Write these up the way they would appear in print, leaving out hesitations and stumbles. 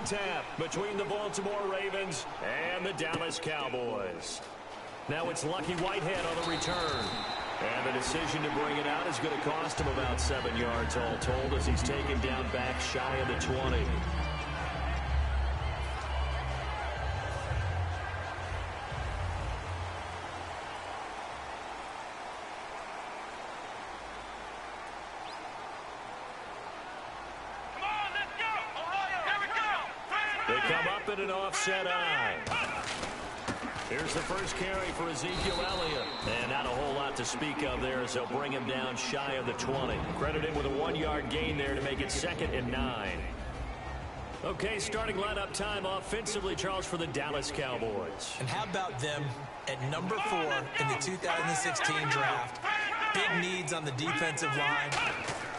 tap between the Baltimore Ravens and the Dallas Cowboys. Now it's Lucky Whitehead on the return. And the decision to bring it out is going to cost him about 7 yards all told as he's taken down back shy of the 20. They come up in an offset eye. Here's the first carry for Ezekiel Elliott. And not a whole lot to speak of there as they'll bring him down shy of the 20. Credit him with a 1-yard gain there to make it 2nd and 9. Okay, starting lineup time offensively, Charles, for the Dallas Cowboys. And how about them at number 4 in the 2016 draft? Big needs on the defensive line.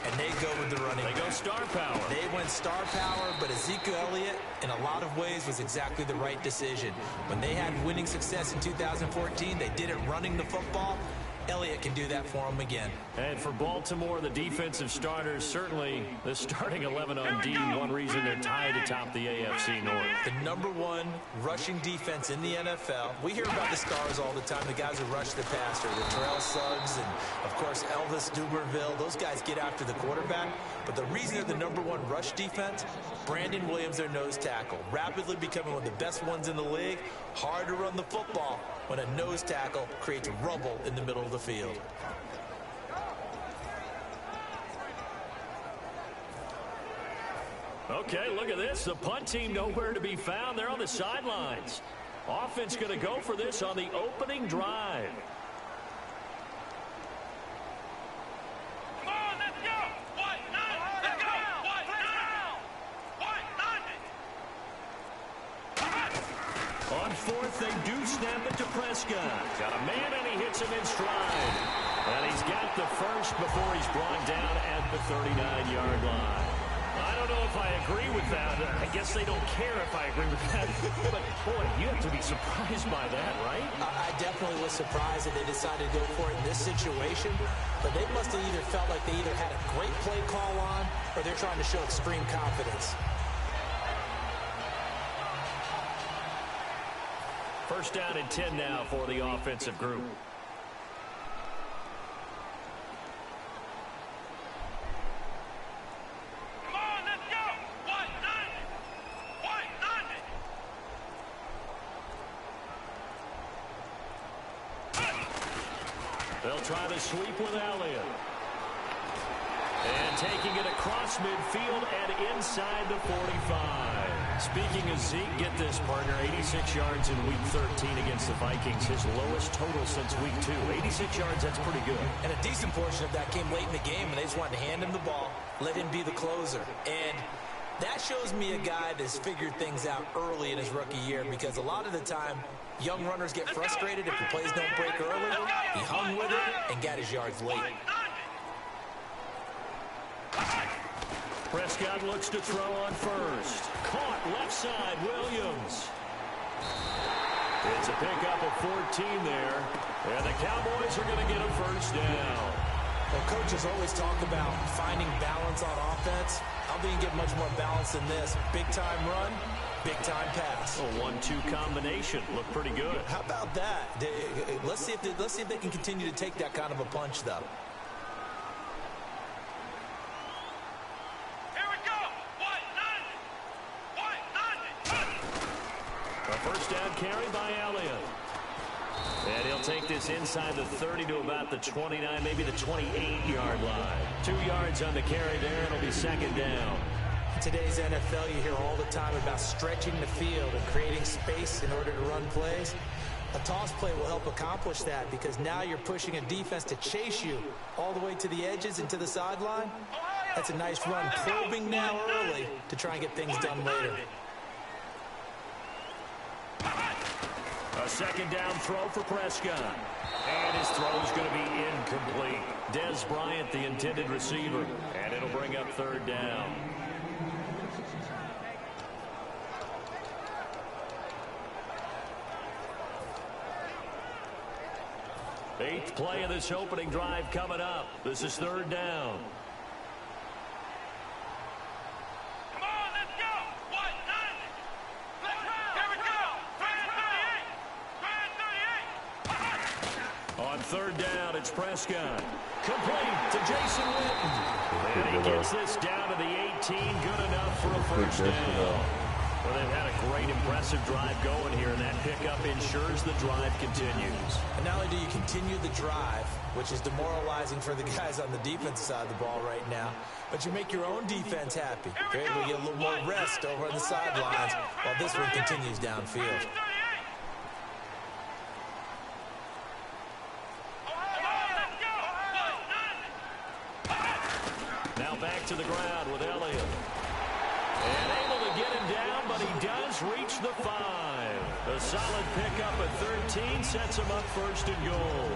And they go with the running. They go star power. They went star power, but Ezekiel Elliott, in a lot of ways, was exactly the right decision. When they had winning success in 2014, they did it running the football. Elliott can do that for them again. And for Baltimore, the defensive starters, certainly the starting 11 on D, one reason they're tied atop the AFC North. The number 1 rushing defense in the NFL. We hear about the stars all the time, the guys who rush the passer, the Terrell Suggs, and, of course, Elvis Dumerville. Those guys get after the quarterback. But the reason they're the number 1 rush defense, Brandon Williams, their nose tackle, rapidly becoming one of the best ones in the league. Hard to run the football when a nose tackle creates rubble in the middle of the field. Okay, look at this. The punt team nowhere to be found. They're on the sidelines. Offense going to go for this on the opening drive. Come on, let's go. White nine. Let's go. White nine. White nine. On 4th, they do snap it to Prescott. Got a man, and he hits him in stride. And he's got the first before he's brought down at the 39-yard line. I don't know if I agree with that. I guess they don't care if I agree with that. But, boy, you have to be surprised by that, right? I definitely was surprised that they decided to go for it in this situation. But they must have either felt like they either had a great play call on or they're trying to show extreme confidence. First down and 10 now for the offensive group. Come on, let's go. White nine. White nine. They'll try to sweep with Elliott. And taking it across midfield and inside the 45. Speaking of Zeke, get this, partner, 86 yards in Week 13 against the Vikings. His lowest total since Week 2. 86 yards, that's pretty good. And a decent portion of that came late in the game, and they just wanted to hand him the ball, let him be the closer. And that shows me a guy that's figured things out early in his rookie year, because a lot of the time, young runners get frustrated if the plays don't break early. He hung with it and got his yards late. Prescott looks to throw on first. Caught left side, Williams. It's a pickup of 14 there. And the Cowboys are going to get a first down. Well, coaches always talk about finding balance on offense. I don't think you get much more balance than this. Big-time run, big-time pass. A 1-2 combination. Looked pretty good. How about that? Let's see if they can continue to take that kind of a punch, though. First down carry by Elliott. And he'll take this inside the 30 to about the 29, maybe the 28-yard line. 2 yards on the carry there, and it'll be 2nd down. In today's NFL, you hear all the time about stretching the field and creating space in order to run plays. A toss play will help accomplish that because now you're pushing a defense to chase you all the way to the edges and to the sideline. That's a nice run, probing now early to try and get things done later. A 2nd down throw for Prescott. And his throw is going to be incomplete. Dez Bryant, the intended receiver. And it'll bring up 3rd down. Eighth play of this opening drive coming up. This is 3rd down. Come on, let's go. White nine. third down, it's Prescott. Complete to Jason Witten. And he gets this down to the 18. Good enough for a first down. Well, they've had a great, impressive drive going here, and that pickup ensures the drive continues. And not only do you continue the drive, which is demoralizing for the guys on the defense side of the ball right now, but you make your own defense happy. They're able to get a little more rest over on the sidelines while this one continues downfield. Now back to the ground with Elliott. And able to get him down, but he does reach the 5. A solid pickup at 13 sets him up first and goal.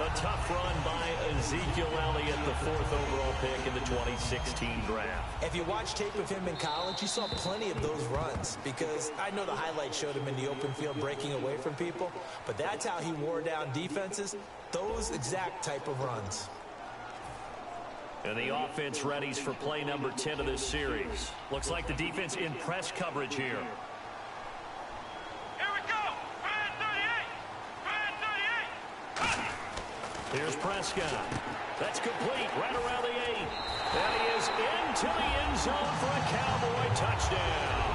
A tough run by Ezekiel Elliott, the 4th overall pick in the 2016 draft. If you watch tape of him in college, you saw plenty of those runs, because I know the highlights showed him in the open field breaking away from people, but that's how he wore down defenses, those exact type of runs. And the offense readies for play number 10 of this series. Looks like the defense in press coverage here. Here we go. Man 38. Man 38. Here's Prescott. That's complete right around the 8. And he is into the end zone for a Cowboy touchdown.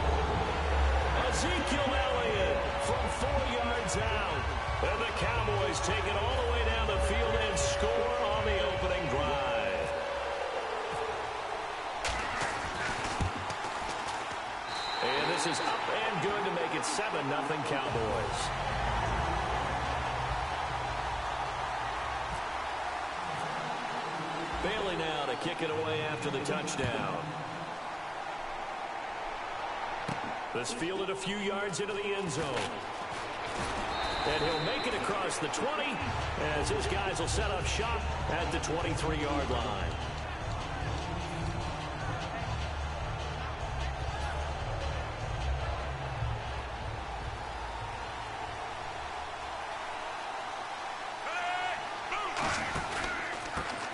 Ezekiel Elliott from 4 yards out. And the Cowboys take it all the way down the field and score on the opening drive. And this is up and good to make it 7-0 Cowboys. Bailey now to kick it away after the touchdown. This fielded a few yards into the end zone. And he'll make it across the 20 as his guys will set up shop at the 23-yard line.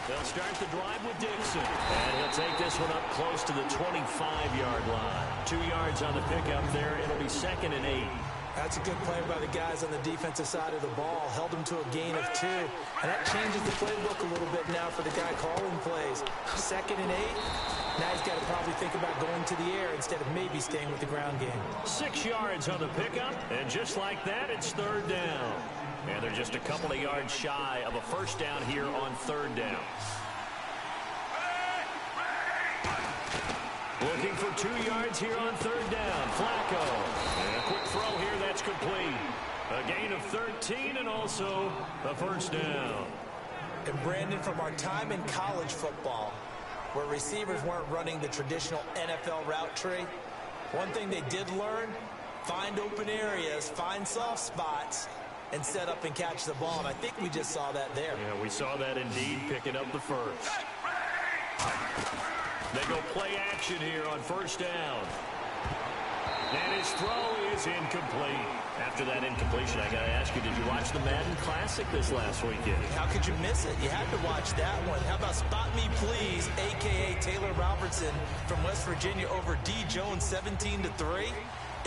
They'll start the drive with Dixon. And he'll take this one up close to the 25-yard line. 2 yards on the pickup there. It'll be 2nd and 8. That's a good play by the guys on the defensive side of the ball. Held them to a gain of 2. And that changes the playbook a little bit now for the guy calling plays. 2nd and 8. Now he's got to probably think about going to the air instead of maybe staying with the ground game. 6 yards on the pickup. And just like that, it's 3rd down. And they're just a couple of yards shy of a first down here on 3rd down. Looking for 2 yards here on 3rd down. Flacco. And a quick throw here, that's complete. A gain of 13 and also a first down. And Brandon, from our time in college football, where receivers weren't running the traditional NFL route tree, one thing they did learn, find open areas, find soft spots, and set up and catch the ball. And I think we just saw that there. Yeah, we saw that indeed, picking up the first. They go play action here on first down. And his throw is incomplete. After that incompletion, I got to ask you, did you watch the Madden Classic this last weekend? How could you miss it? You had to watch that one. How about Spot Me Please, a.k.a. Taylor Robertson from West Virginia over D. Jones 17-3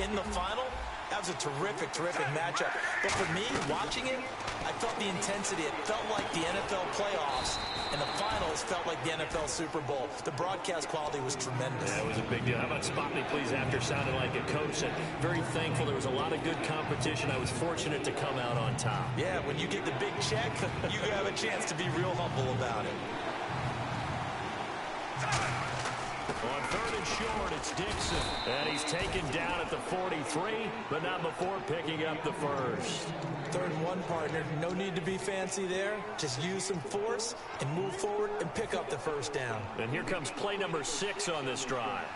in the final? That was a terrific, terrific matchup. But for me, watching it, I felt the intensity. It felt like the NFL playoffs, and the finals felt like the NFL Super Bowl. The broadcast quality was tremendous. Yeah, it was a big deal. How about Spot Me Please after sounding like a coach? And very thankful. There was a lot of good competition. I was fortunate to come out on top. Yeah, when you get the big check, you have a chance to be real humble about it. On 3rd and short, it's Dixon. And he's taken down at the 43, but not before picking up the first. 3rd and 1, partner. No need to be fancy there. Just use some force and move forward and pick up the first down. And here comes play number 6 on this drive.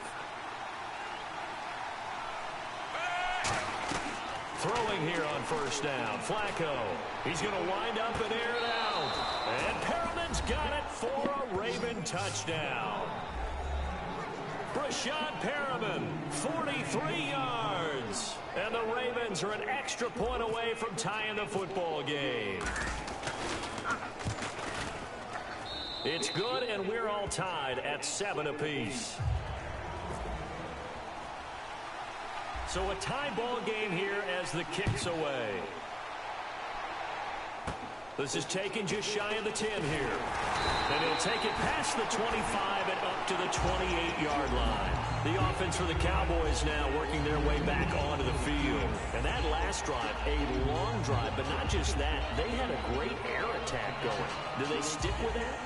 Throwing here on first down. Flacco. He's going to wind up and air it out. And Perriman's got it for a Raven touchdown. Brashad Perriman, 43 yards. And the Ravens are an extra point away from tying the football game. It's good, and we're all tied at 7 apiece. So a tie ball game here as the kick's away. This is taken just shy of the 10 here. And he'll take it past the 25 and up to the 28-yard line. The offense for the Cowboys now working their way back onto the field. And that last drive, a long drive, but not just that. They had a great air attack going. Do they stick with that?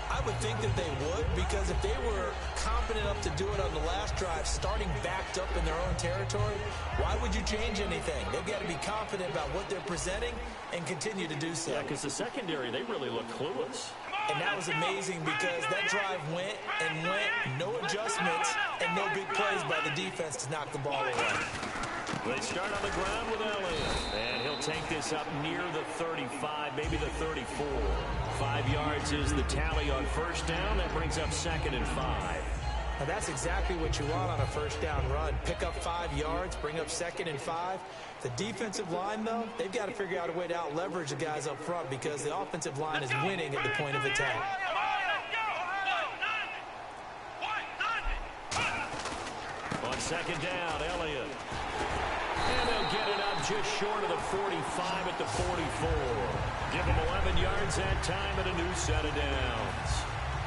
I would think that they would, because if they were confident enough to do it on the last drive, starting backed up in their own territory, why would you change anything? They've got to be confident about what they're presenting and continue to do so. Yeah, because the secondary, they really look clueless. And that was amazing because that drive went and went, no adjustments, and no big plays by the defense to knock the ball away. They start on the ground with Elliott, and he'll take this up near the 35, maybe the 34. 5 yards is the tally on first down. That brings up 2nd and 5. Now that's exactly what you want on a first down run. Pick up 5 yards, bring up 2nd and 5. The defensive line, though, they've got to figure out a way to out-leverage the guys up front because the offensive line is winning at the point of attack. On 2nd down, Elliott. And they'll get it up just short of the 45 at the 44. Give them 11 yards that time and a new set of downs.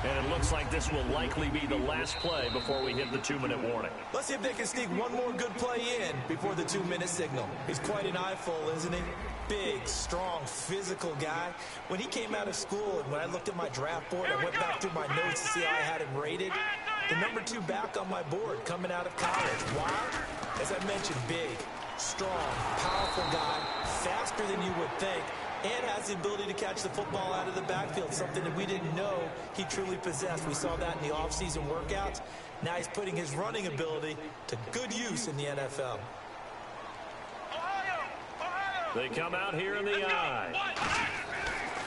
And it looks like this will likely be the last play before we hit the 2-minute warning. Let's see if they can sneak one more good play in before the 2-minute signal. He's quite an eyeful, isn't he? Big, strong, physical guy. When he came out of school and when I looked at my draft board, I went back through my notes to see how I had him rated. The number 2 back on my board coming out of college. Why? As I mentioned, big, strong, powerful guy, faster than you would think, and has the ability to catch the football out of the backfield, something that we didn't know he truly possessed. We saw that in the offseason workouts. Now he's putting his running ability to good use in the NFL. They come out here in the eye.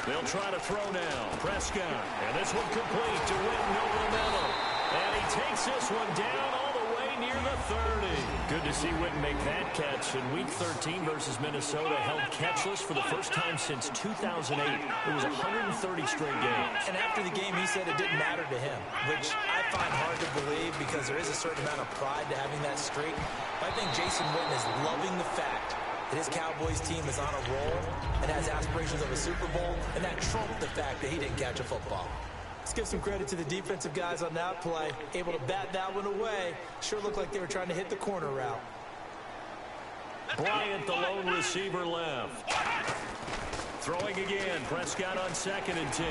They'll try to throw now. Prescott, and this one complete to Witten over the middle. And he takes this one down all the way near the 30. Good to see Witten make that catch. In Week 13 versus Minnesota, held catchless for the first time since 2008. It was 130 straight games. And after the game, he said it didn't matter to him, which I find hard to believe because there is a certain amount of pride to having that streak. But I think Jason Witten is loving the fact that his Cowboys team is on a roll and has aspirations of a Super Bowl, and that trumped the fact that he didn't catch a football. Let's give some credit to the defensive guys on that play. Able to bat that one away. Sure looked like they were trying to hit the corner route. Bryant, the lone receiver, left. Throwing again. Prescott on 2nd and 10.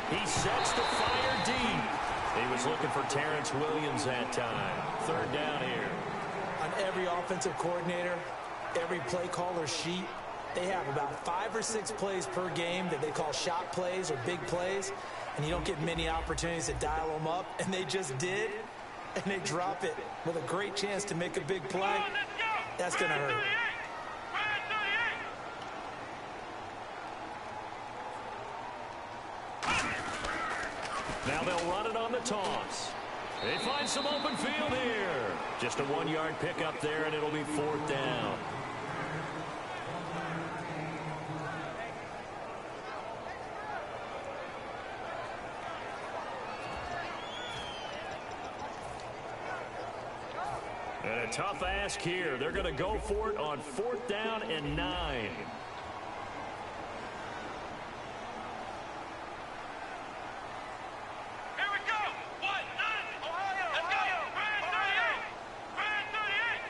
He sets the fire deep. He was looking for Terrence Williams that time. 3rd down here. On every offensive coordinator, every play caller sheet, they have about 5 or 6 plays per game that they call shot plays or big plays. And you don't get many opportunities to dial them up, and they just did, and they drop it with a great chance to make a big play. That's going to hurt. Now they'll run it on the toss. They find some open field here. Just a 1-yard pickup there, and it'll be 4th down. And a tough ask here. They're going to go for it on 4th down and 9. Here we go. 1-9. Ohio. Let's go. Grand 38. Grand 38.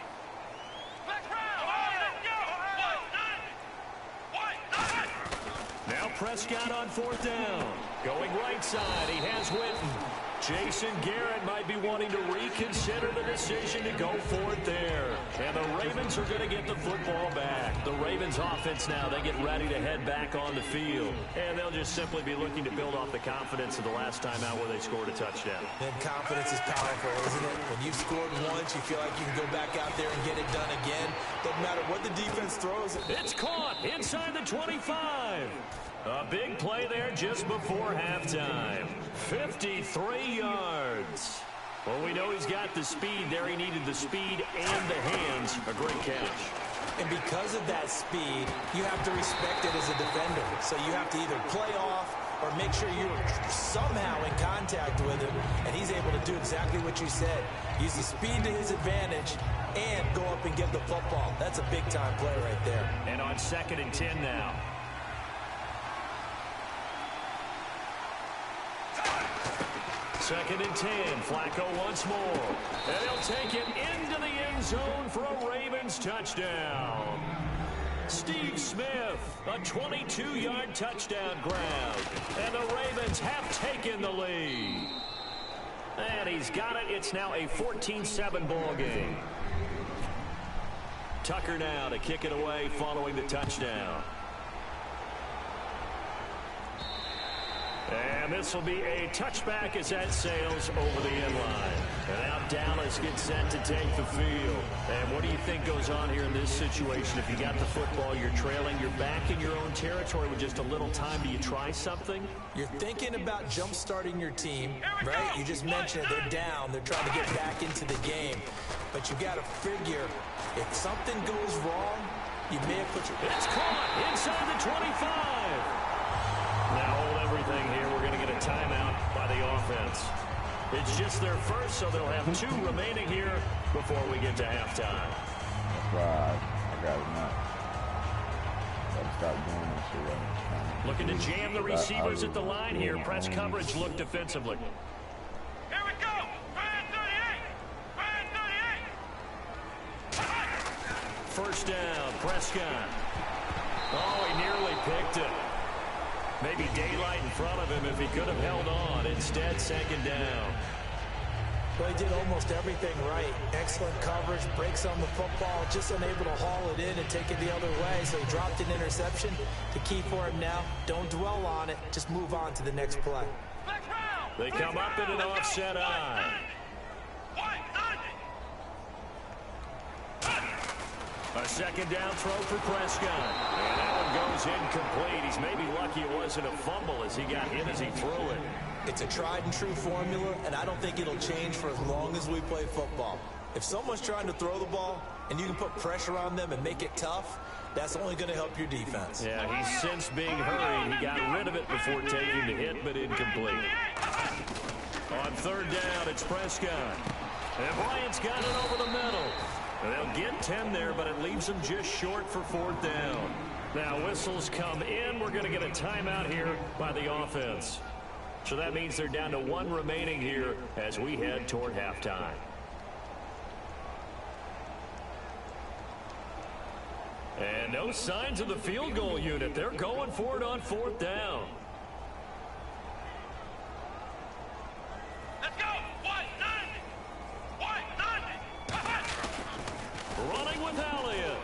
Let's round. Ohio. Let's go. 1-9. 1-9. Now Prescott on 4th down. Going right side. He has Witten. Jason Garrett might be wanting to reconsider the decision to go for it there. And the Ravens are going to get the football back. The Ravens offense now, they get ready to head back on the field. And they'll just simply be looking to build off the confidence of the last time out where they scored a touchdown. And confidence is powerful, isn't it? When you've scored once, you feel like you can go back out there and get it done again. Doesn't matter what the defense throws. It's caught inside the 25. A big play there just before halftime. 53 yards. Well, we know he's got the speed there. He needed the speed and the hands. A great catch. And because of that speed, you have to respect it as a defender. So you have to either play off or make sure you're somehow in contact with him. And he's able to do exactly what you said. Use the speed to his advantage and go up and get the football. That's a big-time play right there. And on 2nd and 10 now. 2nd and 10. Flacco once more. And he'll take it into the end zone for a Ravens touchdown. Steve Smith, a 22-yard touchdown grab. And the Ravens have taken the lead. And he's got it. It's now a 14-7 ball game. Tucker now to kick it away following the touchdown. And this will be a touchback as that sails over the end line. And now Dallas gets set to take the field. And what do you think goes on here in this situation? If you got the football, you're trailing, you're back in your own territory with just a little time. Do you try something? You're thinking about jump-starting your team, right? You just mentioned it. They're down. They're trying to get back into the game. But you got to figure, if something goes wrong, you may have put your... It's caught inside the 25. Now hold everything here. We're going to get a timeout by the offense. It's just their first, so they'll have 2 remaining here before we get to halftime. That's why I got it now. Gotta stop doing that shit right now. Looking to jam the receivers at the line here. Press coverage look defensively. Here we go. Brand 38. First down, Prescott. Oh, he nearly picked it. Maybe daylight in front of him if he could have held on. Instead, 2nd down. Well, he did almost everything right. Excellent coverage, breaks on the football, just unable to haul it in and take it the other way. So he dropped an interception. The key for him now, don't dwell on it. Just move on to the next play. They come up in an offset eye. A 2nd down throw for Prescott. And that one goes incomplete. He's maybe lucky it wasn't a fumble as he got hit as he threw it. It's a tried and true formula, and I don't think it'll change for as long as we play football. If someone's trying to throw the ball and you can put pressure on them and make it tough, that's only going to help your defense. Yeah, he's since being hurried. He got rid of it before taking the hit, but incomplete. On 3rd down, it's Prescott. And Bryant's got it over the middle. They'll get 10 there, but it leaves them just short for 4th down. Now whistles come in. We're going to get a timeout here by the offense. So that means they're down to 1 remaining here as we head toward halftime. And no signs of the field goal unit. They're going for it on 4th down. Let's go. 1-9. Running with Elliott.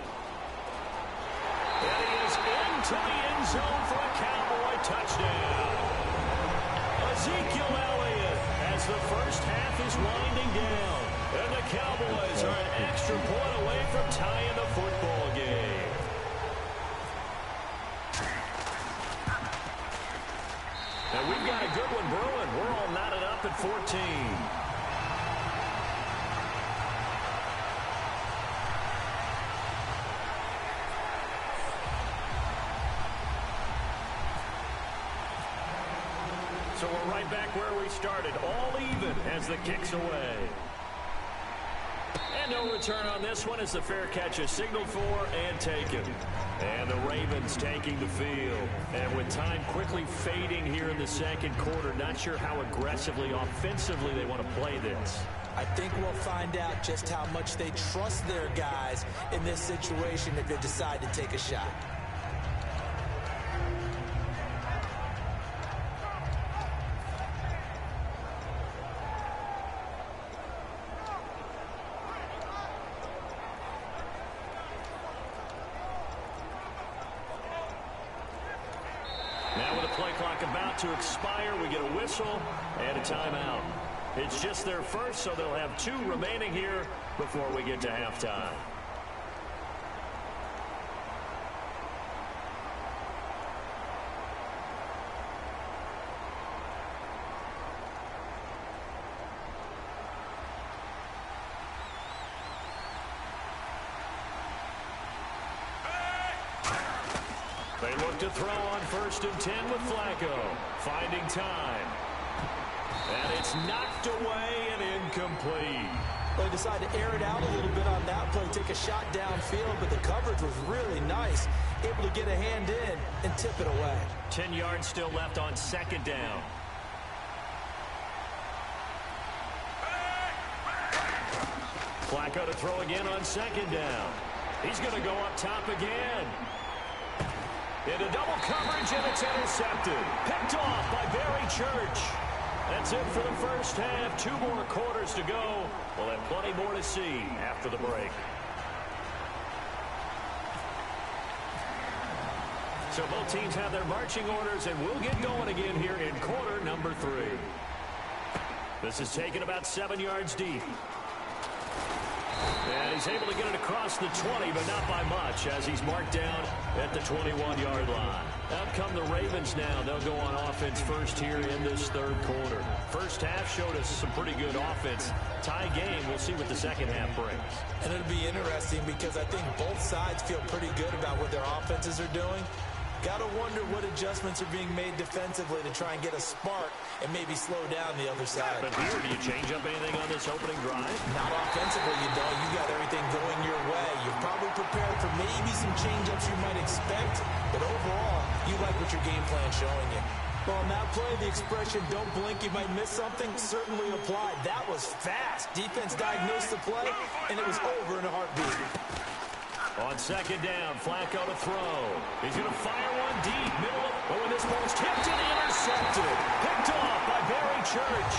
And he is into the end zone for a Cowboy touchdown. Ezekiel Elliott as the first half is winding down. And the Cowboys are an extra point away from tying the football game. And we've got a good one brewing. We're all knotted up at 14. So we're right back where we started, all even as the kick's away. And no return on this one as the fair catch is signaled for and taken. And the Ravens taking the field. And with time quickly fading here in the 2nd quarter, not sure how aggressively, offensively they want to play this. I think we'll find out just how much they trust their guys in this situation if they decide to take a shot. Now with the play clock about to expire, we get a whistle and a timeout. It's just their first, so they'll have 2 remaining here before we get to halftime. They look to throw on 1st and 10 with Flacco. Finding time. And it's knocked away and incomplete. They decided to air it out a little bit on that play, take a shot downfield, but the coverage was really nice. Able to get a hand in and tip it away. 10 yards still left on 2nd down. Flacco to throw again on second down. He's going to go up top again. Into double coverage, and it's intercepted. Picked off by Barry Church. That's it for the first half. 2 more quarters to go. We'll have plenty more to see after the break. So both teams have their marching orders, and we'll get going again here in quarter number 3. This is taken about 7 yards deep. And he's able to get it across the 20, but not by much, as he's marked down at the 21-yard line. Out come the Ravens now. They'll go on offense first here in this third quarter. First half showed us some pretty good offense. Tie game. We'll see what the second half brings. And it'll be interesting because I think both sides feel pretty good about what their offenses are doing. Got to wonder what adjustments are being made defensively to try and get a spark and maybe slow down the other side. But here, do you change up anything on this opening drive? Not offensively, you don't. You got everything going your way. You're probably prepared for maybe some change-ups you might expect, but overall, you like what your game plan's showing you. Well, on that play, the expression, don't blink, you might miss something, certainly applied. That was fast. Defense diagnosed the play, and it was over in a heartbeat. On second down, Flacco to throw. He's going to fire one deep. Middle of, but when this ball's tipped and intercepted. Picked off by Barry Church.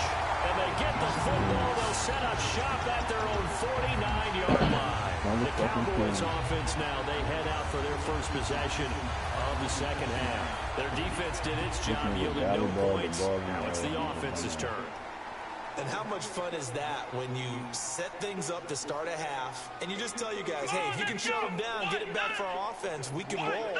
And they get the football. They'll set up shop at their own 49-yard line. The Cowboys offense now, they head out for their first possession of the second half. Their defense did its job, yielding no points. Now it's the offense's turn. And how much fun is that when you set things up to start a half and you just tell you guys, hey, if you can shut them down, get it back for our offense, we can roll.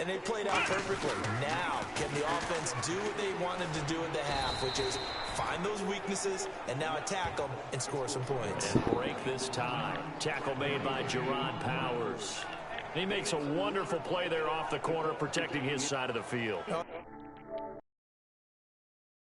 And they played out perfectly. Now, can the offense do what they wanted to do at the half, which is find those weaknesses and now attack them and score some points. And break this tie. Tackle made by Jerron Powers. He makes a wonderful play there off the corner, protecting his side of the field.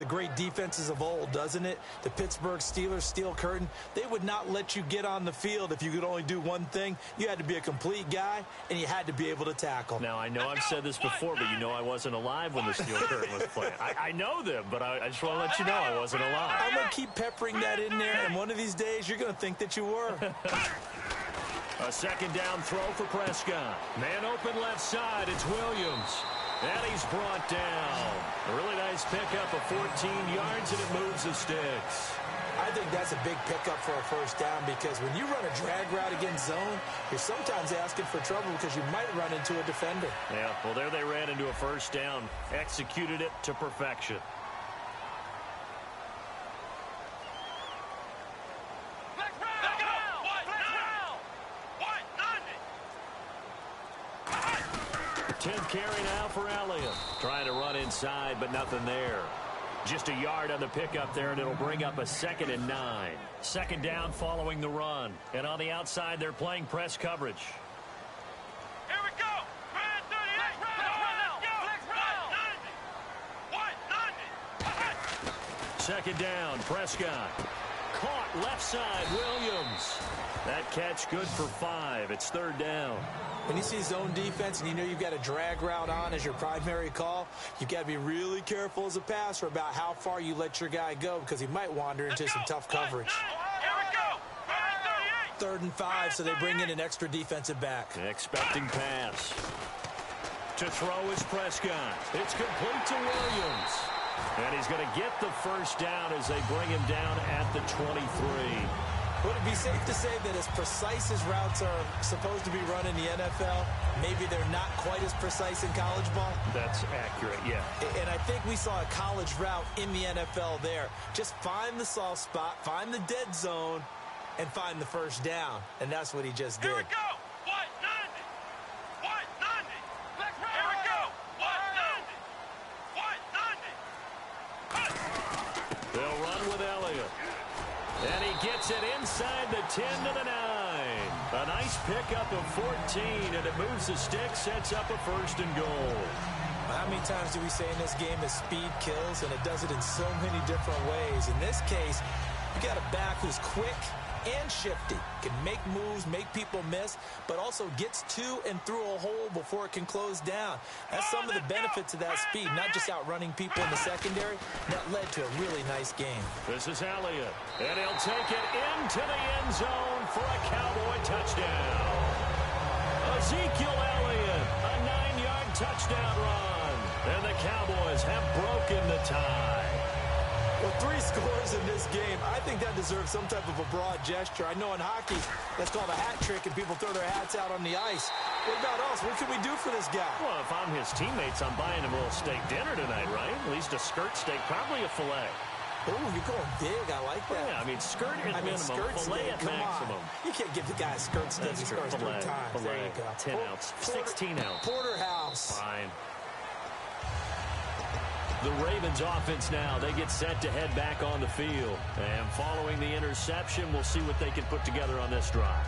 The great defenses of old, doesn't it? The Pittsburgh Steelers, Steel Curtain, they would not let you get on the field if you could only do one thing. You had to be a complete guy, and you had to be able to tackle. Now, I know I've said this before, but you know I wasn't alive when the Steel Curtain was playing. I know them, but I just want to let you know I wasn't alive. I'm going to keep peppering that in there, and one of these days you're going to think that you were. A second down throw for Prescott. Man open left side, it's Williams. And he's brought down. A really nice pickup of 14 yards, and it moves the sticks. I think that's a big pickup for a first down because when you run a drag route against zone, you're sometimes asking for trouble because you might run into a defender. Yeah, well, there they ran into a first down. Executed it to perfection. Carry now for Elliott. Trying to run inside, but nothing there. Just a yard on the pickup there, and it'll bring up a 2nd and 9. Second down following the run. And on the outside, they're playing press coverage. Here we go. Second down, Prescott. Caught left side, Williams. That catch good for 5. It's 3rd down. When you see zone defense and you know you've got a drag route on as your primary call, you've got to be really careful as a passer about how far you let your guy go because he might wander into some tough coverage. Here we go. 3rd and 5, so they bring in an extra defensive back. Expecting pass. To throw is Prescott. It's complete to Williams. And he's going to get the first down as they bring him down at the 23. Would it be safe to say that as precise as routes are supposed to be run in the NFL, maybe they're not quite as precise in college ball? That's accurate, yeah. And I think we saw a college route in the NFL there. Just find the soft spot, find the dead zone, and find the first down. And that's what he just did. Here we go. Here we go. They'll run with Elliott. And he gets it inside the 10 to the 9. A nice pickup of 14, and it moves the stick, sets up a 1st and goal. How many times do we say in this game that speed kills, and it does it in so many different ways? In this case, you got a back who's quick and shifty, can make moves, make people miss, but also gets to and through a hole before it can close down. That's some of the benefits of that speed, not just outrunning people in the secondary. That led to a really nice game. This is Elliott, and he'll take it into the end zone for a Cowboy touchdown. Ezekiel Elliott, a 9-yard touchdown run. And the Cowboys have broken the tie. Well, 3 scores in this game. I think that deserves some type of a broad gesture. I know in hockey, that's called a hat trick, and people throw their hats out on the ice. What about us? What can we do for this guy? Well, if I'm his teammates, I'm buying him a little steak dinner tonight, right? At least a skirt steak, probably a filet. Oh, you're going big. I like that. Yeah, I mean, skirt at minimum, filet at maximum. You can't give the guy a skirt steak. He scores 3 times. There you go. 10 ounce, 16 ounce. Porterhouse. Fine. The Ravens offense now, they get set to head back on the field. And following the interception, we'll see what they can put together on this drive.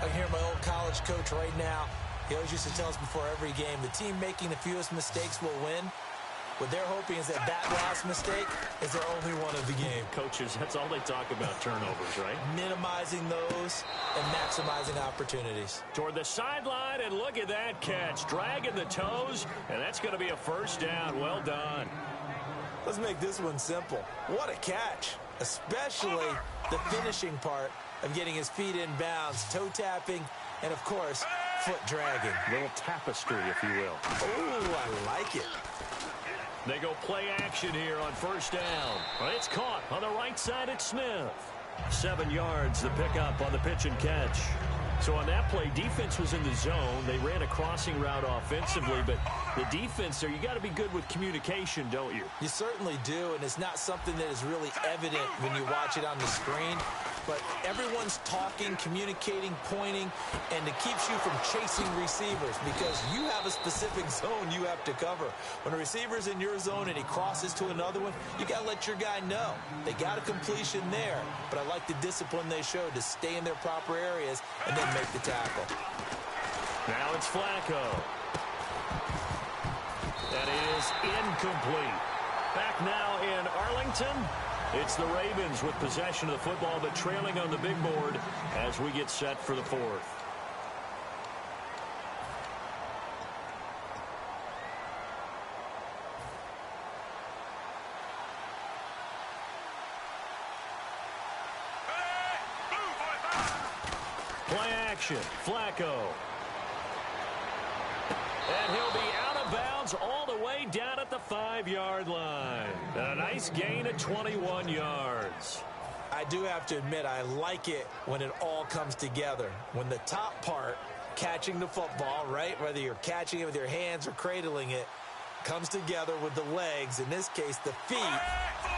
I hear my old college coach right now. He always used to tell us before every game, the team making the fewest mistakes will win. What they're hoping is that last mistake is their only one of the game. Coaches, that's all they talk about, turnovers, right? Minimizing those and maximizing opportunities. Toward the sideline, and look at that catch. Dragging the toes, and that's going to be a first down. Well done. Let's make this one simple. What a catch, especially the finishing part of getting his feet in bounds, toe tapping, and, of course, foot dragging. Little tapestry, if you will. Oh, I like it. They go play action here on first down. It's caught on the right side at Smith. 7 yards, the pickup on the pitch and catch. So on that play, defense was in the zone. They ran a crossing route offensively, but the defense there, you got to be good with communication, don't you? You certainly do, and it's not something that is really evident when you watch it on the screen. But everyone's talking, communicating, pointing, and it keeps you from chasing receivers because you have a specific zone you have to cover. When a receiver's in your zone and he crosses to another one, you got to let your guy know. They got a completion there, but I like the discipline they showed to stay in their proper areas and then make the tackle. Now it's Flacco. That is incomplete. Back now in Arlington. It's the Ravens with possession of the football, but trailing on the big board as we get set for the fourth. Play action, Flacco. And he'll be out of bounds all the way down at the 5-yard line. And a nice gain of 21 yards. I do have to admit, I like it when it all comes together. When the top part, catching the football, right, whether you're catching it with your hands or cradling it, comes together with the legs, in this case the feet,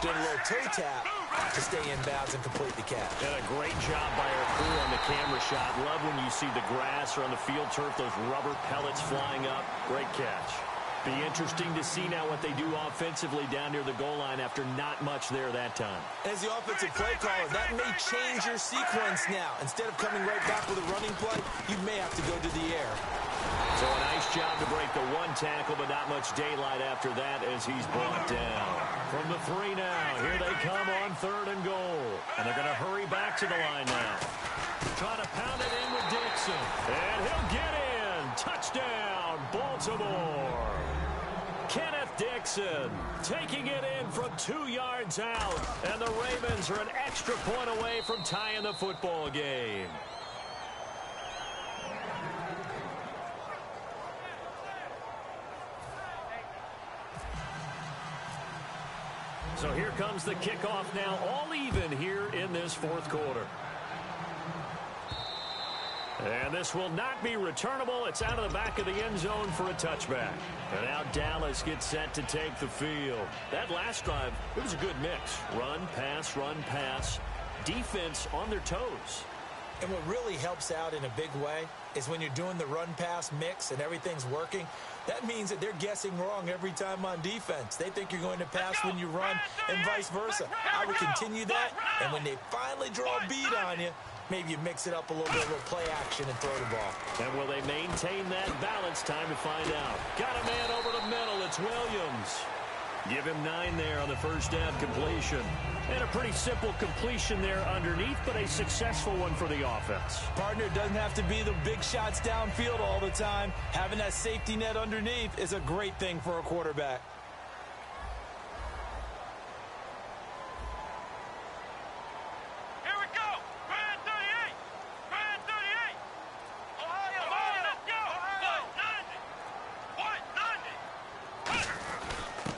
doing a little toe tap to stay in bounds and complete the catch. And a great job by our crew on the camera shot. Love when you see the grass or on the field turf, those rubber pellets flying up. Great catch. Be interesting to see now what they do offensively down near the goal line after not much there that time. As the offensive play caller, that may change your sequence now. Instead of coming right back with a running play, you may have to go to the air. So a nice job to break the one tackle, but not much daylight after that as he's brought down. From the 3 now, here they come on 3rd and goal. And they're going to hurry back to the line now. Trying to pound it in with Dixon. And he'll get in. Touchdown, Baltimore. Kenneth Dixon taking it in from 2 yards out. And the Ravens are an extra point away from tying the football game. So here comes the kickoff now, all even here in this 4th quarter. And this will not be returnable. It's out of the back of the end zone for a touchback. And now Dallas gets set to take the field. That last drive, it was a good mix. Run, pass, defense on their toes. And what really helps out in a big way is when you're doing the run-pass mix and everything's working, that means that they're guessing wrong every time on defense. They think you're going to pass when you run and vice versa. I would continue that, and when they finally draw a beat on you, maybe you mix it up a little bit, a little play action and throw the ball. And will they maintain that balance? Time to find out. Got a man over the middle. It's Williams. Give him 9 there on the first down completion. And a pretty simple completion there underneath, but a successful one for the offense. Partner, doesn't have to be the big shots downfield all the time. Having that safety net underneath is a great thing for a quarterback. Here we go. Grand 38.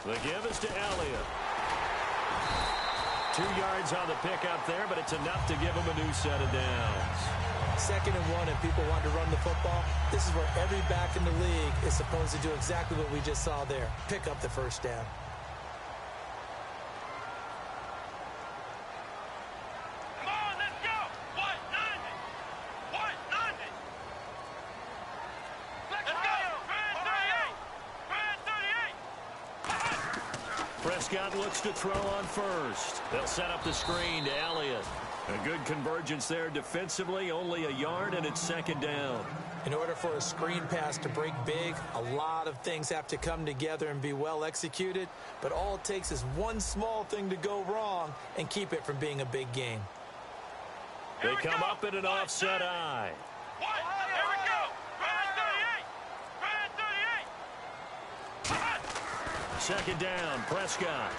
The give is to Elliott. 2 yards on the pickup there, but it's enough to give him a new set of downs. 2nd and 1, and people want to run the football. This is where every back in the league is supposed to do exactly what we just saw there. Pick up the first down. Come on, let's go. 190. 190. Let's go. Grand 38. Grand 38. Prescott looks to throw on first. They'll set up the screen to Elliott. A good convergence there defensively, only a yard, and it's 2nd down. In order for a screen pass to break big, a lot of things have to come together and be well executed, but all it takes is one small thing to go wrong and keep it from being a big game. They come up in an offset eye. Here we go. Grand 38. 2nd down, Prescott.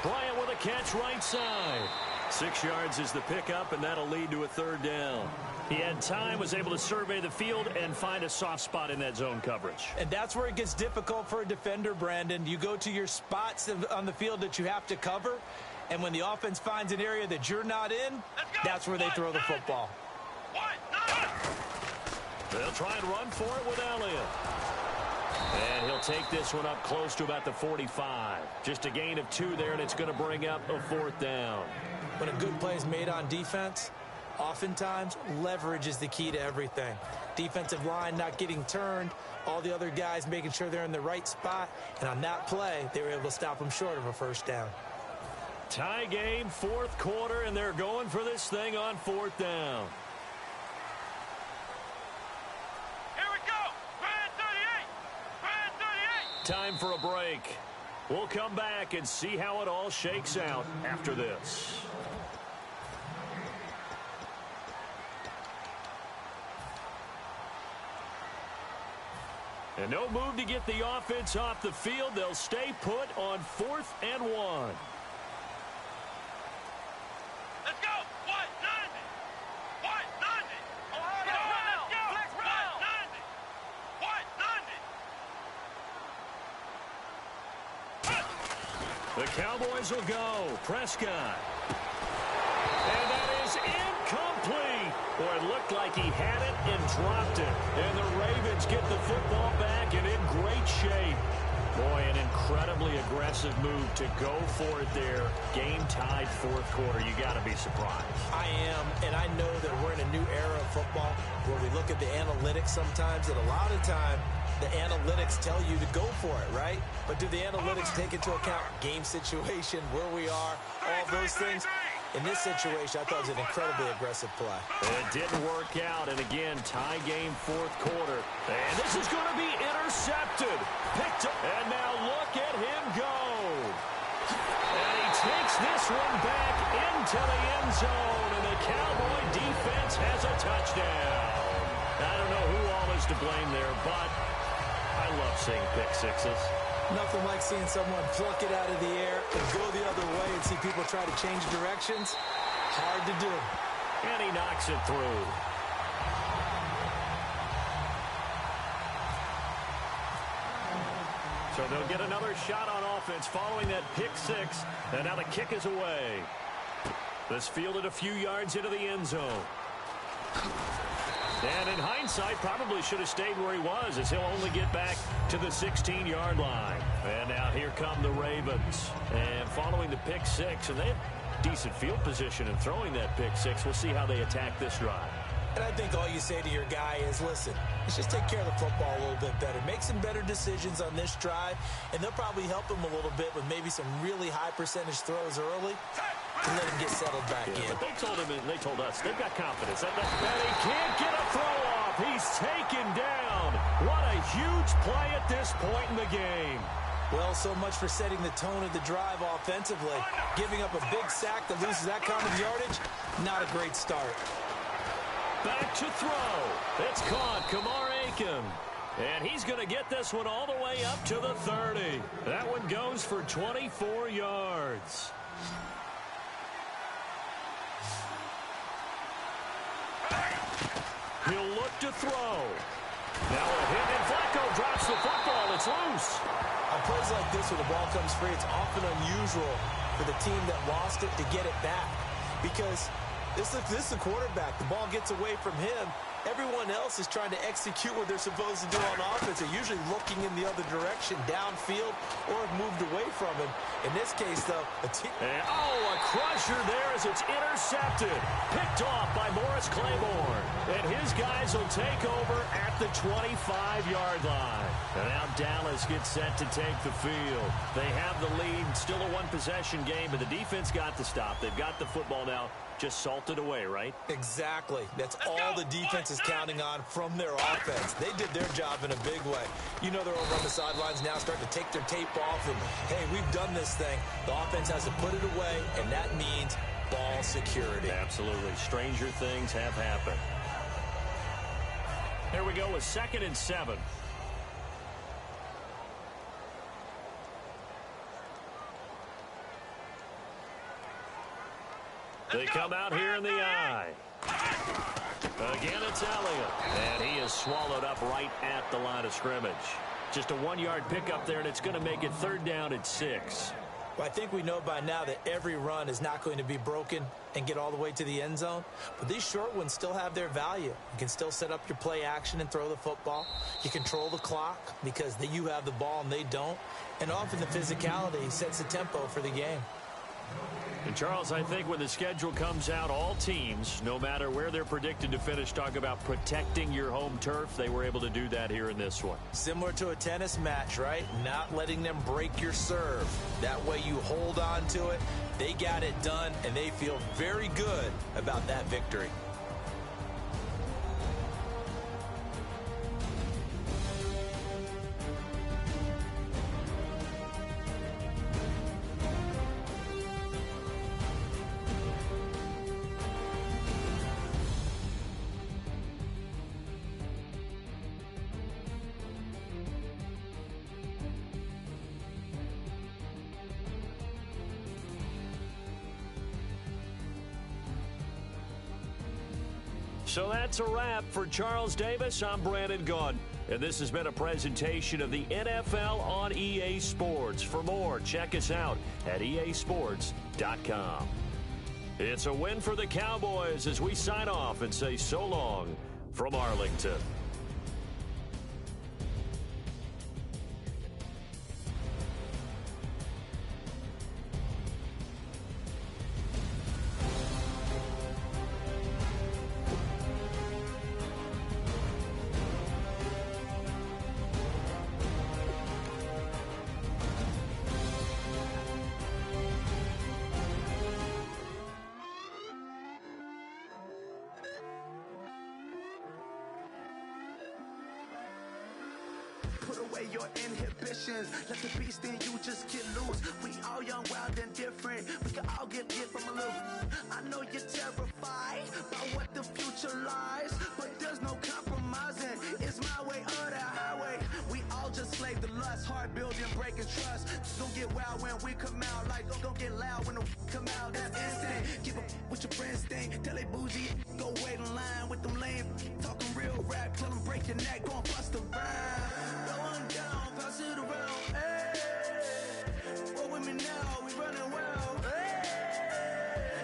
Bryant with a catch right side. 6 yards is the pickup, and that'll lead to a 3rd down. He had time, was able to survey the field and find a soft spot in that zone coverage. And that's where it gets difficult for a defender, Brandon. You go to your spots on the field that you have to cover, and when the offense finds an area that you're not in, that's where they throw the football. 190. They'll try and run for it with Elliott. And he'll take this one up close to about the 45. Just a gain of 2 there, and it's going to bring up a 4th down. When a good play is made on defense, oftentimes leverage is the key to everything. Defensive line not getting turned, all the other guys making sure they're in the right spot, and on that play, they were able to stop them short of a 1st down. Tie game, 4th quarter, and they're going for this thing on 4th down. Here we go. Grand 38. Grand 38. Time for a break. We'll come back and see how it all shakes out after this. And no move to get the offense off the field. They'll stay put on 4th and 1. Let's go. 190. 190. Ohio. Let's go. Flex round. 190. 190. The Cowboys will go. Prescott. And that is incomplete. Boy, it looked like he had it and dropped it. And the Ravens get the football back and in great shape. Boy, an incredibly aggressive move to go for it there. Game tied 4th quarter. You got to be surprised. I am, and I know that we're in a new era of football where we look at the analytics sometimes, and a lot of time the analytics tell you to go for it, right? But do the analytics take into account game situation, where we are, all those things? In this situation, I thought it was an incredibly aggressive play. It didn't work out, and again, tie game 4th quarter. And this is going to be intercepted. Picked up, and now look at him go. And he takes this one back into the end zone, and the Cowboy defense has a touchdown. I don't know who all is to blame there, but I love seeing pick sixes. Nothing like seeing someone pluck it out of the air and go the other way and see people try to change directions. Hard to do. And he knocks it through. So they'll get another shot on offense following that pick six. And now the kick is away. This fielded a few yards into the end zone. And in hindsight, probably should have stayed where he was, as he'll only get back to the 16-yard line. And now here come the Ravens. And following the pick six, and they have decent field position in throwing that pick six. We'll see how they attack this drive. And I think all you say to your guy is, listen, let's just take care of the football a little bit better. Make some better decisions on this drive, and they'll probably help him a little bit with maybe some really high percentage throws early to let him get settled back in. But they told him, and they told us, they've got confidence. And he can't get a throw off. He's taken down. What a huge play at this point in the game. Well, so much for setting the tone of the drive offensively. Giving up a big sack that loses that kind of yardage, not a great start. Back to throw. It's caught. Kamar Aiken. And he's going to get this one all the way up to the 30. That one goes for 24 yards. He'll look to throw. Now a hit, and Flacco drops the football. It's loose. On plays like this where the ball comes free, it's often unusual for the team that lost it to get it back. Because this is the quarterback. The ball gets away from him. Everyone else is trying to execute what they're supposed to do on offense. They're usually looking in the other direction, downfield, or have moved away from him. In this case, though, a crusher there as it's intercepted. Picked off by Morris Claiborne. And his guys will take over at the 25-yard line. And now Dallas gets set to take the field. They have the lead. Still a one-possession game, but the defense got the stop. They've got the football now. Just salted away, right? Exactly. That's all the defense is counting on from their offense. They did their job in a big way. You know they're over on the sidelines now, starting to take their tape off, and, hey, we've done this thing. The offense has to put it away, and that means ball security. Absolutely. Stranger things have happened. Here we go with 2nd and 7. They come out here in the eye. Again, it's Elliott. And he is swallowed up right at the line of scrimmage. Just a 1-yard pickup there, and it's going to make it 3rd down at 6. Well, I think we know by now that every run is not going to be broken and get all the way to the end zone. But these short ones still have their value. You can still set up your play action and throw the football. You control the clock because you have the ball and they don't. And often the physicality sets the tempo for the game. And, Charles, I think when the schedule comes out, all teams, no matter where they're predicted to finish, talk about protecting your home turf. They were able to do that here in this one. Similar to a tennis match, right? Not letting them break your serve. That way you hold on to it. They got it done, and they feel very good about that victory. So that's a wrap for Charles Davis. I'm Brandon Gaudin, and this has been a presentation of the NFL on EA Sports. For more, check us out at easports.com. It's a win for the Cowboys as we sign off and say so long from Arlington. Put away your inhibitions. Let the beast in you just get loose. We all young, wild, and different. We can all get from a little. I know you're terrified about what the future lies, but there's no compromising. It's my way or the highway. We all just slave the lust, hard building, breaking trust. Don't get wild when we come out. Like don't get loud when the come out. That's instant. Keep up with your friends thing. Tell they bougie. Go wait in line with them lame. Talking real rap. Tell them break your neck. Go and bust a rhyme. Going down, pass it around. Hey, roll with me now. We running wild. Hey,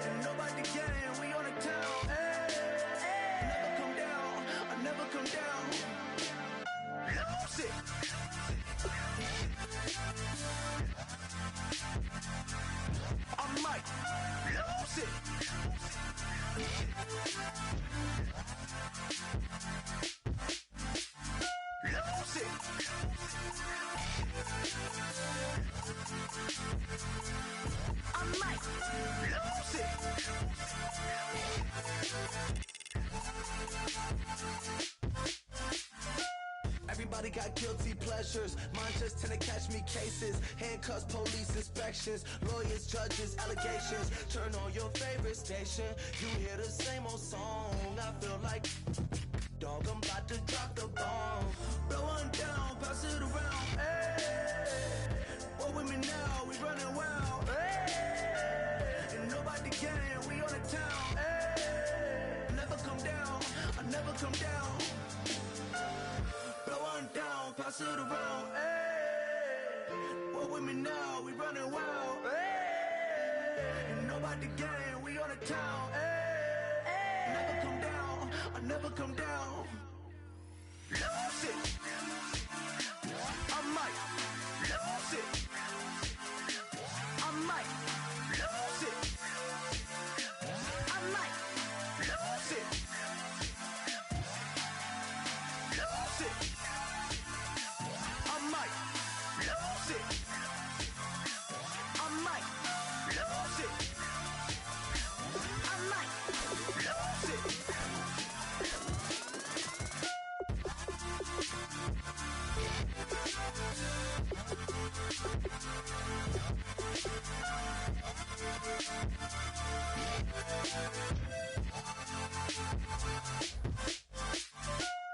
and nobody can. We on the town. Hey, never come down. I never come down. Lose it. I might lose it. Lose it. I might lose it. Everybody got guilty pleasures. Mine just tend to catch me cases. Handcuffs, police inspections, lawyers, judges, allegations. Turn on your favorite station. You hear the same old song. I feel like dog, I'm about to drop the bomb. Blowing down, pass it around. Hey, roll with me now, we running wild. Hey, and nobody can, we on the town. Hey, never come down, I never come down. bounce it around. Hey, walk with me now, we running wild. Hey, you know about the game, we on the town. Hey, never come down, I never come down. Lose it, I might lose it. I might lose it. I might lose it. Lose it. I might lose it. I might lose it. I might lose it.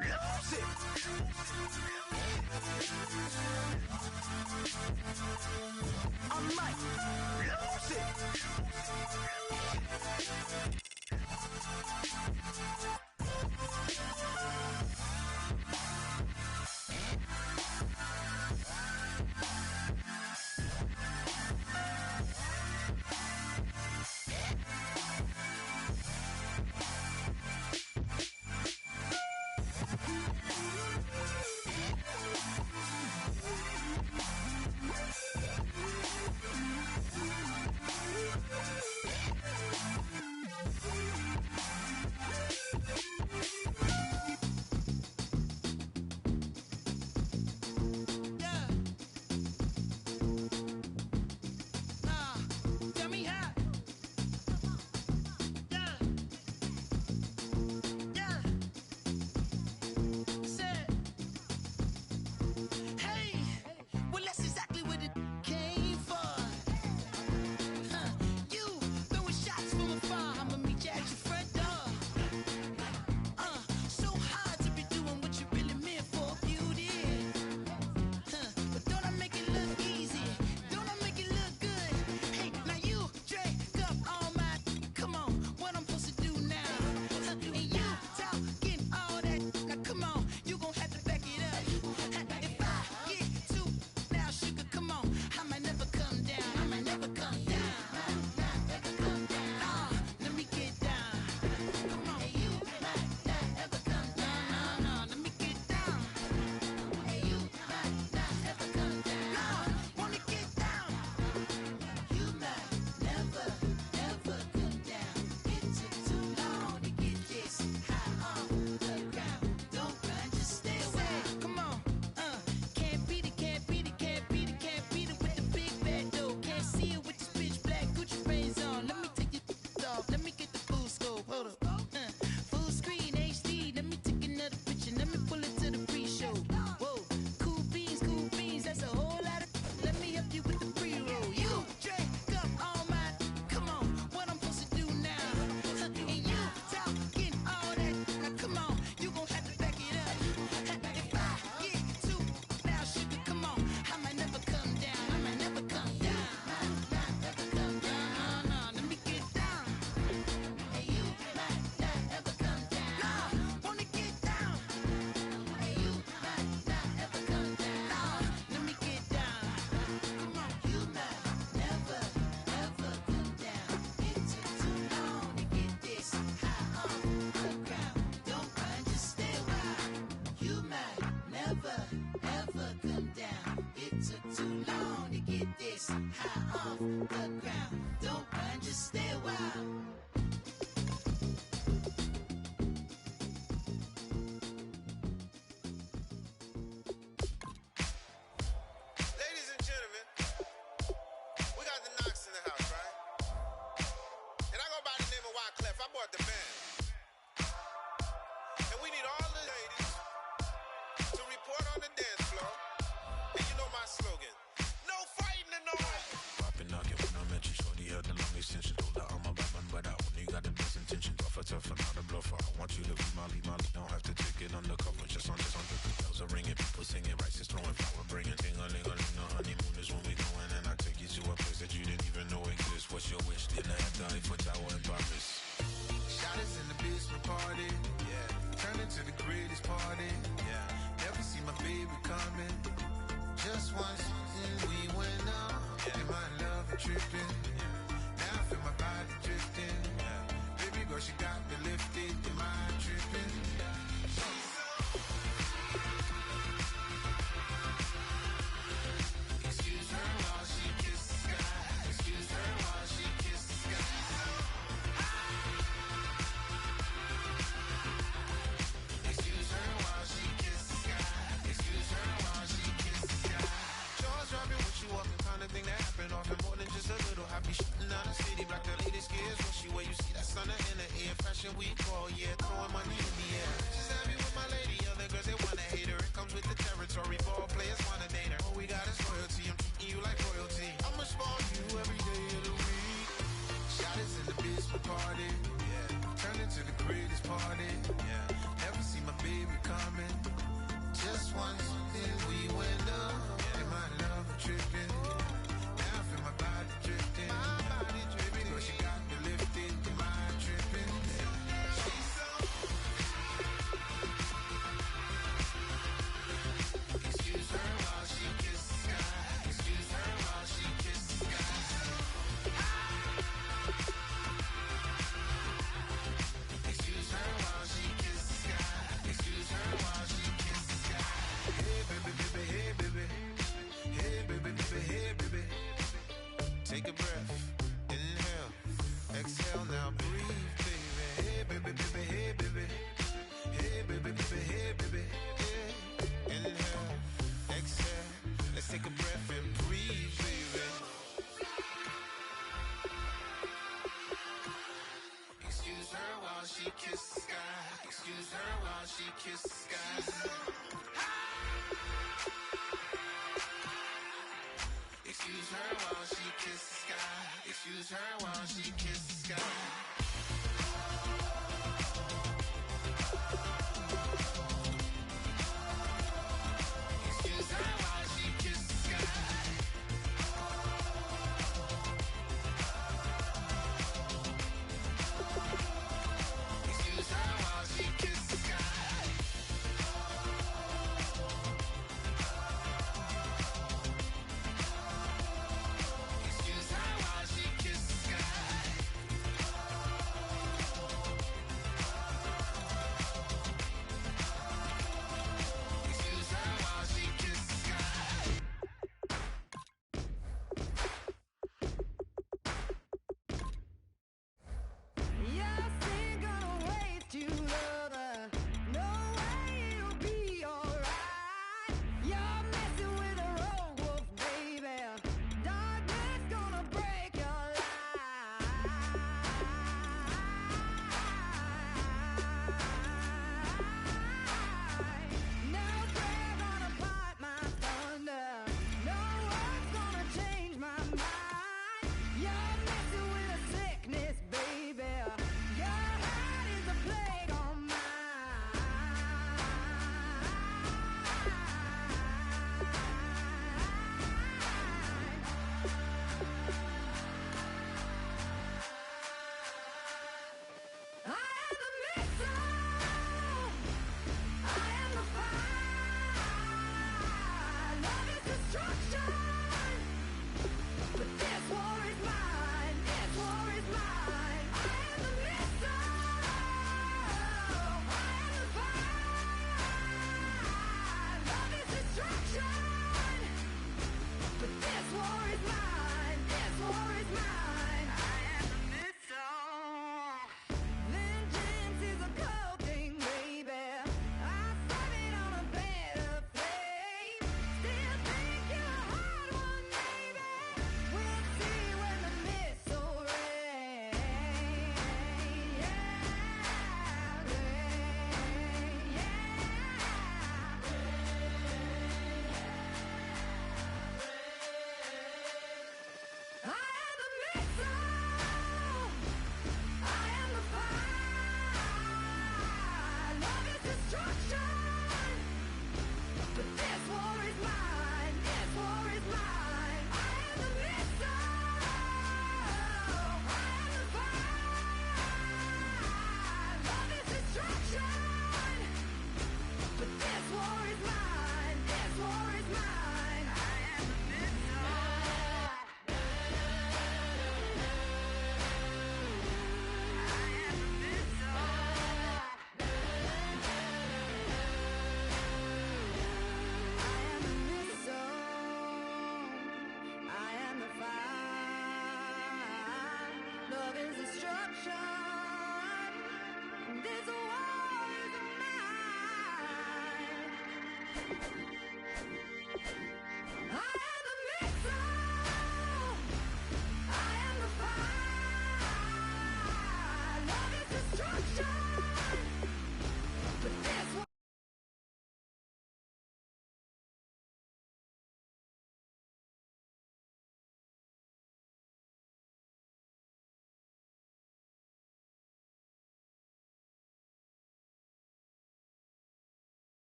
Lose it. I might lose it.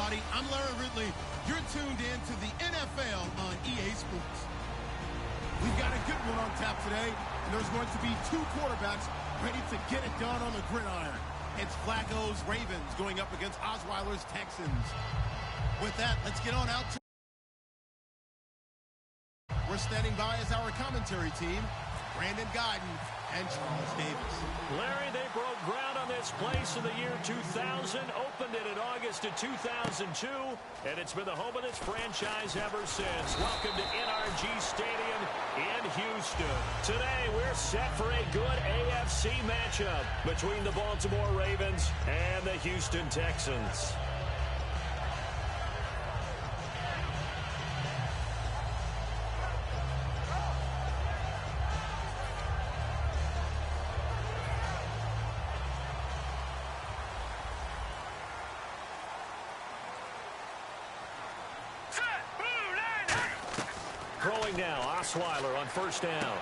everybody. I'm Larry Ridley. You're tuned in to the NFL on EA Sports. We've got a good one on tap today, and there's going to be two quarterbacks ready to get it done on the gridiron. It's Flacco's Ravens going up against Osweiler's Texans. With that, let's get on out to... We're standing by as our commentary team, Brandon Guyton and Charles Davis. Larry, they broke ground on this place in the year 2000, opened it in August of 2002, and it's been the home of this franchise ever since. Welcome to NRG Stadium in Houston. Today, we're set for a good AFC matchup between the Baltimore Ravens and the Houston Texans. Throwing now, Osweiler on first down.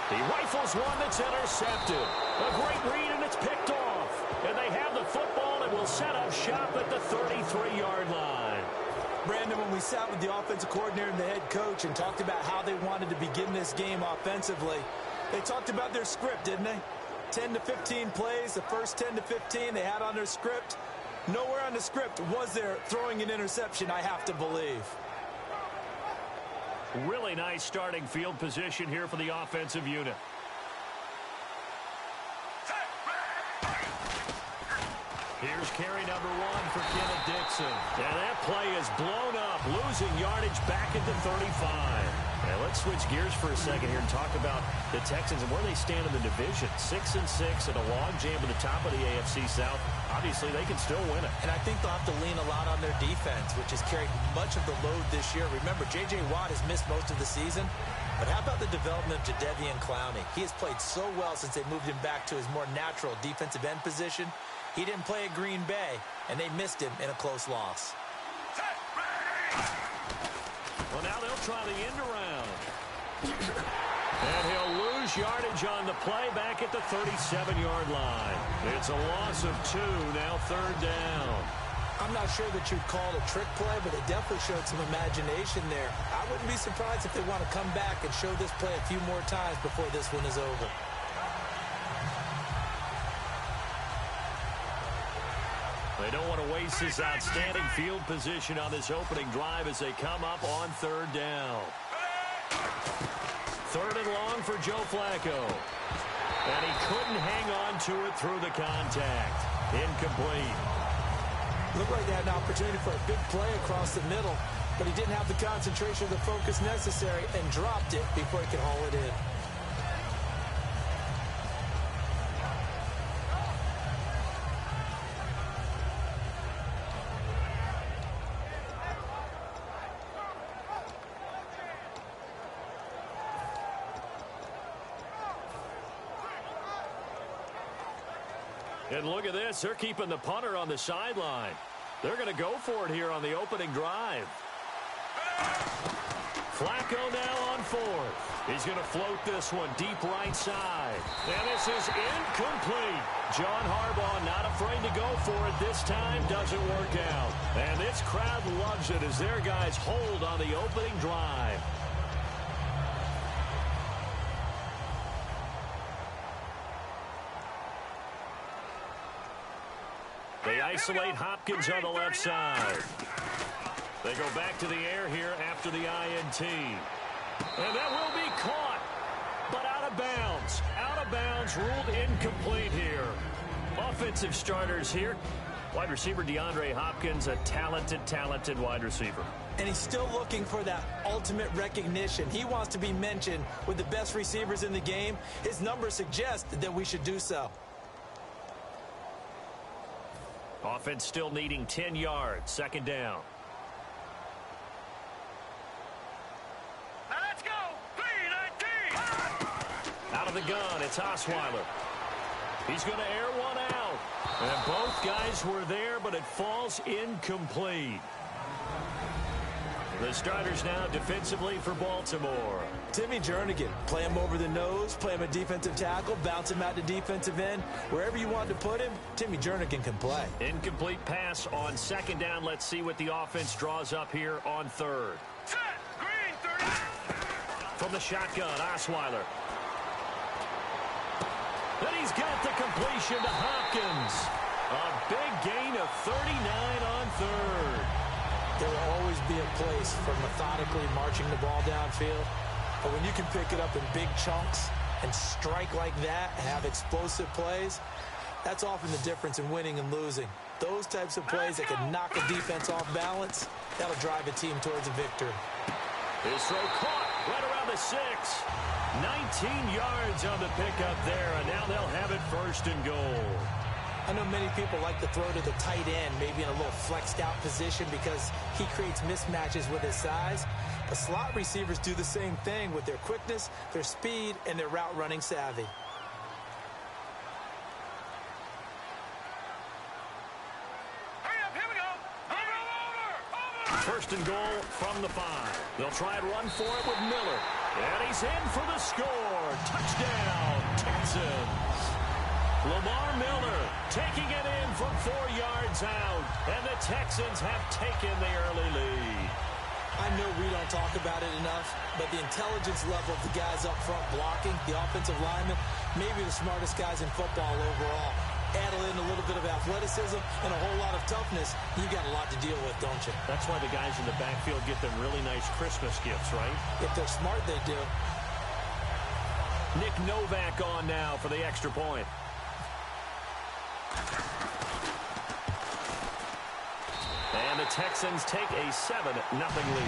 He rifles one that's intercepted. A great read, and it's picked off. And they have the football and will set up shop at the 33-yard line. Brandon, when we sat with the offensive coordinator and the head coach and talked about how they wanted to begin this game offensively, they talked about their script, didn't they? 10 to 15 plays, the first 10 to 15 they had on their script. Nowhere on the script was there throwing an interception, I have to believe. Really nice starting field position here for the offensive unit. Here's carry number 1 for Kenneth Dixon. And that play is blown up, losing yardage back at the 35. Now let's switch gears for a second here and talk about the Texans and where they stand in the division. 6-6 and a log jam at the top of the AFC South. Obviously, they can still win it. And I think they'll have to lean a lot on their defense, which has carried much of the load this year. Remember, J.J. Watt has missed most of the season. But how about the development of Jadeveon Clowney? He has played so well since they moved him back to his more natural defensive end position. He didn't play at Green Bay, and they missed him in a close loss. Well, now they'll try the end around. And he'll lose yardage on the play back at the 37-yard line. It's a loss of 2, now third down. I'm not sure that you'd call it a trick play, but it definitely showed some imagination there. I wouldn't be surprised if they want to come back and show this play a few more times before this one is over. They don't want to waste this outstanding field position on this opening drive as they come up on third down. Third and long for Joe Flacco. And he couldn't hang on to it through the contact. Incomplete. Looked like they had an opportunity for a big play across the middle, but he didn't have the concentration or the focus necessary and dropped it before he could haul it in. And look at this. They're keeping the punter on the sideline. They're going to go for it here on the opening drive. Flacco now on fourth. He's going to float this one deep right side. And this is incomplete. John Harbaugh not afraid to go for it this time. Doesn't work out. And this crowd loves it as their guys hold on the opening drive. They isolate Hopkins on the left side. They go back to the air here after the INT. And that will be caught, but out of bounds. Out of bounds, ruled incomplete here. Offensive starters here. Wide receiver DeAndre Hopkins, a talented wide receiver. And he's still looking for that ultimate recognition. He wants to be mentioned with the best receivers in the game. His numbers suggest that we should do so. Offense still needing 10 yards. Second down. Now let's go. 3-19. Out of the gun, it's Osweiler. He's going to air one out. And both guys were there, but it falls incomplete. The starters now defensively for Baltimore. Timmy Jernigan, play him over the nose, play him a defensive tackle, bounce him out to defensive end. Wherever you want to put him, Timmy Jernigan can play. Incomplete pass on second down. Let's see what the offense draws up here on third. Set. Green, 30. From the shotgun, Osweiler. Then he's got the completion to Hopkins. A big gain of 39 on third. There will always be a place for methodically marching the ball downfield. But when you can pick it up in big chunks and strike like that, have explosive plays, that's often the difference in winning and losing. Those types of plays that can knock a defense off balance, that'll drive a team towards a victory. His throw caught right around the 6. 19 yards on the pickup there, and now they'll have it first and goal. I know many people like to throw to the tight end, maybe in a little flexed out position because he creates mismatches with his size. But slot receivers do the same thing with their quickness, their speed, and their route running savvy. Hurry up, here we go. Over. First and goal from the 5. They'll try and run for it with Miller. And he's in for the score. Touchdown, Texans. Lamar Miller taking it in from 4 yards out. And the Texans have taken the early lead. I know we don't talk about it enough, but the intelligence level of the guys up front blocking, the offensive linemen, maybe the smartest guys in football overall. Add in a little bit of athleticism and a whole lot of toughness, you got a lot to deal with, don't you? That's why the guys in the backfield get them really nice Christmas gifts, right? If they're smart, they do. Nick Novak on now for the extra point. And the Texans take a 7-0 lead.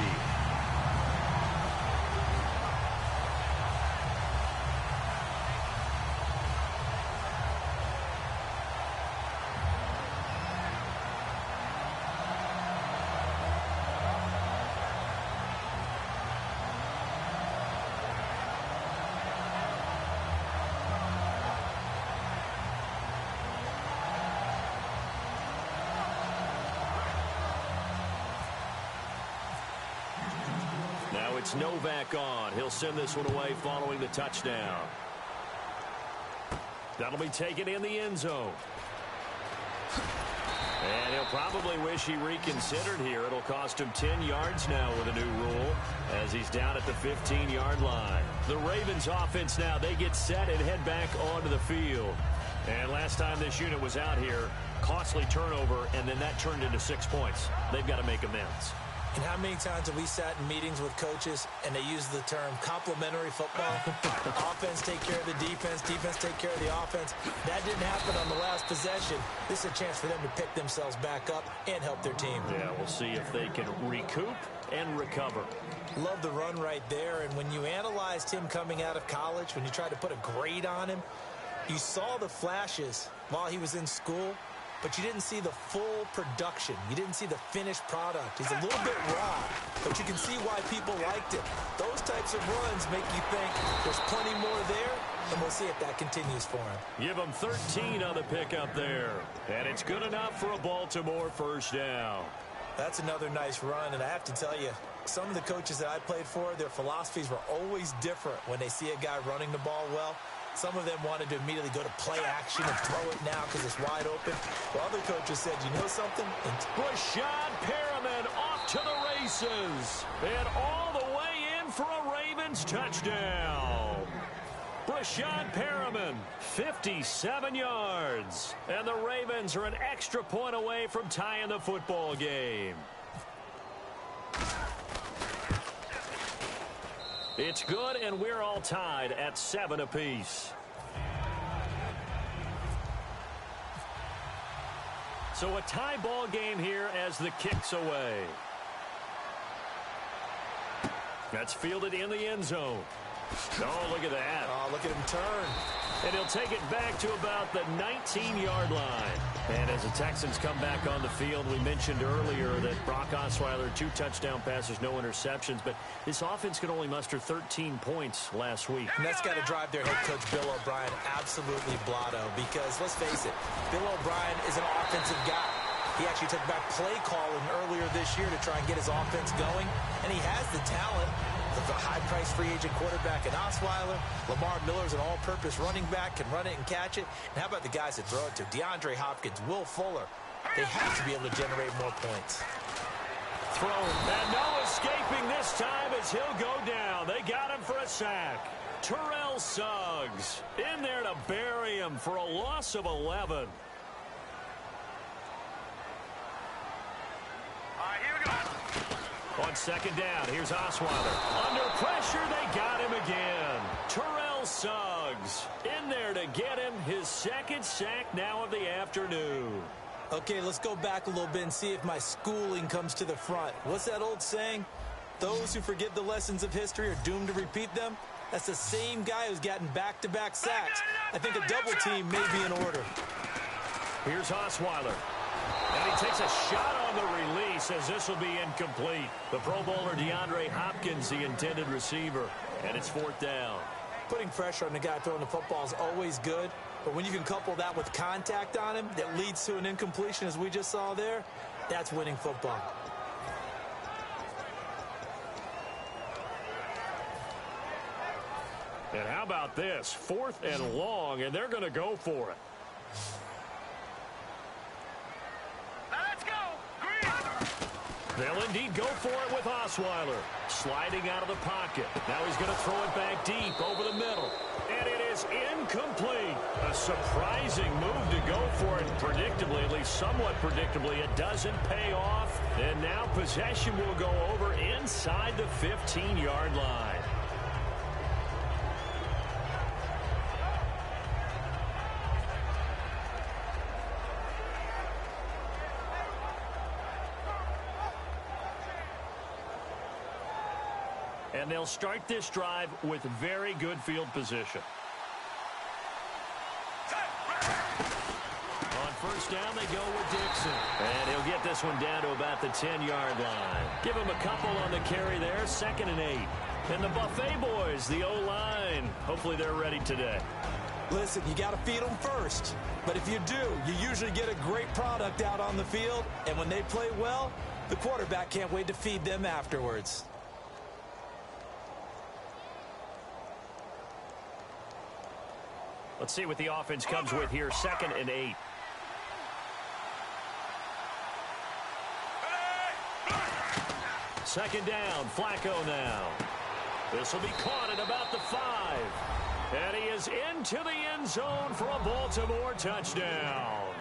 Now it's Novak on. He'll send this one away following the touchdown. That'll be taken in the end zone. And he'll probably wish he reconsidered here. It'll cost him 10 yards now with a new rule as he's down at the 15-yard line. The Ravens offense now, they get set and head back onto the field. And last time this unit was out here, costly turnover, and then that turned into 6 points. They've got to make amends. And how many times have we sat in meetings with coaches and they use the term complementary football? Offense take care of the defense, defense take care of the offense. That didn't happen on the last possession. This is a chance for them to pick themselves back up and help their team. Yeah, we'll see if they can recoup and recover. Love the run right there. And when you analyzed him coming out of college, when you tried to put a grade on him, you saw the flashes while he was in school, but you didn't see the full production. You didn't see the finished product. He's a little bit raw, but you can see why people liked it. Those types of runs make you think there's plenty more there, and we'll see if that continues for him. Give him 13 on the pickup there, and it's good enough for a Baltimore first down. That's another nice run, and I have to tell you, some of the coaches that I played for, their philosophies were always different when they see a guy running the ball well. Some of them wanted to immediately go to play action and throw it now because it's wide open. While other coaches said, you know something? Rashad Perriman off to the races. And all the way in for a Ravens touchdown. Rashad Perriman, 57 yards. And the Ravens are an extra point away from tying the football game. It's good, and we're all tied at 7 apiece. So a tie ball game here as the kick's away. That's fielded in the end zone. Oh, look at that. Oh, look at him turn. And he'll take it back to about the 19-yard line. And as the Texans come back on the field, we mentioned earlier that Brock Osweiler, 2 touchdown passes, no interceptions. But this offense could only muster 13 points last week. And that's got to drive their head coach, Bill O'Brien, absolutely blotto. Because, let's face it, Bill O'Brien is an offensive guy. He actually took back play calling earlier this year to try and get his offense going, and he has the talent. The high-priced free agent quarterback in Osweiler. Lamar Miller's an all-purpose running back, can run it and catch it. And how about the guys that throw it to? DeAndre Hopkins, Will Fuller. They have to be able to generate more points. Thrown, and no escaping this time as he'll go down. They got him for a sack. Terrell Suggs in there to bury him for a loss of 11. On second down, here's Osweiler. Under pressure, they got him again. Terrell Suggs in there to get him his second sack now of the afternoon. Okay, let's go back a little bit and see if my schooling comes to the front. What's that old saying? Those who forget the lessons of history are doomed to repeat them. That's the same guy who's gotten back-to-back sacks. I think a double team may be in order. Here's Osweiler. And he takes a shot on the release as this will be incomplete. The Pro Bowler DeAndre Hopkins, the intended receiver. And it's fourth down. Putting pressure on the guy throwing the football is always good. But when you can couple that with contact on him that leads to an incompletion, as we just saw there, that's winning football. And how about this? 4th and long, and they're going to go for it. Let's go. Green. They'll indeed go for it with Osweiler. Sliding out of the pocket. Now he's going to throw it back deep over the middle. And it is incomplete. A surprising move to go for it. Predictably, at least somewhat predictably, it doesn't pay off. And now possession will go over inside the 15-yard line. And they'll start this drive with very good field position. On first down, they go with Dixon. And he'll get this one down to about the 10-yard line. Give him a couple on the carry there, 2nd and 8. And the Buffet boys, the O-line, hopefully they're ready today. Listen, you got to feed them first. But if you do, you usually get a great product out on the field. And when they play well, the quarterback can't wait to feed them afterwards. Let's see what the offense comes with here. 2nd and 8. Second down, Flacco now. This will be caught at about the 5. And he is into the end zone for a Baltimore touchdown.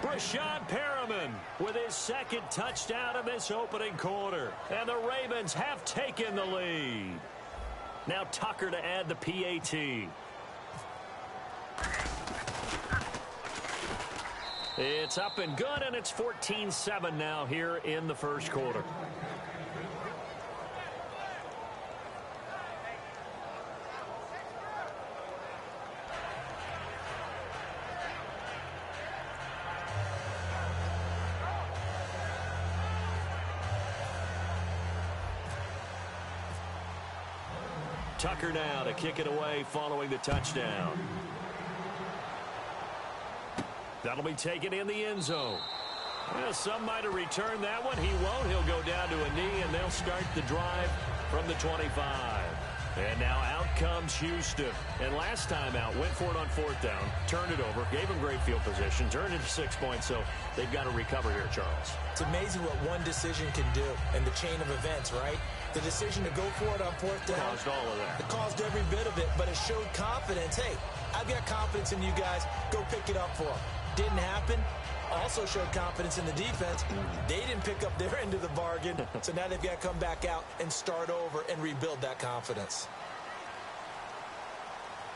Brashad Perriman with his 2nd touchdown of this opening quarter. And the Ravens have taken the lead. Now Tucker to add the PAT. It's up and good, and it's 14-7 now here in the first quarter. Tucker now to kick it away following the touchdown. That'll be taken in the end zone. Well, some might have returned that one. He won't. He'll go down to a knee, and they'll start the drive from the 25. And now out comes Houston. And last time out, went for it on 4th down, turned it over, gave him great field position, turned it to 6 points, so they've got to recover here, Charles. It's amazing what one decision can do in the chain of events, right? The decision to go for it on 4th down. Caused all of that. It caused every bit of it, but it showed confidence. Hey, I've got confidence in you guys. Go pick it up for them. Didn't happen. Also showed confidence in the defense. They didn't pick up their end of the bargain, so now they've got to come back out and start over and rebuild that confidence.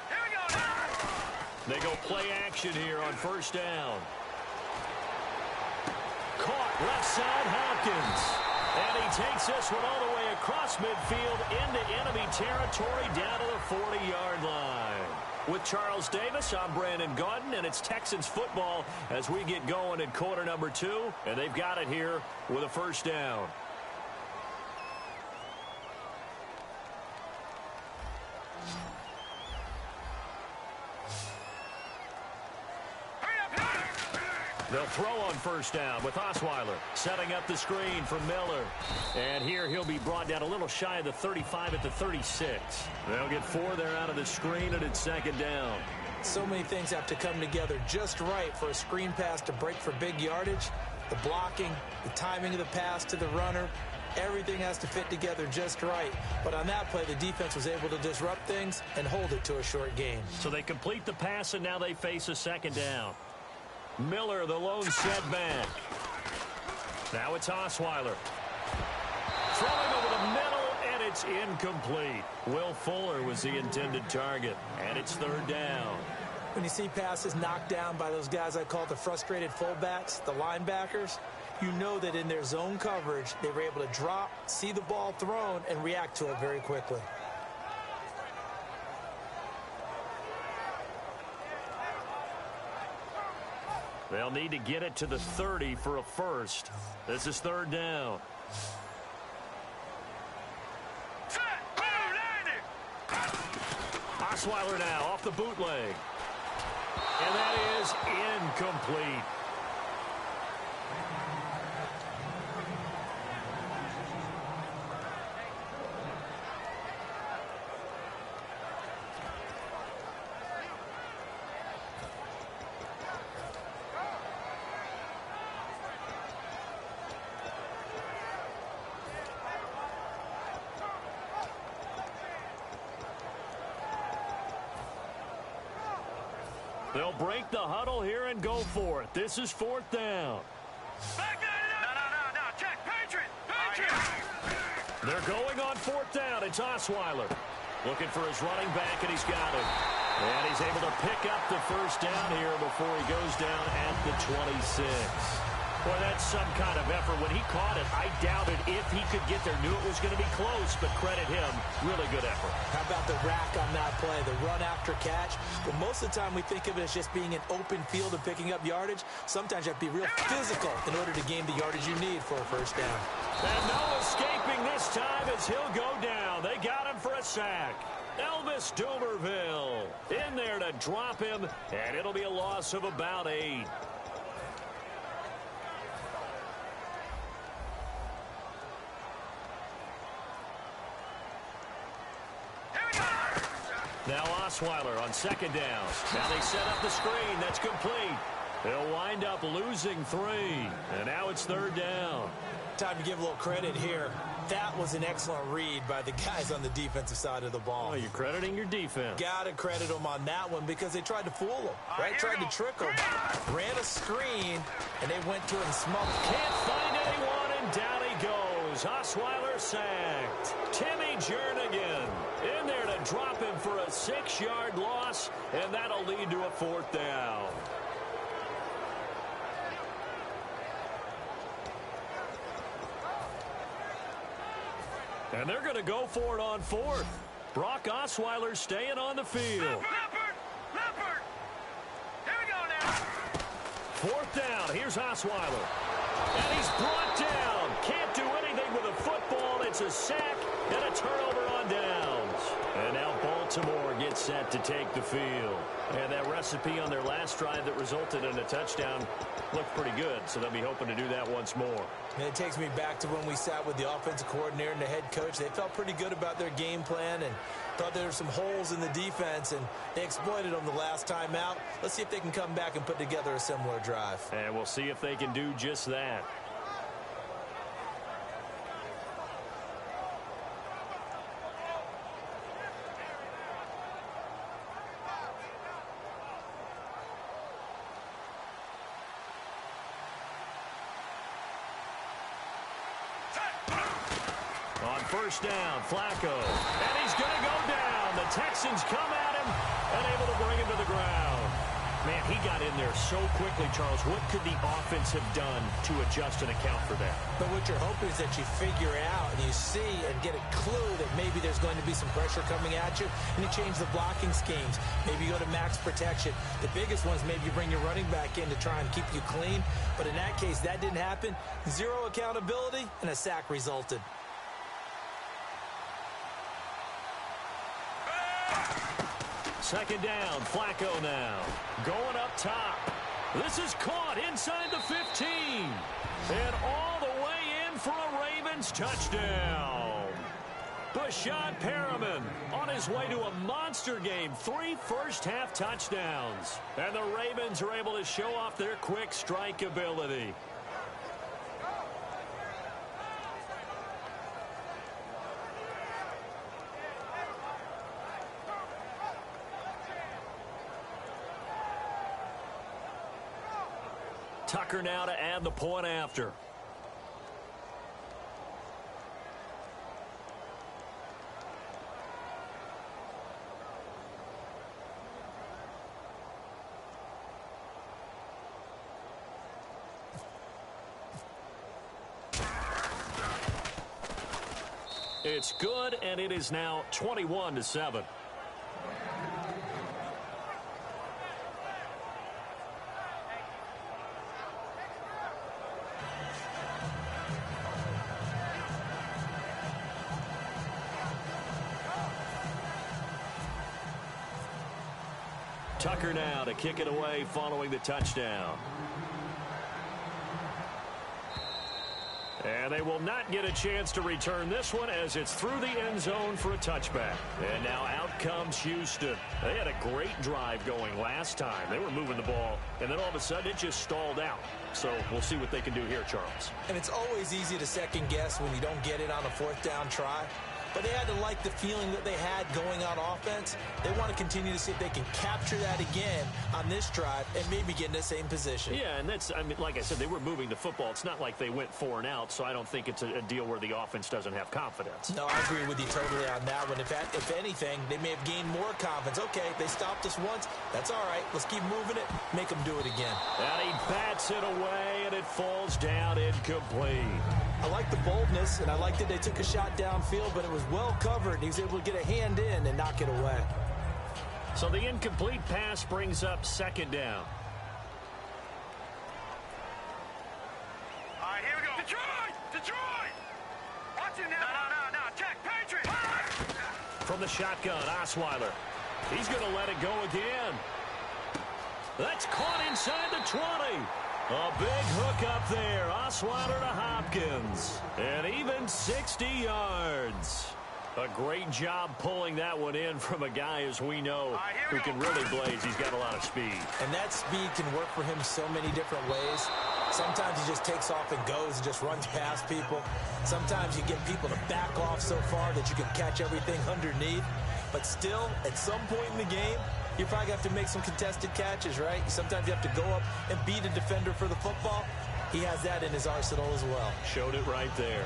Here we go now. They go play action here on first down. Caught left side Hopkins. And he takes this one all the way across midfield into enemy territory down to the 40-yard line. With Charles Davis, I'm Brandon Gaudin, and it's Texans football as we get going in quarter number 2. And they've got it here with a first down. They'll throw on first down with Osweiler setting up the screen for Miller. And here he'll be brought down a little shy of the 35 at the 36. They'll get 4 there out of the screen, and it's second down. So many things have to come together just right for a screen pass to break for big yardage. The blocking, the timing of the pass to the runner, everything has to fit together just right. But on that play, the defense was able to disrupt things and hold it to a short gain. So they complete the pass, and now they face a second down. Miller, the lone setback. Now it's Osweiler. Throwing over the middle, and it's incomplete. Will Fuller was the intended target, and it's third down. When you see passes knocked down by those guys I call the frustrated fullbacks, the linebackers, you know that in their zone coverage, they were able to drop, see the ball thrown, and react to it very quickly. They'll need to get it to the 30 for a first. This is third down. Set, landing. Osweiler now off the bootleg. And that is incomplete. They'll break the huddle here and go for it. This is fourth down. Back that up. No. Check. Patriot. They're going on fourth down. It's Osweiler looking for his running back, and he's got him. And he's able to pick up the first down here before he goes down at the 26. Boy, that's some kind of effort. When he caught it, I doubted if he could get there. Knew it was going to be close, but credit him. Really good effort. How about the rack on that play, the run after catch? But most of the time we think of it as just being an open field and picking up yardage. Sometimes you have to be real physical in order to gain the yardage you need for a first down. And no escaping this time as he'll go down. They got him for a sack. Elvis Dumerville in there to drop him, and it'll be a loss of about 8. Now Osweiler on second down. Now they set up the screen. That's complete. They'll wind up losing 3. And now it's third down. Time to give a little credit here. That was an excellent read by the guys on the defensive side of the ball. Oh, you're crediting your defense. Got to credit them on that one because they tried to fool them, right? Tried to trick them. Ran a screen, and they went to it and smoked. Can't find anyone, and down he goes. Osweiler sacked. Timmy Jernigan in there to drop him for a 6-yard loss, and that'll lead to a fourth down. And they're going to go for it on fourth. Brock Osweiler staying on the field. Leopard. Here we go now. Fourth down. Here's Osweiler. And he's brought down. Can't do anything with a football. It's a sack and a turnover on downs. And now Baltimore gets set to take the field. And that recipe on their last drive that resulted in a touchdown looked pretty good, so they'll be hoping to do that once more. And it takes me back to when we sat with the offensive coordinator and the head coach. They felt pretty good about their game plan and thought there were some holes in the defense, and they exploited them the last time out. Let's see if they can come back and put together a similar drive. And we'll see if they can do just that. On first down, Flacco. And he's going to go down. The Texans come at him and able to bring him to the ground. Man, he got in there so quickly, Charles. What could the offense have done to adjust and account for that? But what you're hoping is that you figure out and you see and get a clue that maybe there's going to be some pressure coming at you, and you change the blocking schemes. Maybe you go to max protection. The biggest one is maybe you bring your running back in to try and keep you clean. But in that case, that didn't happen. Zero accountability, and a sack resulted. Second down, Flacco now. Going up top. This is caught inside the 15. And all the way in for a Ravens touchdown. Brashad Perriman on his way to a monster game. 3 first-half touchdowns. And the Ravens are able to show off their quick strike ability. Tucker now to add the point after. It's good, and it is now 21-7. Tucker now to kick it away following the touchdown. And they will not get a chance to return this one as it's through the end zone for a touchback. And now out comes Houston. They had a great drive going last time. They were moving the ball, and then all of a sudden it just stalled out. So we'll see what they can do here, Charles. And it's always easy to second guess when you don't get it on a 4th down try. But they had to like the feeling that they had going on offense. They want to continue to see if they can capture that again on this drive and maybe get in the same position. Yeah, and that's, I mean, like I said, they were moving the football. It's not like they went 4 and out, so I don't think it's a deal where the offense doesn't have confidence. No, I agree with you totally on that one. If anything, they may have gained more confidence. Okay, they stopped us once. That's all right. Let's keep moving it. Make them do it again. And he bats it away, and it falls down incomplete. I like the boldness, and I like that they took a shot downfield, but it was well covered, and he was able to get a hand in and knock it away. So the incomplete pass brings up 2nd down. All right, here we go. Detroit! Watch it now. No. Check. Patriot. From the shotgun, Osweiler. He's going to let it go again. That's caught inside the 20. A big hook up there. Osweiler to Hopkins. And even 60 yards. A great job pulling that one in from a guy, as we know, who can really blaze. He's got a lot of speed. And that speed can work for him so many different ways. Sometimes he just takes off and goes and just runs past people. Sometimes you get people to back off so far that you can catch everything underneath. But still, at some point in the game, you probably have to make some contested catches, right? Sometimes you have to go up and beat a defender for the football. He has that in his arsenal as well. Showed it right there.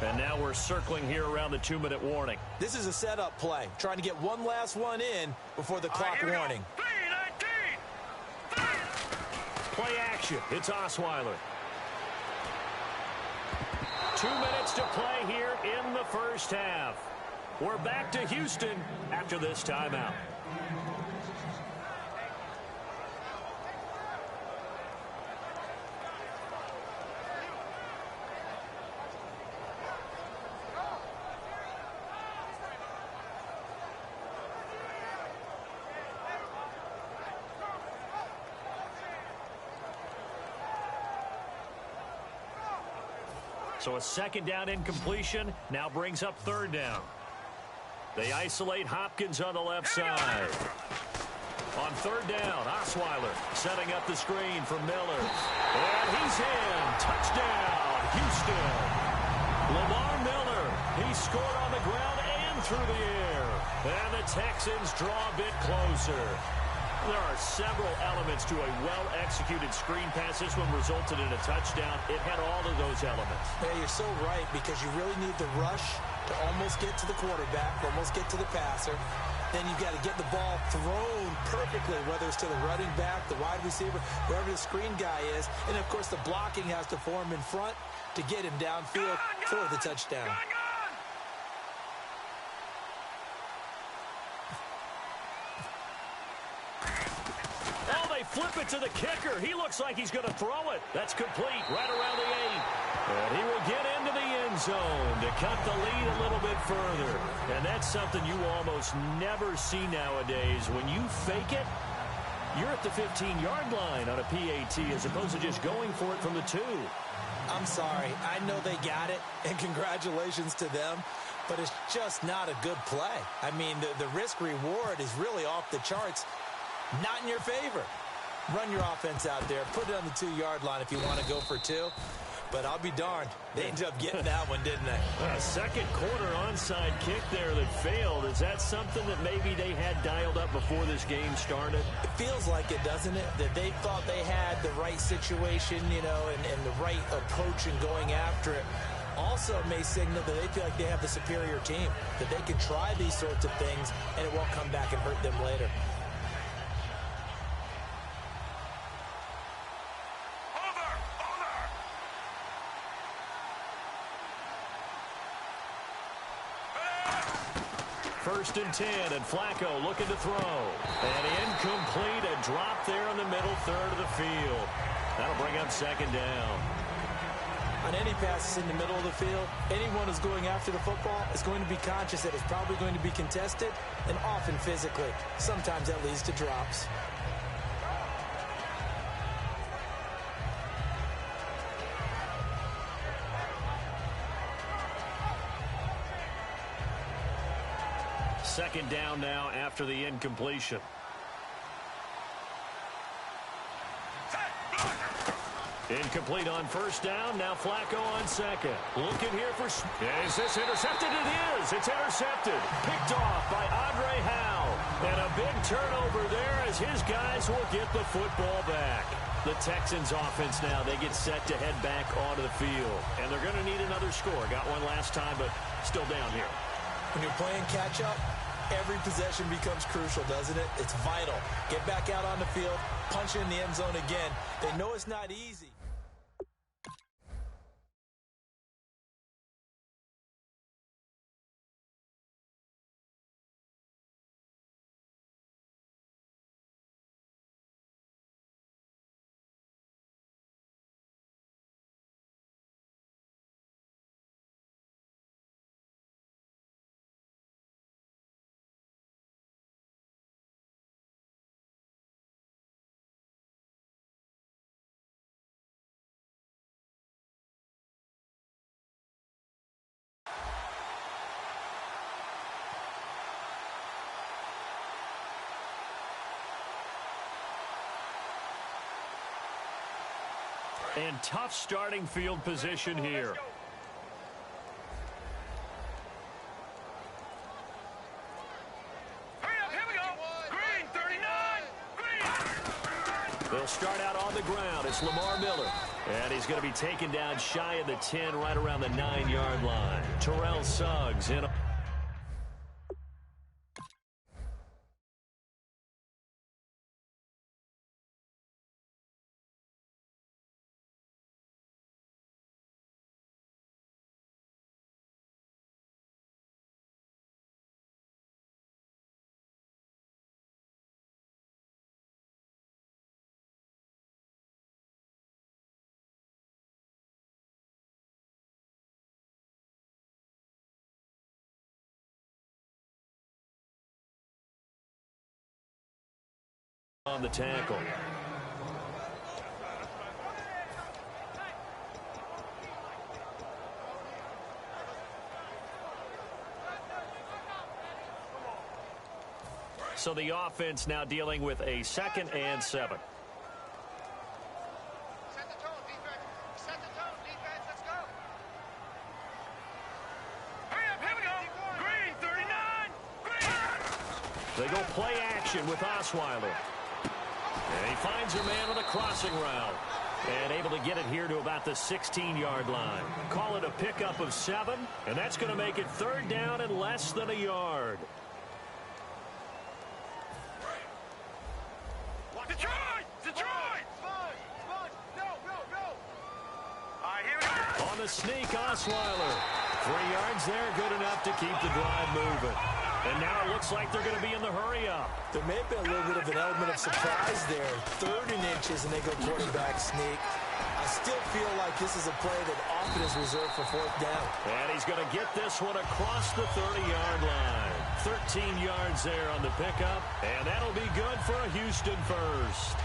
And now we're circling here around the 2-minute warning. This is a setup play, trying to get one last one in before the clock warning. Play action. It's Osweiler. 2 minutes to play here in the first half. We're back to Houston after this timeout. So a 2nd down incompletion now brings up 3rd down. They isolate Hopkins on the left side. On 3rd down, Osweiler setting up the screen for Miller. And he's in. Touchdown, Houston. Lamar Miller, he scored on the ground and through the air. And the Texans draw a bit closer. There are several elements to a well-executed screen pass. This one resulted in a touchdown. It had all of those elements. Yeah, you're so right, because you really need the rush to almost get to the quarterback, almost get to the passer. Then you've got to get the ball thrown perfectly, whether it's to the running back, the wide receiver, wherever the screen guy is. And, of course, the blocking has to form in front to get him downfield for the touchdown. Flip it to the kicker. He looks like he's going to throw it. That's complete right around the 8. And he will get into the end zone to cut the lead a little bit further. And that's something you almost never see nowadays. When you fake it, you're at the 15-yard line on a PAT as opposed to just going for it from the 2. I'm sorry. I know they got it, and congratulations to them, but it's just not a good play. I mean, the risk-reward is really off the charts, not in your favor. Run your offense out there. Put it on the 2-yard line if you want to go for 2. But I'll be darned. They ended up getting that one, didn't they? A second quarter onside kick there that failed. Is that something that maybe they had dialed up before this game started? It feels like it, doesn't it? That they thought they had the right situation, you know, and the right approach in going after it. Also may signal that they feel like they have the superior team, that they can try these sorts of things, and it won't come back and hurt them later. First and 10, and Flacco looking to throw. And incomplete, a drop there in the middle third of the field. That'll bring up second down. On any passes in the middle of the field, anyone who's going after the football is going to be conscious that it's probably going to be contested, and often physically. Sometimes that leads to drops. Second down now after the incompletion. Incomplete on first down. Now Flacco on second. Looking here for... Is this intercepted? It is. It's intercepted. Picked off by Andre Howe. And a big turnover there as his guys will get the football back. The Texans offense now, they get set to head back onto the field. And they're going to need another score. Got one last time, but still down here. When you're playing catch-up, every possession becomes crucial, doesn't it? It's vital. Get back out on the field, punch in the end zone again. They know it's not easy. And tough starting field position here. Hurry up, here we go. Green, 39. Green. They'll start out on the ground. It's Lamar Miller. And he's going to be taken down shy of the 10, right around the 9-yard line. Terrell Suggs in. On the tackle. So the offense now dealing with a 2nd and 7. Set the tone, defense. Set the tone, defense. Let's go. Hurry up, here we go. Green, 39. Green. They go play action with Osweiler. And he finds a man with a crossing route. And able to get it here to about the 16-yard line. Call it a pickup of 7, and that's going to make it 3rd down and less than a yard. Detroit! Detroit! Spud! Go, go, go! All right, here we go. On the sneak, Osweiler. 3 yards there, good enough to keep the drive moving. And now it looks like they're going to be in the hurry-up. There may have been a little bit of an element of surprise there. 3rd and inches, and they go quarterback sneak. I still feel like this is a play that often is reserved for fourth down. And he's going to get this one across the 30-yard line. 13 yards there on the pickup, and that'll be good for a Houston first.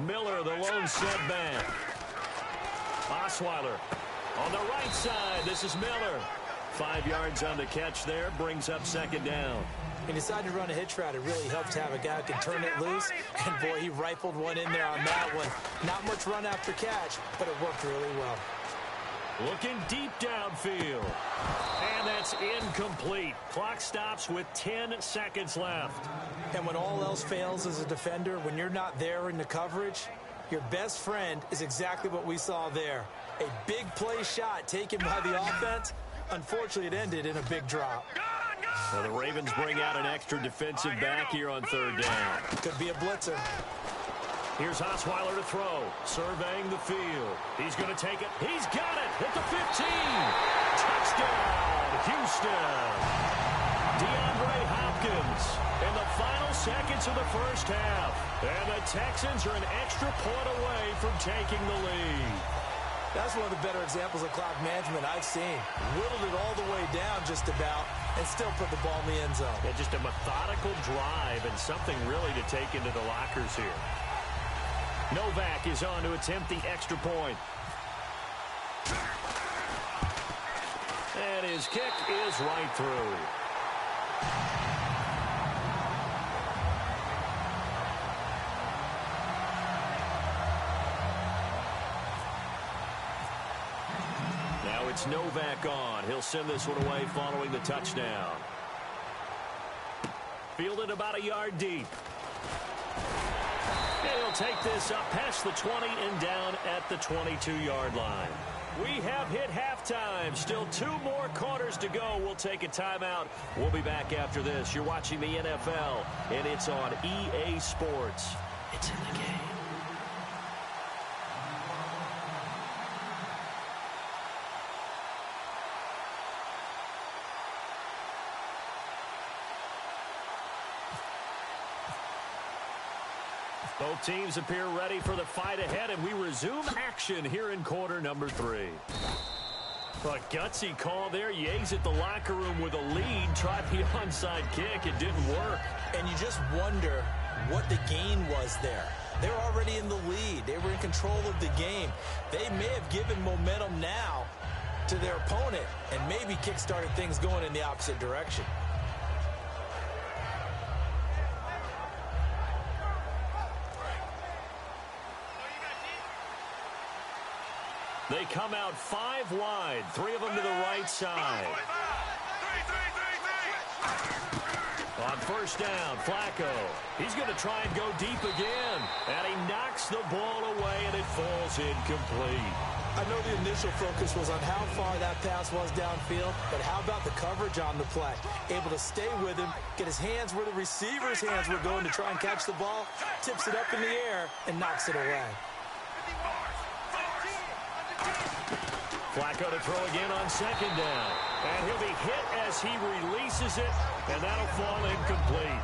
Miller, the lone setback. Osweiler on the right side. This is Miller. 5 yards on the catch there. Brings up second down. He decided to run a hitch route. It really helps to have a guy who can turn it loose. And, boy, he rifled one in there on that one. Not much run after catch, but it worked really well. Looking deep downfield. And that's incomplete. Clock stops with 10 seconds left. And when all else fails as a defender, when you're not there in the coverage, your best friend is exactly what we saw there. A big play shot taken by the offense. Unfortunately, it ended in a big drop. So the Ravens bring out an extra defensive back here on third down. Could be a blitzer. Here's Osweiler to throw. Surveying the field. He's going to take it. He's got it at the 15. Touchdown, Houston. DeAndre Hopkins in the final seconds of the first half. And the Texans are an extra point away from taking the lead. That's one of the better examples of clock management I've seen. Whittled it all the way down just about and still put the ball in the end zone. Yeah, just a methodical drive and something really to take into the lockers here. Novak is on to attempt the extra point. And his kick is right through. Now it's Novak on. He'll send this one away following the touchdown. Fielded about a yard deep. He'll take this up past the 20 and down at the 22-yard line. We have hit halftime. Still 2 more quarters to go. We'll take a timeout. We'll be back after this. You're watching the NFL, and it's on EA Sports. It's in the game. Both teams appear ready for the fight ahead, and we resume action here in quarter number 3. A gutsy call there. You exit the locker room with a lead. Tried the onside kick. It didn't work. And you just wonder what the gain was there. They're already in the lead. They were in control of the game. They may have given momentum now to their opponent and maybe kick-started things going in the opposite direction. They come out 5 wide, 3 of them to the right side. On first down, Flacco. He's going to try and go deep again. And he knocks the ball away, and it falls incomplete. I know the initial focus was on how far that pass was downfield, but how about the coverage on the play? Able to stay with him, get his hands where the receiver's hands were going to try and catch the ball, tips it up in the air, and knocks it away. Flacco to throw again on second down. And he'll be hit as he releases it, and that'll fall incomplete.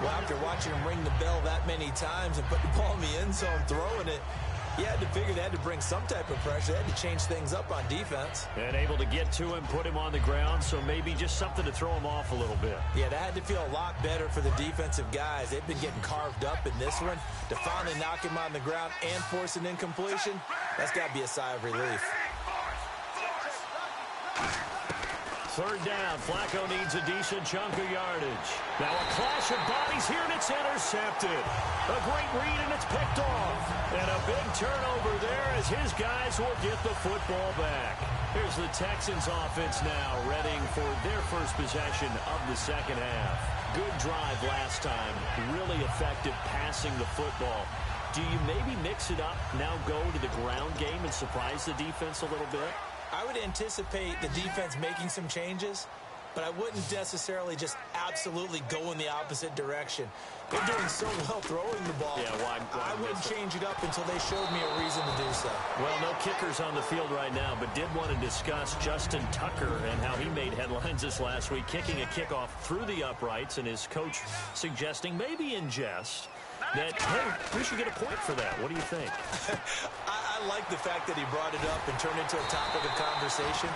Well, after watching him ring the bell that many times and put the ball in the end zone throwing it, you had to figure they had to bring some type of pressure. They had to change things up on defense. And able to get to him, put him on the ground, so maybe just something to throw him off a little bit. Yeah, that had to feel a lot better for the defensive guys. They've been getting carved up in this one. To finally knock him on the ground and force an incompletion, that's got to be a sigh of relief. Third down, Flacco needs a decent chunk of yardage. Now a clash of bodies here, and it's intercepted. A great read, and it's picked off. And a big turnover there as his guys will get the football back. Here's the Texans offense now, readying for their first possession of the second half. Good drive last time, really effective passing the football. Do you maybe mix it up, now go to the ground game and surprise the defense a little bit? I would anticipate the defense making some changes. but I wouldn't necessarily just absolutely go in the opposite direction. They're doing so well throwing the ball. Yeah, why I wouldn't change it up until they showed me a reason to do so. Well, no kickers on the field right now, but did want to discuss Justin Tucker and how he made headlines this last week, kicking a kickoff through the uprights, and his coach suggesting, maybe in jest, that, hey, we should get a point for that. What do you think? I like the fact that he brought it up and turned it into a topic of conversation.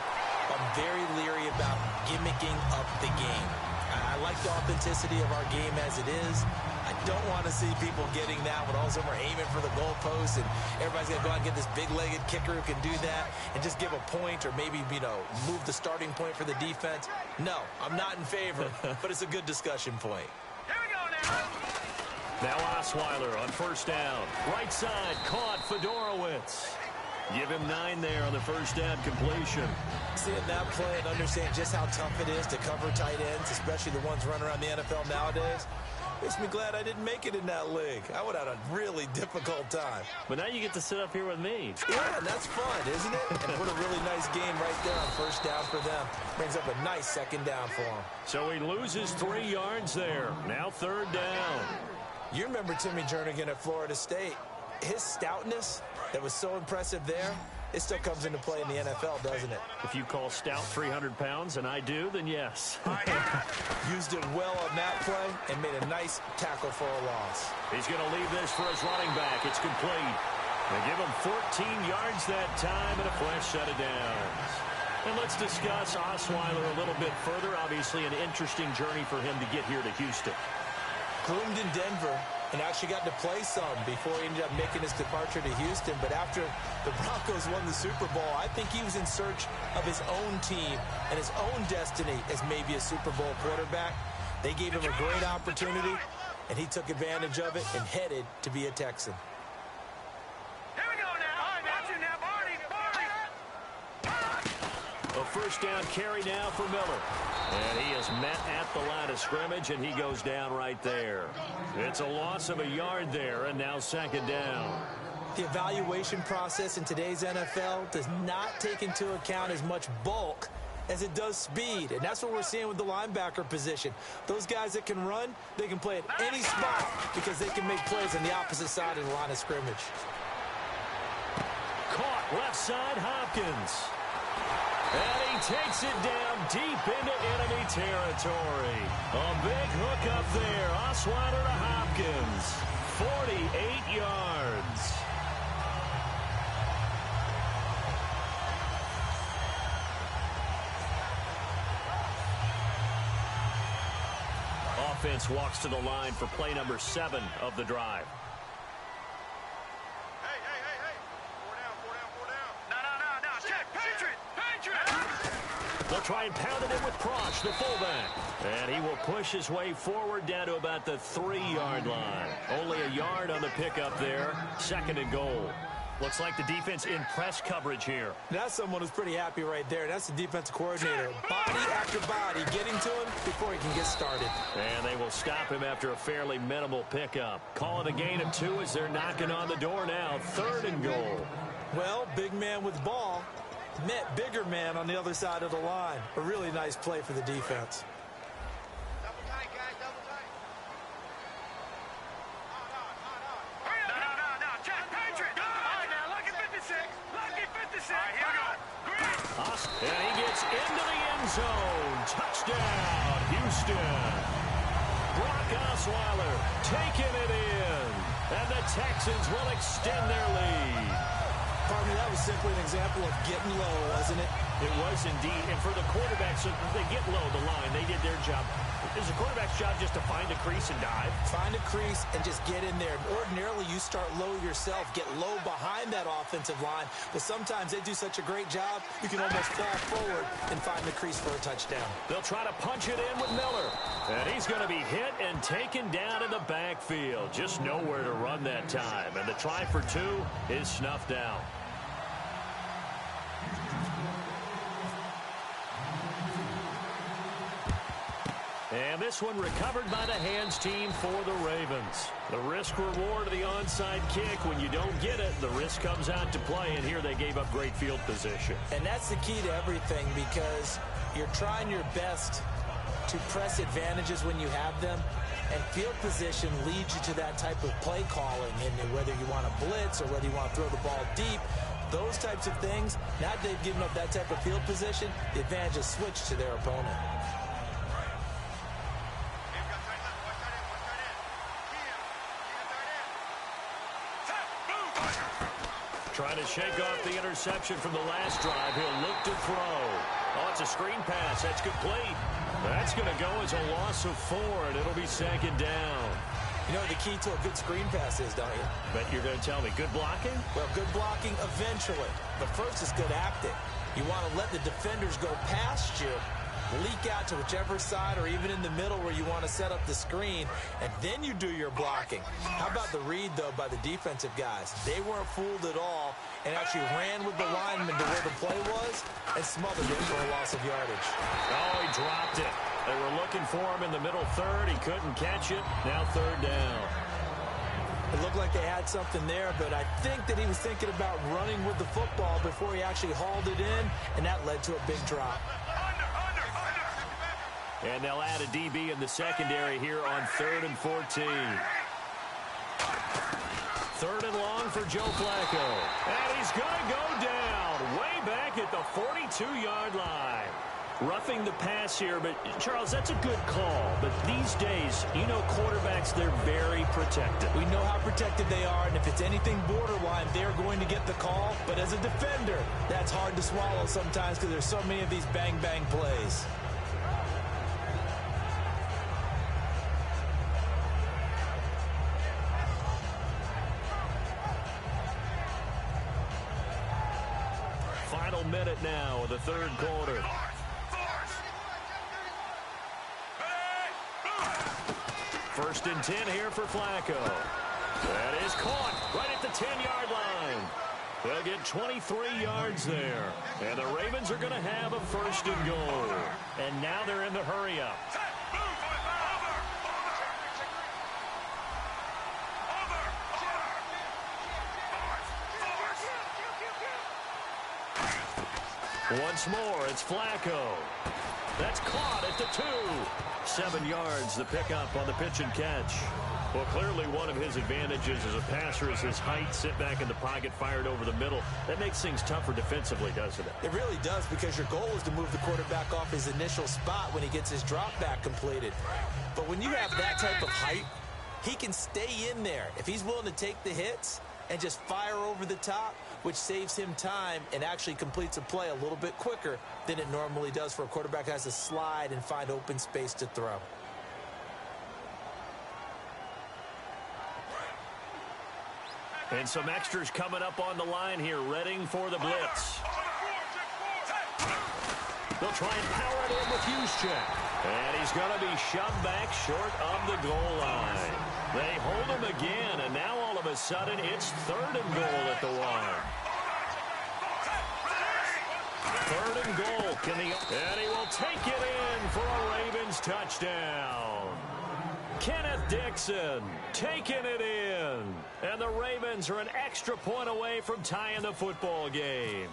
I'm very leery about gimmicking up the game. I like the authenticity of our game as it is. I don't want to see people getting that when all of a sudden we're aiming for the goalpost and everybody's going to go out and get this big-legged kicker who can do that and just give a point or maybe, move the starting point for the defense. No, I'm not in favor, but it's a good discussion point. Here we go now. Now Osweiler on first down. Right side, caught Fedorowicz. Give him 9 there on the first down completion. Seeing that play and understand just how tough it is to cover tight ends, especially the ones running around the NFL nowadays, makes me glad I didn't make it in that league. I would have had a really difficult time. But now you get to sit up here with me. Yeah, and that's fun, isn't it? And what a really nice game right there on first down for them. Brings up a nice second down for them. So he loses 3 yards there. Now third down. You remember Timmy Jernigan at Florida State. His stoutness that was so impressive there, it still comes into play in the NFL, doesn't it? If you call stout 300 pounds, and I do, then yes. Used it well on that play and made a nice tackle for a loss. He's going to leave this for his running back. It's complete. They give him 14 yards that time and a fresh set of downs. And let's discuss Osweiler a little bit further. Obviously, an interesting journey for him to get here to Houston. Groomed in Denver and actually got to play some before he ended up making his departure to Houston. But after the Broncos won the Super Bowl, I think he was in search of his own team and his own destiny as maybe a Super Bowl quarterback. They gave him a great opportunity, and he took advantage of it and headed to be a Texan. Here we go now. All right, that's it now, Barney. A first down carry now for Miller. And he is met at the line of scrimmage, and he goes down right there. It's a loss of a yard there, and now second down. The evaluation process in today's NFL does not take into account as much bulk as it does speed, and that's what we're seeing with the linebacker position. Those guys that can run, they can play at any spot because they can make plays on the opposite side of the line of scrimmage. Caught left side, Hopkins. And he takes it down deep into enemy territory. A big hook up there. Osweiler to Hopkins. 48 yards. Offense walks to the line for play number 7 of the drive. They'll try and pound it in with Prosch, the fullback. And he will push his way forward down to about the 3-yard line. Only a yard on the pickup there. Second and goal. Looks like the defense in press coverage here. That's someone who's pretty happy right there. That's the defensive coordinator. Body after body, getting to him before he can get started. And they will stop him after a fairly minimal pickup. Call it a gain of 2 as they're knocking on the door now. Third and goal. Well, big man with ball met bigger man on the other side of the line. A really nice play for the defense. Double tight, guys, double tight. No. Check, Patriot. All right, now, lucky 56. Lucky 56. All right, here we go. And he gets into the end zone. Touchdown, Houston. Brock Osweiler taking it in. And the Texans will extend their lead. Pardon me, that was simply an example of getting low, wasn't it? It was indeed. And for the quarterbacks, they get low the line. They did their job. Is the quarterback's job just to find a crease and dive? Find a crease and just get in there. Ordinarily, you start low yourself, get low behind that offensive line. But sometimes they do such a great job, you can almost fall forward and find the crease for a touchdown. They'll try to punch it in with Miller. And he's going to be hit and taken down in the backfield. Just nowhere to run that time. And the try for 2 is snuffed out. And this one recovered by the hands team for the Ravens. The risk-reward of the onside kick. When you don't get it, the risk comes out to play, and here they gave up great field position. And that's the key to everything, because you're trying your best to press advantages when you have them, and field position leads you to that type of play calling, and whether you want to blitz or whether you want to throw the ball deep, those types of things. Now that they've given up that type of field position, the advantage is switched to their opponent. Trying to shake off the interception from the last drive. He'll look to throw. Oh, it's a screen pass. That's complete. That's going to go as a loss of 4, and it'll be second down. You know what the key to a good screen pass is, don't you? Bet you're going to tell me good blocking? Well, good blocking eventually. But first is good acting. You want to let the defenders go past you, leak out to whichever side or even in the middle where you want to set up the screen, and then you do your blocking. How about the read, though, by the defensive guys? They weren't fooled at all and actually ran with the lineman to where the play was and smothered it for a loss of yardage. Oh, he dropped it. They were looking for him in the middle third. He couldn't catch it. Now third down. It looked like they had something there, but I think that he was thinking about running with the football before he actually hauled it in, and that led to a big drop. And they'll add a DB in the secondary here on 3rd and 14. 3rd and long for Joe Flacco. And he's going to go down way back at the 42-yard line. Roughing the pass here, but Charles, that's a good call. But these days, you know, quarterbacks, they're very protected. We know how protected they are, and if it's anything borderline, they're going to get the call. But as a defender, that's hard to swallow sometimes because there's so many of these bang-bang plays. Final minute now of the third quarter. First and 10 here for Flacco. That is caught right at the 10-yard line. They'll get 23 yards there. And the Ravens are going to have a first and goal. And now they're in the hurry-up. Once more, it's Flacco. That's caught at the 2. 7 yards, the pickup on the pitch and catch. Well, clearly one of his advantages as a passer is his height. Sit back in the pocket, fired over the middle. That makes things tougher defensively, doesn't it? It really does, because your goal is to move the quarterback off his initial spot when he gets his drop back completed. But when you have that type of height, he can stay in there. If he's willing to take the hits and just fire over the top, which saves him time and actually completes a play a little bit quicker than it normally does for a quarterback who has to slide and find open space to throw. And some extras coming up on the line here, readying for the blitz. They'll try and power it in with Juszczyk. And he's going to be shoved back short of the goal line. They hold him again, and now all of a sudden it's 3rd and goal at the 1. 3rd and goal. And he will take it in for a Ravens touchdown. Kenneth Dixon taking it in. And the Ravens are an extra point away from tying the football game.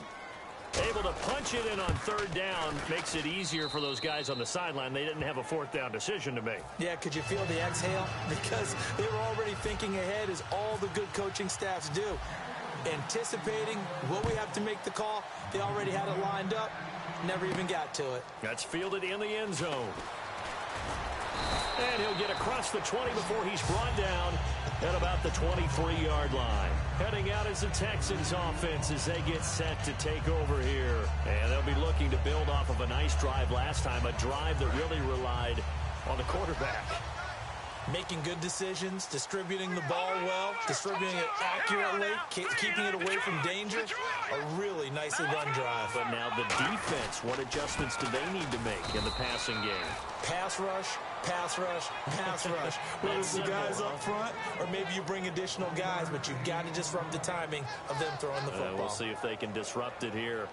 Able to punch it in on 3rd down makes it easier for those guys on the sideline. They didn't have a 4th down decision to make. Yeah, could you feel the exhale? Because they were already thinking ahead, as all the good coaching staffs do. Anticipating, will we have to make the call? They already had it lined up. Never even got to it. That's fielded in the end zone. And he'll get across the 20 before he's brought down at about the 23-yard line. Heading out as the Texans offense as they get set to take over here. And they'll be looking to build off of a nice drive last time, a drive that really relied on the quarterback. Making good decisions, distributing the ball well, distributing it accurately, keeping it away from danger. A really nicely run drive. But now the defense, what adjustments do they need to make in the passing game? Pass rush, pass rush, pass rush. Whether it's the guys up front or maybe you bring additional guys, but you've got to disrupt the timing of them throwing the football. We'll see if they can disrupt it here.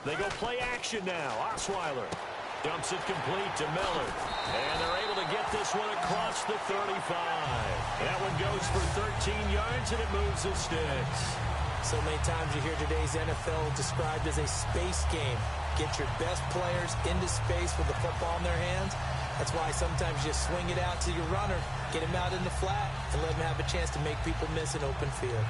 They go play action now. Osweiler dumps it complete to Miller. And they're able to get this one across the 35. That one goes for 13 yards, and it moves the sticks. So many times you hear today's NFL described as a space game. Get your best players into space with the football in their hands. That's why sometimes you swing it out to your runner, get him out in the flat, and let him have a chance to make people miss an open field.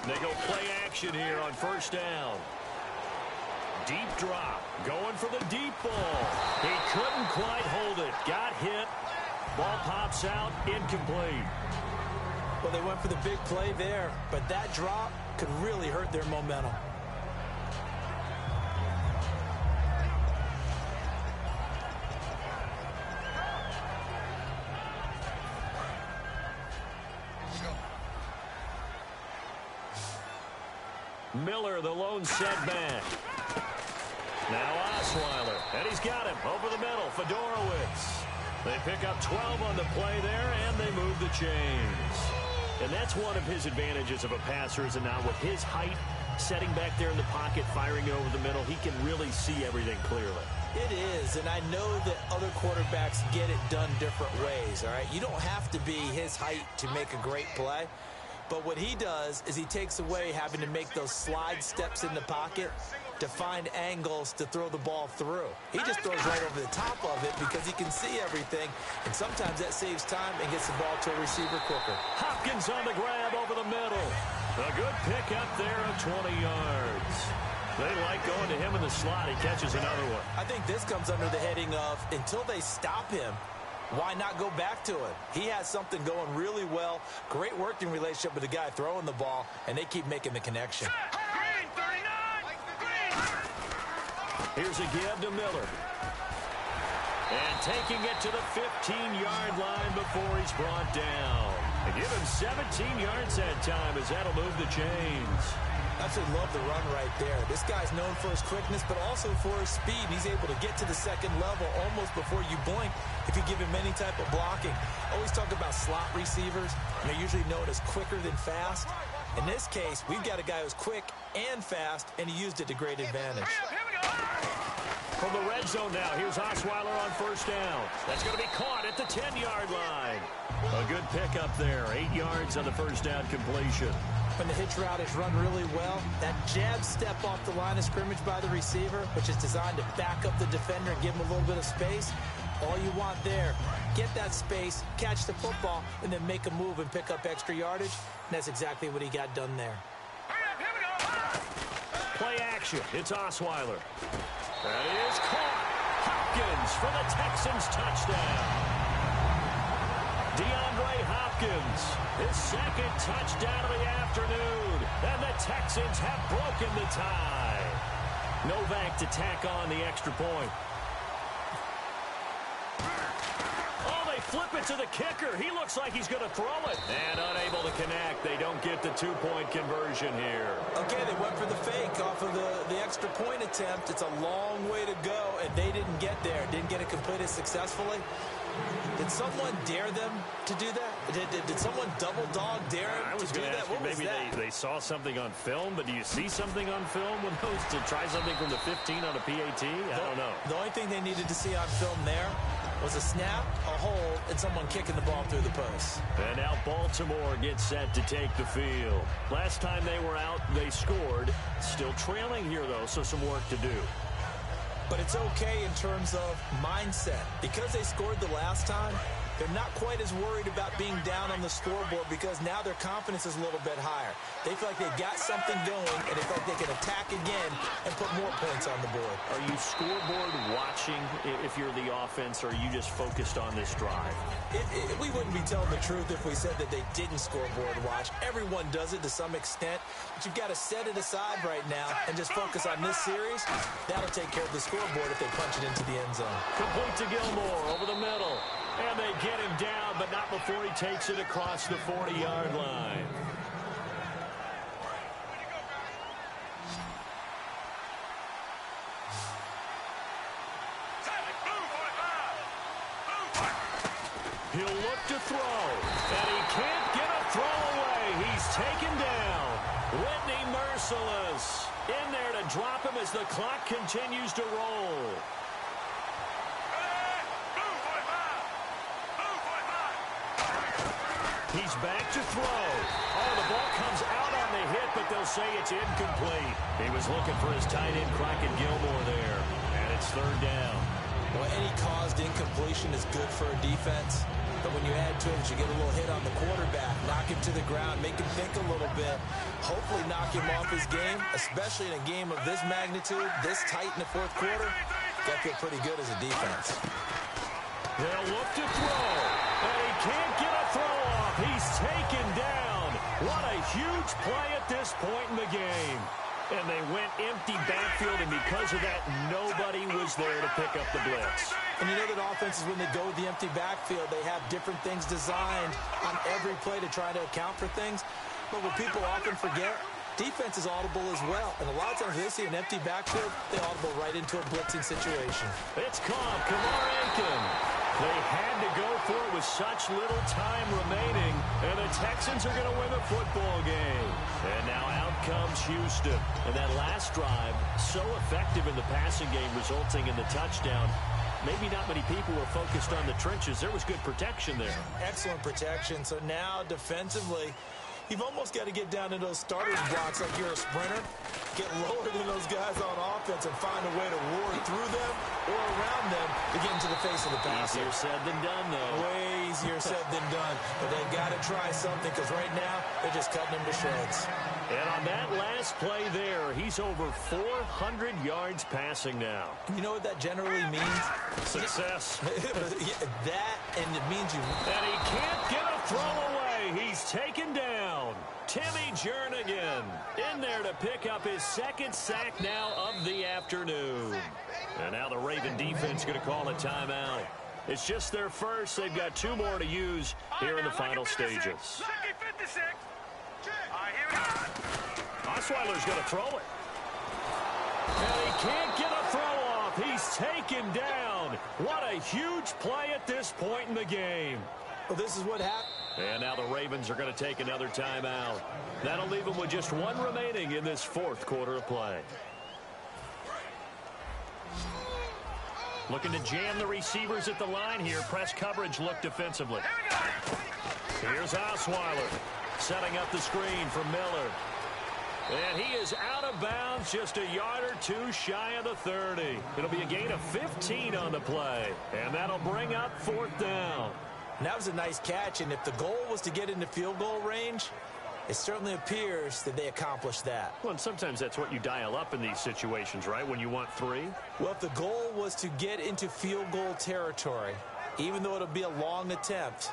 They go play action here on first down. Deep drop. Going for the deep ball. He couldn't quite hold it. Got hit. Ball pops out. Incomplete. Well, they went for the big play there, but that drop could really hurt their momentum. Miller, the lone setback. Now Osweiler, and he's got him over the middle. Fedorowicz. They pick up 12 on the play there, and they move the chains. And that's one of his advantages of a passer, is now with his height, setting back there in the pocket, firing over the middle, he can really see everything clearly. It is, and I know that other quarterbacks get it done different ways, all right? You don't have to be his height to make a great play. But what he does is he takes away having to make those slide steps in the pocket to find angles to throw the ball through. He just throws right over the top of it because he can see everything, and sometimes that saves time and gets the ball to a receiver quicker. Hopkins on the grab over the middle. A good pick up there of 20 yards. They like going to him in the slot. He catches another one. I think this comes under the heading of until they stop him, why not go back to it? He has something going really well. Great working relationship with the guy throwing the ball, and they keep making the connection. Green, 39! Green! Here's a give to Miller. And taking it to the 15-yard line before he's brought down. They give him 17 yards that time as that'll move the chains. Absolutely love the run right there. This guy's known for his quickness, but also for his speed. He's able to get to the second level almost before you blink if you give him any type of blocking. Always talk about slot receivers, and they're usually known as quicker than fast. In this case, we've got a guy who's quick and fast, and he used it to great advantage. Here we go! From the red zone now, here's Osweiler on first down. That's going to be caught at the 10-yard line. A good pickup there, 8 yards on the first down completion. When the hitch route is run really well, that jab step off the line of scrimmage by the receiver, which is designed to back up the defender and give him a little bit of space, all you want there, get that space, catch the football, and then make a move and pick up extra yardage. And that's exactly what he got done there. Hurry up, here we go! Play action. It's Osweiler. That is caught. Hopkins for the Texans touchdown. DeAndre Hopkins, his second touchdown of the afternoon, and the Texans have broken the tie. Novak to tack on the extra point. Oh, they flip it to the kicker. He looks like he's going to throw it. And unable to connect. They don't get the two-point conversion here. Okay, they went for the fake off of the extra point attempt. It's a long way to go, and they didn't get there. Didn't get it completed successfully. Did someone dare them to do that? Did someone double dog dare them to do that? What was that? Maybe they saw something on film, but do you see something on film with those to try something from the 15 on a PAT? I don't know. The only thing they needed to see on film there was a snap, a hold, and someone kicking the ball through the post. And now Baltimore gets set to take the field. Last time they were out, they scored. Still trailing here, though, so some work to do. But it's okay in terms of mindset. Because they scored the last time, they're not quite as worried about being down on the scoreboard because now their confidence is a little bit higher. They feel like they've got something going, and they feel like they can attack again and put more points on the board. Are you scoreboard watching if you're the offense, or are you just focused on this drive? We wouldn't be telling the truth if we said that they didn't scoreboard watch. Everyone does it to some extent, but you've got to set it aside right now and just focus on this series. That'll take care of the scoreboard if they punch it into the end zone. Complete to Gilmore over the middle. And they get him down, but not before he takes it across the 40-yard line. He'll look to throw, and he can't get a throw away. He's taken down. Whitney Merciless in there to drop him as the clock continues to roll. He's back to throw. Oh, the ball comes out on the hit, but they'll say it's incomplete. He was looking for his tight end, Crockett Gilmore, there, and it's third down. Well, any caused incompletion is good for a defense. But when you add to it, you get a little hit on the quarterback, knock him to the ground, make him think a little bit, hopefully knock him off his game, especially in a game of this magnitude, this tight in the fourth quarter. Got to feel pretty good as a defense. They'll look to throw, and he can't get a throw off. He's taken down. What a huge play at this point in the game. And they went empty backfield, and because of that, nobody was there to pick up the blitz. And you know that offenses, when they go with the empty backfield, they have different things designed on every play to try to account for things. But what people often forget, defense is audible as well. And a lot of times they see an empty backfield, they audible right into a blitzing situation. It's caught. Kamar Aiken. They had to go for it with such little time remaining, and the Texans are going to win the football game. And now out comes Houston. And that last drive, so effective in the passing game, resulting in the touchdown. Maybe not many people were focused on the trenches. There was good protection there. Excellent protection. So now defensively, you've almost got to get down to those starter's blocks like you're a sprinter. Get lower than those guys on offense and find a way to roar through them or around them to get into the face of the passer. Easier said than done, though. Way easier said than done. But they've got to try something because right now they're just cutting them to shreds. And on that last play there, he's over 400 yards passing now. You know what that generally means? Success. That, and it means you... And he can't get a throw away. He's taken down. Timmy Jernigan in there to pick up his second sack now of the afternoon. And now the Raven defense going to call a timeout. It's just their first. They've got two more to use here in the final stages. Osweiler's going to throw it. And he can't get a throw off. He's taken down. What a huge play at this point in the game. Well, this is what happened. And now the Ravens are going to take another timeout. That'll leave them with just one remaining in this fourth quarter of play. Looking to jam the receivers at the line here. Press coverage look defensively. Here's Osweiler setting up the screen for Miller. And he is out of bounds, just a yard or two shy of the 30. It'll be a gain of 15 on the play. And that'll bring up fourth down. And that was a nice catch, and if the goal was to get into field goal range, it certainly appears that they accomplished that. Well, and sometimes that's what you dial up in these situations, right, when you want three? Well, if the goal was to get into field goal territory, even though it'll be a long attempt,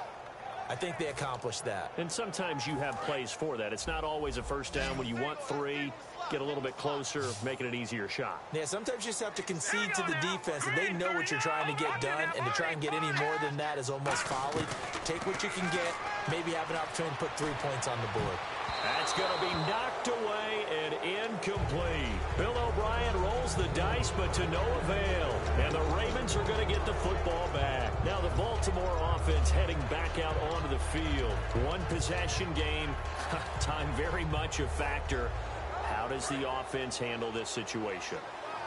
I think they accomplished that. And sometimes you have plays for that. It's not always a first down when you want three. Get a little bit closer, making it easier shot. Yeah, sometimes you just have to concede to the defense, and they know what you're trying to get done, and to try and get any more than that is almost folly. Take what you can get, maybe have an opportunity to put 3 points on the board. That's going to be knocked away and incomplete. Bill O'Brien rolls the dice, but to no avail. And the Ravens are going to get the football back. Now the Baltimore offense heading back out onto the field. One possession game, time very much a factor. How does the offense handle this situation?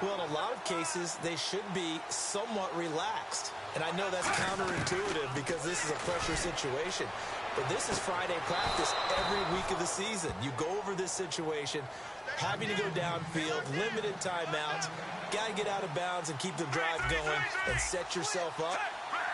Well, in a lot of cases, they should be somewhat relaxed. And I know that's counterintuitive because this is a pressure situation. But this is Friday practice every week of the season. You go over this situation, having to go downfield, limited timeouts, got to get out of bounds and keep the drive going and set yourself up.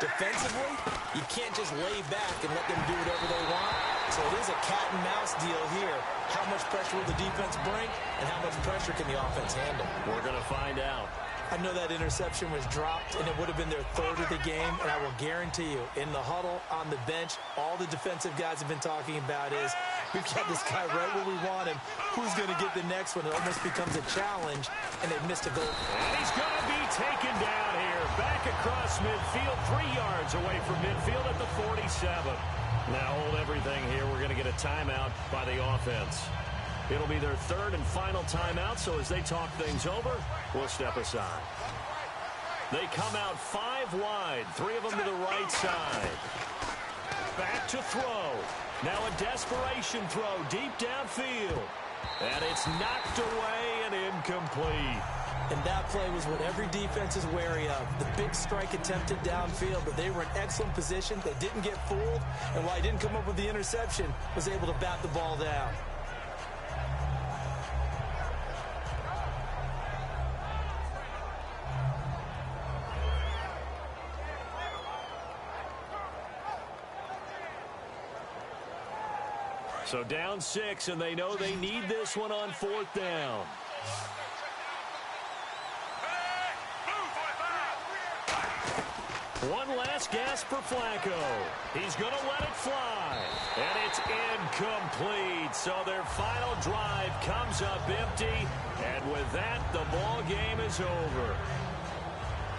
Defensively, you can't just lay back and let them do whatever they want. So it is a cat and mouse deal here. How much pressure will the defense bring, and how much pressure can the offense handle? We're going to find out. I know that interception was dropped, and it would have been their third of the game, and I will guarantee you, in the huddle, on the bench, all the defensive guys have been talking about is, we've got this guy right where we want him. Who's going to get the next one? It almost becomes a challenge, and they've missed a goal. And he's going to be taken down here. Back across midfield, 3 yards away from midfield at the 47. Now hold everything here. We're going to get a timeout by the offense. It'll be their third and final timeout, so as they talk things over, we'll step aside. They come out 5 wide, 3 of them to the right side. Back to throw. Now a desperation throw deep downfield. And it's knocked away and incomplete. And that play was what every defense is wary of. The big strike attempted downfield, but they were in excellent position. They didn't get fooled, and while he didn't come up with the interception, was able to bat the ball down. So down 6, and they know they need this one on 4th down. One last gasp for Flacco. He's going to let it fly. And it's incomplete. So their final drive comes up empty. And with that, the ball game is over.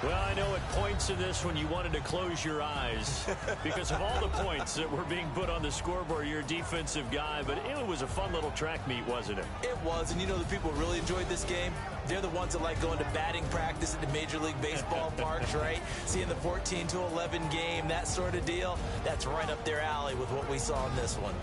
Well, I know at points in this when you wanted to close your eyes because of all the points that were being put on the scoreboard. You're a defensive guy, but it was a fun little track meet, wasn't it? It was, and you know the people who really enjoyed this game? They're the ones that like going to batting practice at the Major League Baseball parks, right? Seeing the 14-11 game, that sort of deal. That's right up their alley with what we saw in this one.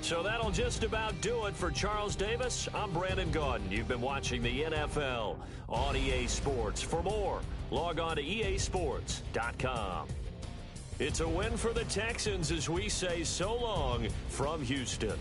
So that'll just about do it for Charles Davis. I'm Brandon Gaudin. You've been watching the NFL on EA Sports. For more, log on to easports.com. It's a win for the Texans as we say so long from Houston.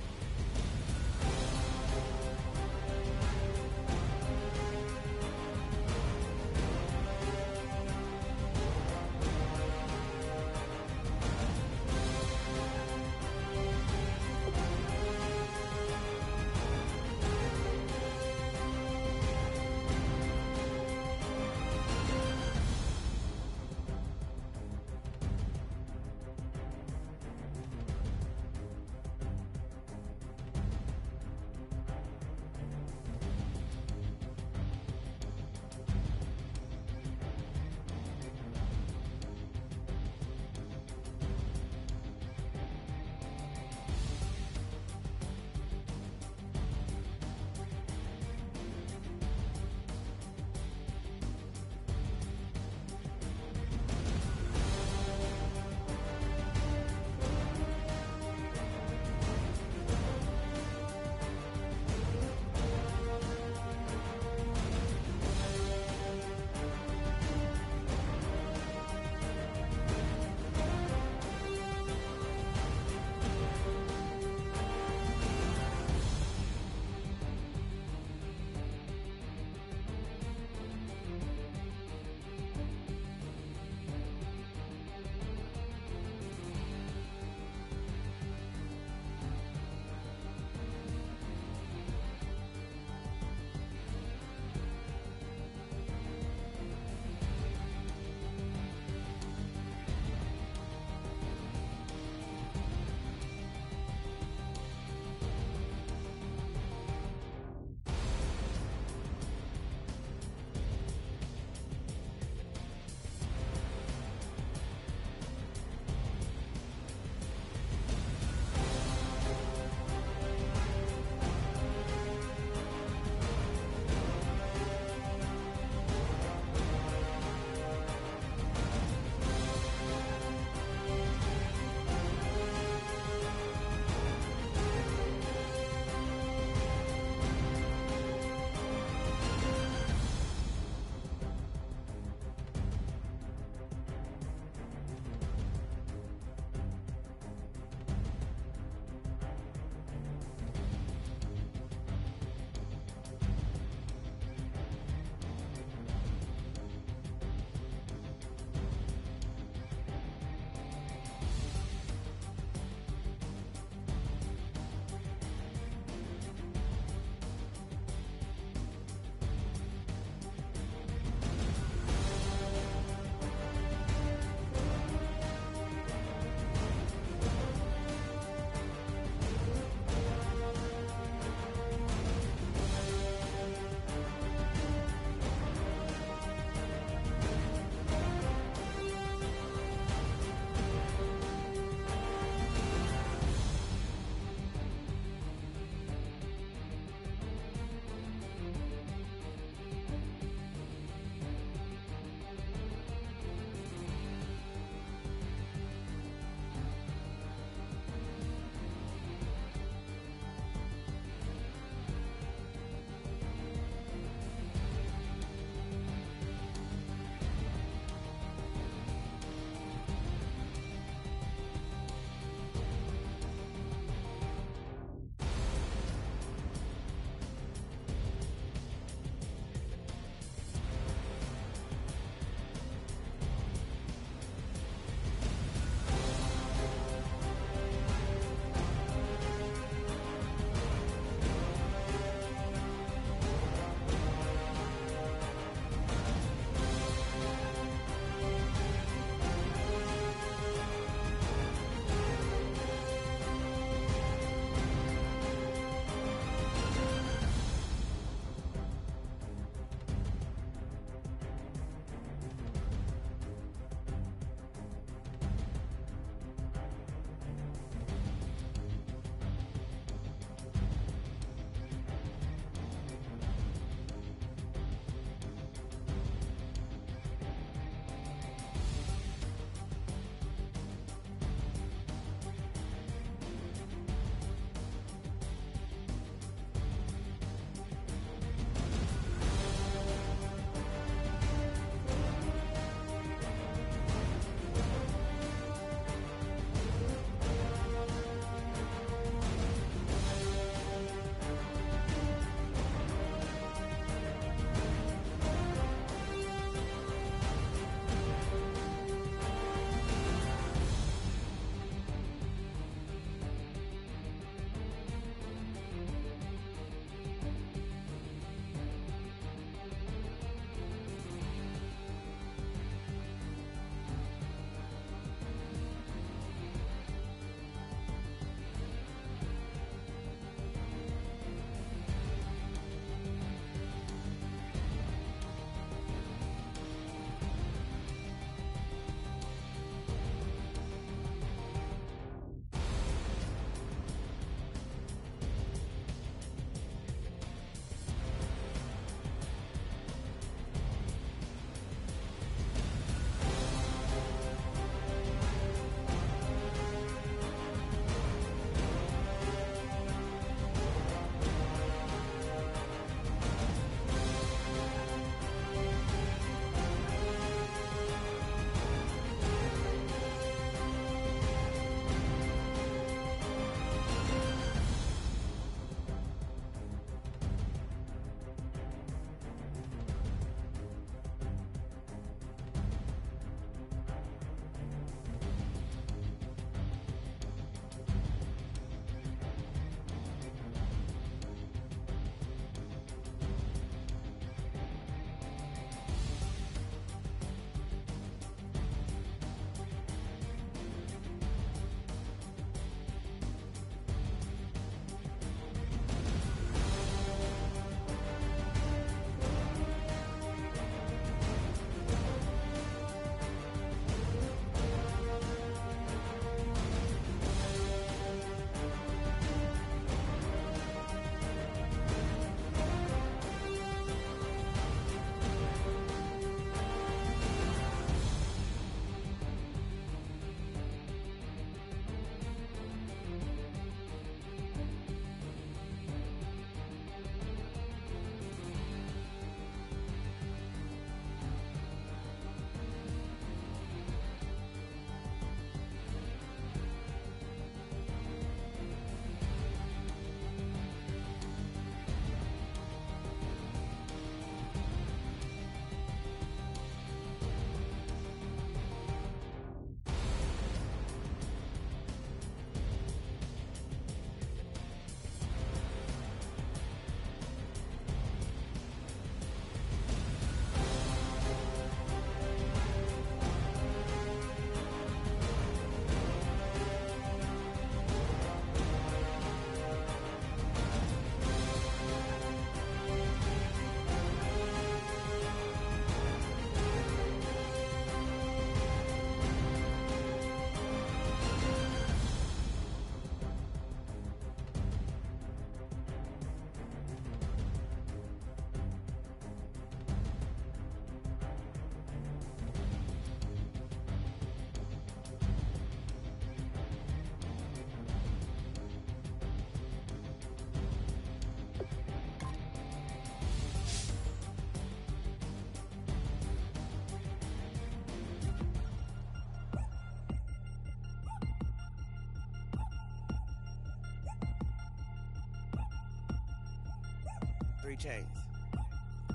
3 chains.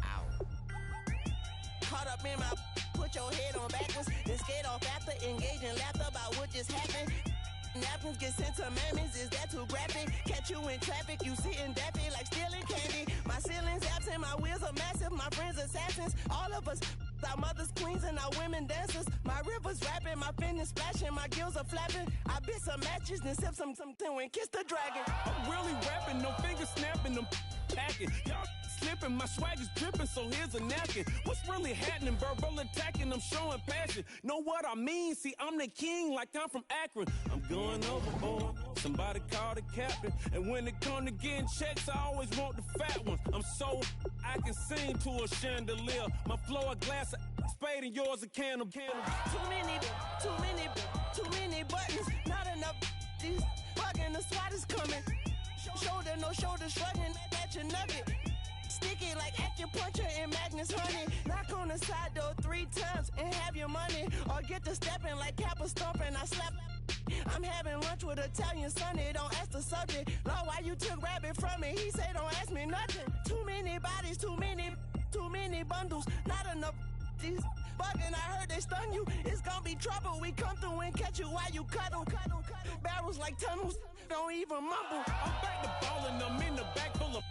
Ow. Caught up in my, put your head on backwards, then skate off after engaging laughter about what just happened. Napkins get sent to mammies, is that too graphic? Catch you in traffic, you sitting daffy like stealing candy. My ceiling's absent, my wheels are massive, my friends assassins. All of us, our mothers queens and our women dancers. My rivers rapping, my fingers splashing, my gills are flapping. I bit some matches, then sip something and kiss the dragon. I'm really rapping, no fingers snapping, them packing. Y'all slipping, my swag is dripping, so here's a napkin. What's really happening? Verbal attacking, I'm showing passion. Know what I mean? See, I'm the king like I'm from Akron. I'm going overboard. Somebody call the captain. And when it come to getting checks, I always want the fat ones. I'm so I can sing to a chandelier. My flow a glass of spade and yours a can of candle. Too many buttons. Not enough. These bugging, the SWAT is coming. Shoulder, no shoulder shrugging at your nugget. Sticky like acupuncture and Magnus honey. Knock on the side door 3 times and have your money. Or get to stepping like Kappa stomping. I slap. I'm having lunch with Italian Sonny. Don't ask the subject. Lord, why you took rabbit from me? He say don't ask me nothing. Too many bodies, too many bundles. Not enough. These bugging, I heard they stun you. It's gonna be trouble. We come through and catch you while you cuddle. Barrels like tunnels. Don't even mumble. I'm back to ballin', I'm in the back full of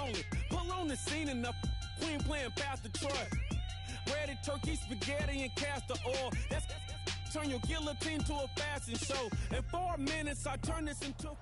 only. Pull on the scene enough. Queen playing Pastor Troy. Ready turkey, spaghetti, and castor oil. That's turn your guillotine to a fashion show. In 4 minutes, I turn this into a...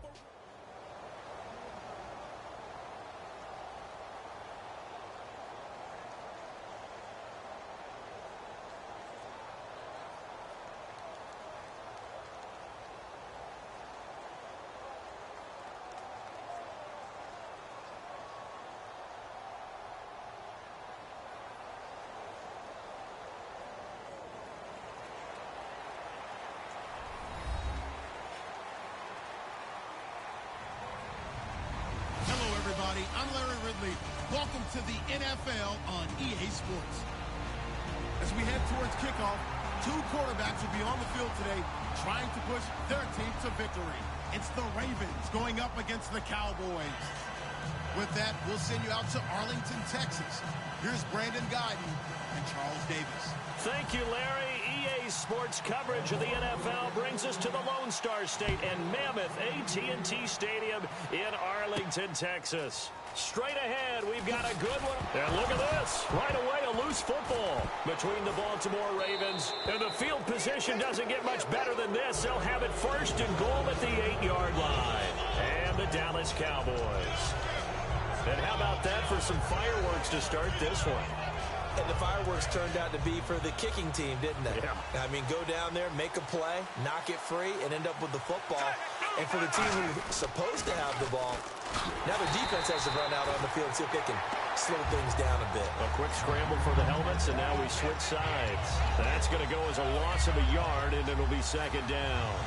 I'm Larry Ridley. Welcome to the NFL on EA Sports. As we head towards kickoff, 2 quarterbacks will be on the field today trying to push their team to victory. It's the Ravens going up against the Cowboys. With that, we'll send you out to Arlington, Texas. Here's Brandon Guyton and Charles Davis. Thank you, Larry. EA Sports coverage of the NFL brings us to the Lone Star State and mammoth AT&T Stadium in Arlington, Texas. Straight ahead, we've got a good one. And look at this. Right away, a loose football between the Baltimore Ravens. And the field position doesn't get much better than this. They'll have it first and goal at the 8-yard line. And the Dallas Cowboys. And how about that for some fireworks to start this one? And the fireworks turned out to be for the kicking team, didn't they? Yeah. I mean, go down there, make a play, knock it free, and end up with the football. And for the team who's supposed to have the ball, now their defense has to run out on the field and see if they can slow things down a bit. A quick scramble for the helmets, and now we switch sides. That's going to go as a loss of a yard, and it'll be second down.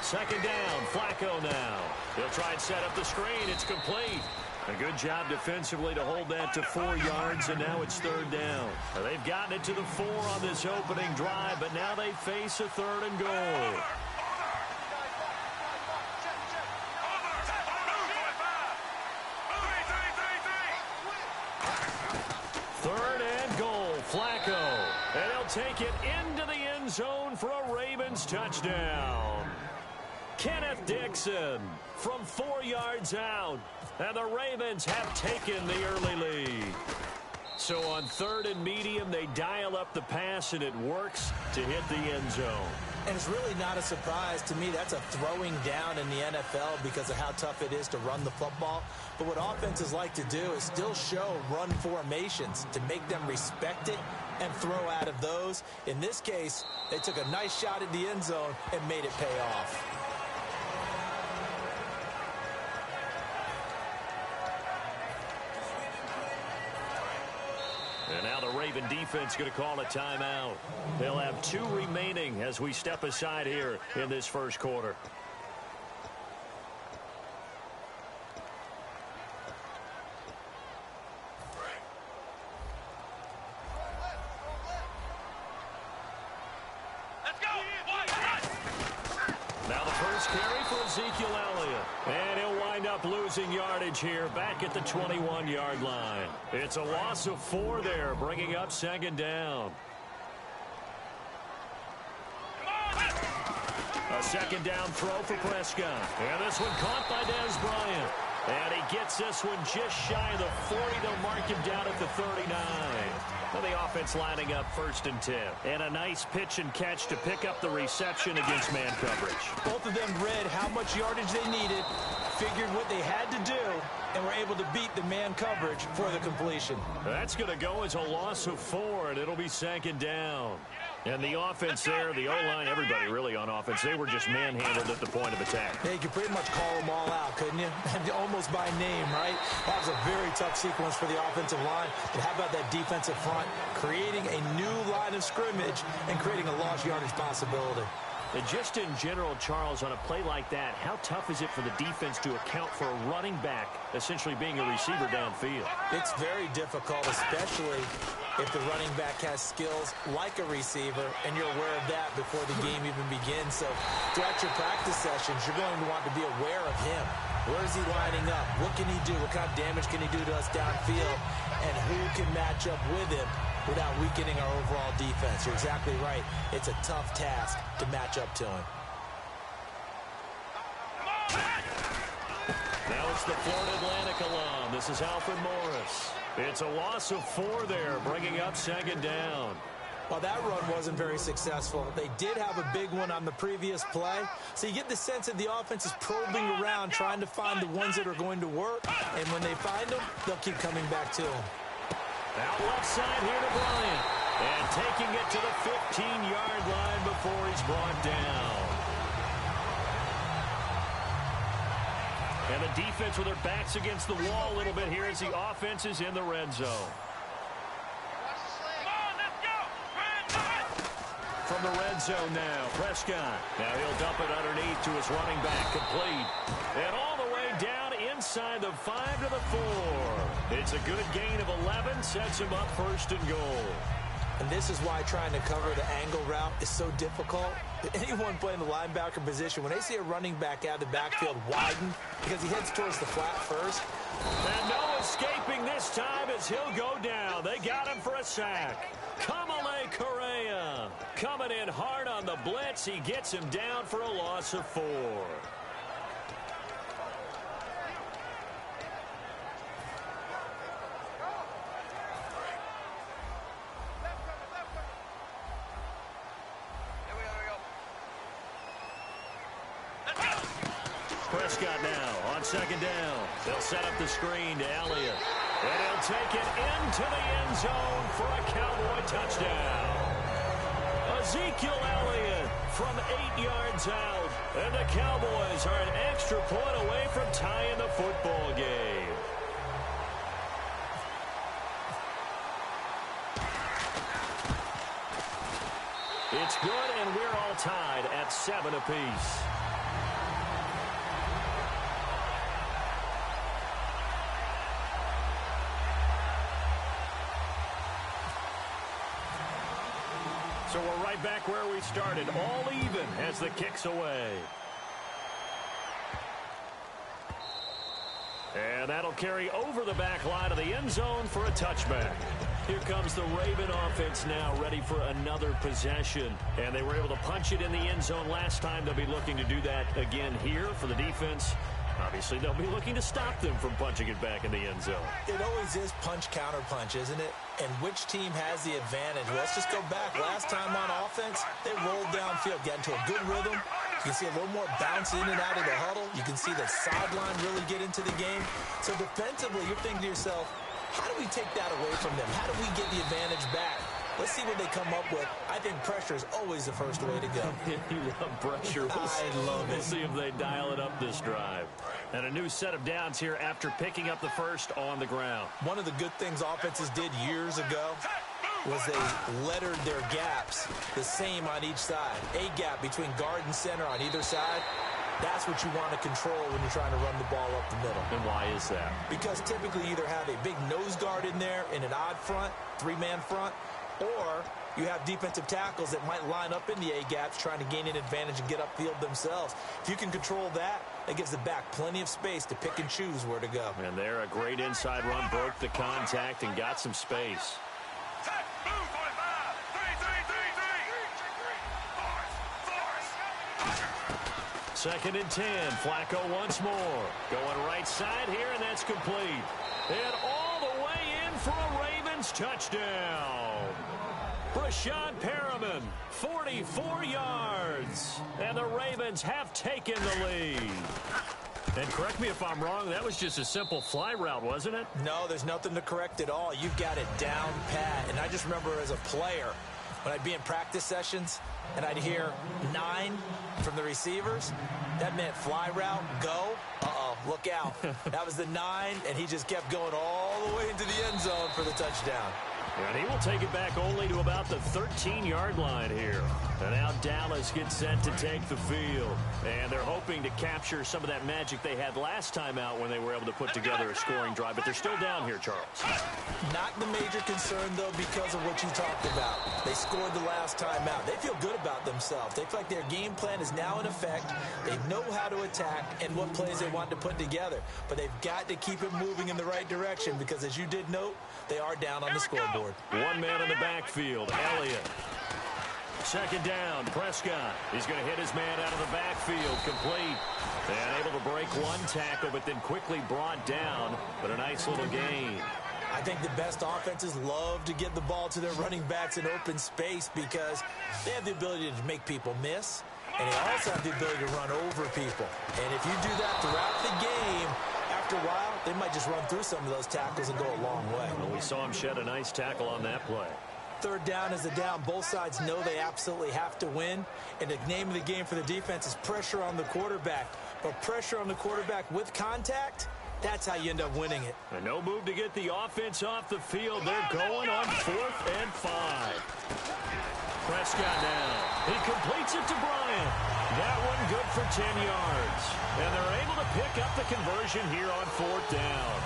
Second down, Flacco now. He'll try and set up the screen. It's complete. A good job defensively to hold that to 4 yards, and now it's third down. Now they've gotten it to the 4 on this opening drive, but now they face a 3rd and goal. Third and goal, Flacco. And he'll take it into the end zone for a Ravens touchdown. Kenneth Dixon from 4 yards out. And the Ravens have taken the early lead. So on 3rd and medium, they dial up the pass, and it works to hit the end zone. And it's really not a surprise to me. That's a throwing down in the NFL because of how tough it is to run the football. But what offenses like to do is still show run formations to make them respect it and throw out of those. In this case, they took a nice shot at the end zone and made it pay off. And now the Raven defense going to call a timeout. They'll have 2 remaining as we step aside here in this first quarter. Let's go. first carry for Ezekiel Elliott. And he'll wind up losing yardage here back at the 21-yard line. It's a loss of 4 there, bringing up second down. A second down throw for Prescott. And this one caught by Dez Bryant. And he gets this one just shy of the 40. They'll mark him down at the 39. Well, the offense lining up 1st and 10. And a nice pitch and catch to pick up the reception against man coverage. Both of them read how much yardage they needed, figured what they had to do, and were able to beat the man coverage for the completion. That's going to go as a loss of 4, and it'll be second down. And the offense there, the O-line, everybody really on offense, they were just manhandled at the point of attack. Yeah, you could pretty much call them all out, couldn't you? Almost by name, right? That was a very tough sequence for the offensive line. But how about that defensive front creating a new line of scrimmage and creating a lost yardage possibility? And just in general, Charles, on a play like that, how tough is it for the defense to account for a running back essentially being a receiver downfield? It's very difficult, especially if the running back has skills like a receiver, and you're aware of that before the game even begins. So throughout your practice sessions, you're going to want to be aware of him. Where is he lining up? What can he do? What kind of damage can he do to us downfield? And who can match up with him without weakening our overall defense? You're exactly right. It's a tough task to match up to him. Now it's the Florida Atlantic alum. This is Alfred Morris. It's a loss of 4 there, bringing up second down. Well, that run wasn't very successful. They did have a big one on the previous play. So you get the sense that the offense is probing around, trying to find the ones that are going to work. And when they find them, they'll keep coming back to them. Out left side here to Bryant. And taking it to the 15-yard line before he's brought down. And the defense with their backs against the wall a little bit here as the offense is in the red zone. From the red zone now, Prescott. Now he'll dump it underneath to his running back, complete. And all the way down inside the 5 to the 4. It's a good gain of 11, sets him up 1st and goal. And this is why trying to cover the angle route is so difficult. Anyone playing the linebacker position, when they see a running back out of the backfield widen because he heads towards the flat first. And no escaping this time as he'll go down. They got him for a sack. Kamale Correa coming in hard on the blitz. He gets him down for a loss of 4. Prescott now on second down. They'll set up the screen to Elliott. And he'll take it into the end zone for a Cowboy touchdown. Ezekiel Elliott from 8 yards out. And the Cowboys are an extra point away from tying the football game. It's good, and we're all tied at 7 apiece. So we're right back where we started, all even as the kick's away. And that'll carry over the back line of the end zone for a touchback. Here comes the Raven offense now, ready for another possession. And they were able to punch it in the end zone last time. They'll be looking to do that again here for the defense. Obviously, they'll be looking to stop them from punching it back in the end zone. It always is punch-counter-punch, isn't it? And which team has the advantage? Well, let's just go back. Last time on offense, they rolled downfield, got into a good rhythm. You can see a little more bounce in and out of the huddle. You can see the sideline really get into the game. So defensively, you're thinking to yourself, how do we take that away from them? How do we get the advantage back? Let's see what they come up with. I think pressure is always the first way to go. You love pressure. I love it. We'll see if they dial it up this drive. And a new set of downs here after picking up the first on the ground. One of the good things offenses did years ago was they lettered their gaps the same on each side. A gap between guard and center on either side. That's what you want to control when you're trying to run the ball up the middle. And why is that? Because typically you either have a big nose guard in there in an odd front, 3-man front, or you have defensive tackles that might line up in the A-gaps trying to gain an advantage and get upfield themselves. If you can control that, it gives the back plenty of space to pick and choose where to go. And there, a great inside run, broke the contact and got some space. Set, move, 45. 3. Second and 10. Flacco once more. Going right side here, and that's complete. And all the way in for a Ravens touchdown. Brashad Perriman, 44 yards. And the Ravens have taken the lead. And correct me if I'm wrong, that was just a simple fly route, wasn't it? No, there's nothing to correct at all. You've got it down pat. And I just remember as a player, when I'd be in practice sessions and I'd hear 9 from the receivers, that meant fly route, go. Uh-oh, look out. That was the 9, and he just kept going all the way into the end zone for the touchdown. And he will take it back only to about the 13-yard line here. And now Dallas gets set to take the field. And they're hoping to capture some of that magic they had last time out when they were able to put together a scoring drive. But they're still down here, Charles. Not the major concern, though, because of what you talked about. They scored the last time out. They feel good about themselves. They feel like their game plan is now in effect. They know how to attack and what plays they want to put together. But they've got to keep it moving in the right direction because, as you did note, they are down on the scoreboard. One man in the backfield, Elliott. Second down, Prescott. He's going to hit his man out of the backfield, complete. And able to break one tackle, but then quickly brought down. But a nice little gain. I think the best offenses love to get the ball to their running backs in open space because they have the ability to make people miss, and they also have the ability to run over people. And if you do that throughout the game, after a while, they might just run through some of those tackles and go a long way. Well, we saw him shed a nice tackle on that play. Third down is the down. Both sides know they absolutely have to win. And the name of the game for the defense is pressure on the quarterback. But pressure on the quarterback with contact, that's how you end up winning it. And no move to get the offense off the field. They're going on 4th and 5. Prescott now. He completes it to Bryant. That one good for 10 yards. And they're able to pick up the conversion here on 4th down.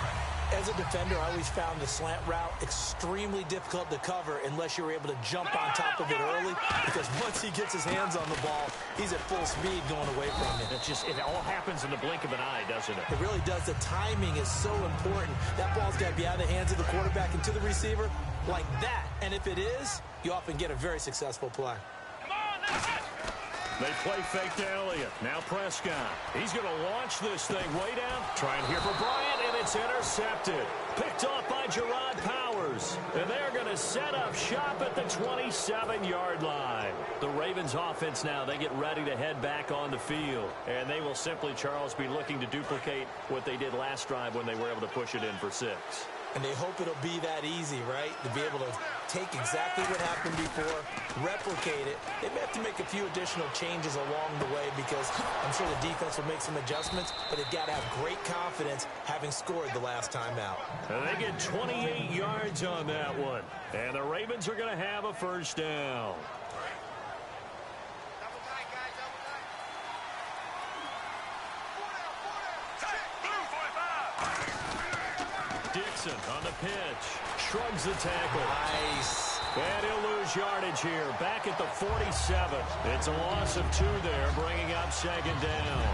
As a defender, I always found the slant route extremely difficult to cover unless you were able to jump on top of it early, because once he gets his hands on the ball, he's at full speed going away from you. It all happens in the blink of an eye, doesn't it? It really does. The timing is so important. That ball's got to be out of the hands of the quarterback and to the receiver like that. And if it is, you often get a very successful play. Come on, that's it. They play fake to Elliott. Now Prescott. He's going to launch this thing way down. Trying here for Bryant, and it's intercepted. Picked off by Gerard Powers. And they're going to set up shop at the 27-yard line. The Ravens offense now, they get ready to head back on the field. And they will simply, Charles, be looking to duplicate what they did last drive when they were able to push it in for 6. And they hope it'll be that easy, right? To be able to take exactly what happened before, replicate it. They may have to make a few additional changes along the way because I'm sure the defense will make some adjustments, but they've got to have great confidence having scored the last time out. And they get 28 yards on that one. And the Ravens are going to have a first down. Dixon on the pitch. Shrugs the tackle. Nice. And he'll lose yardage here. Back at the 47. It's a loss of 2 there, bringing up second down.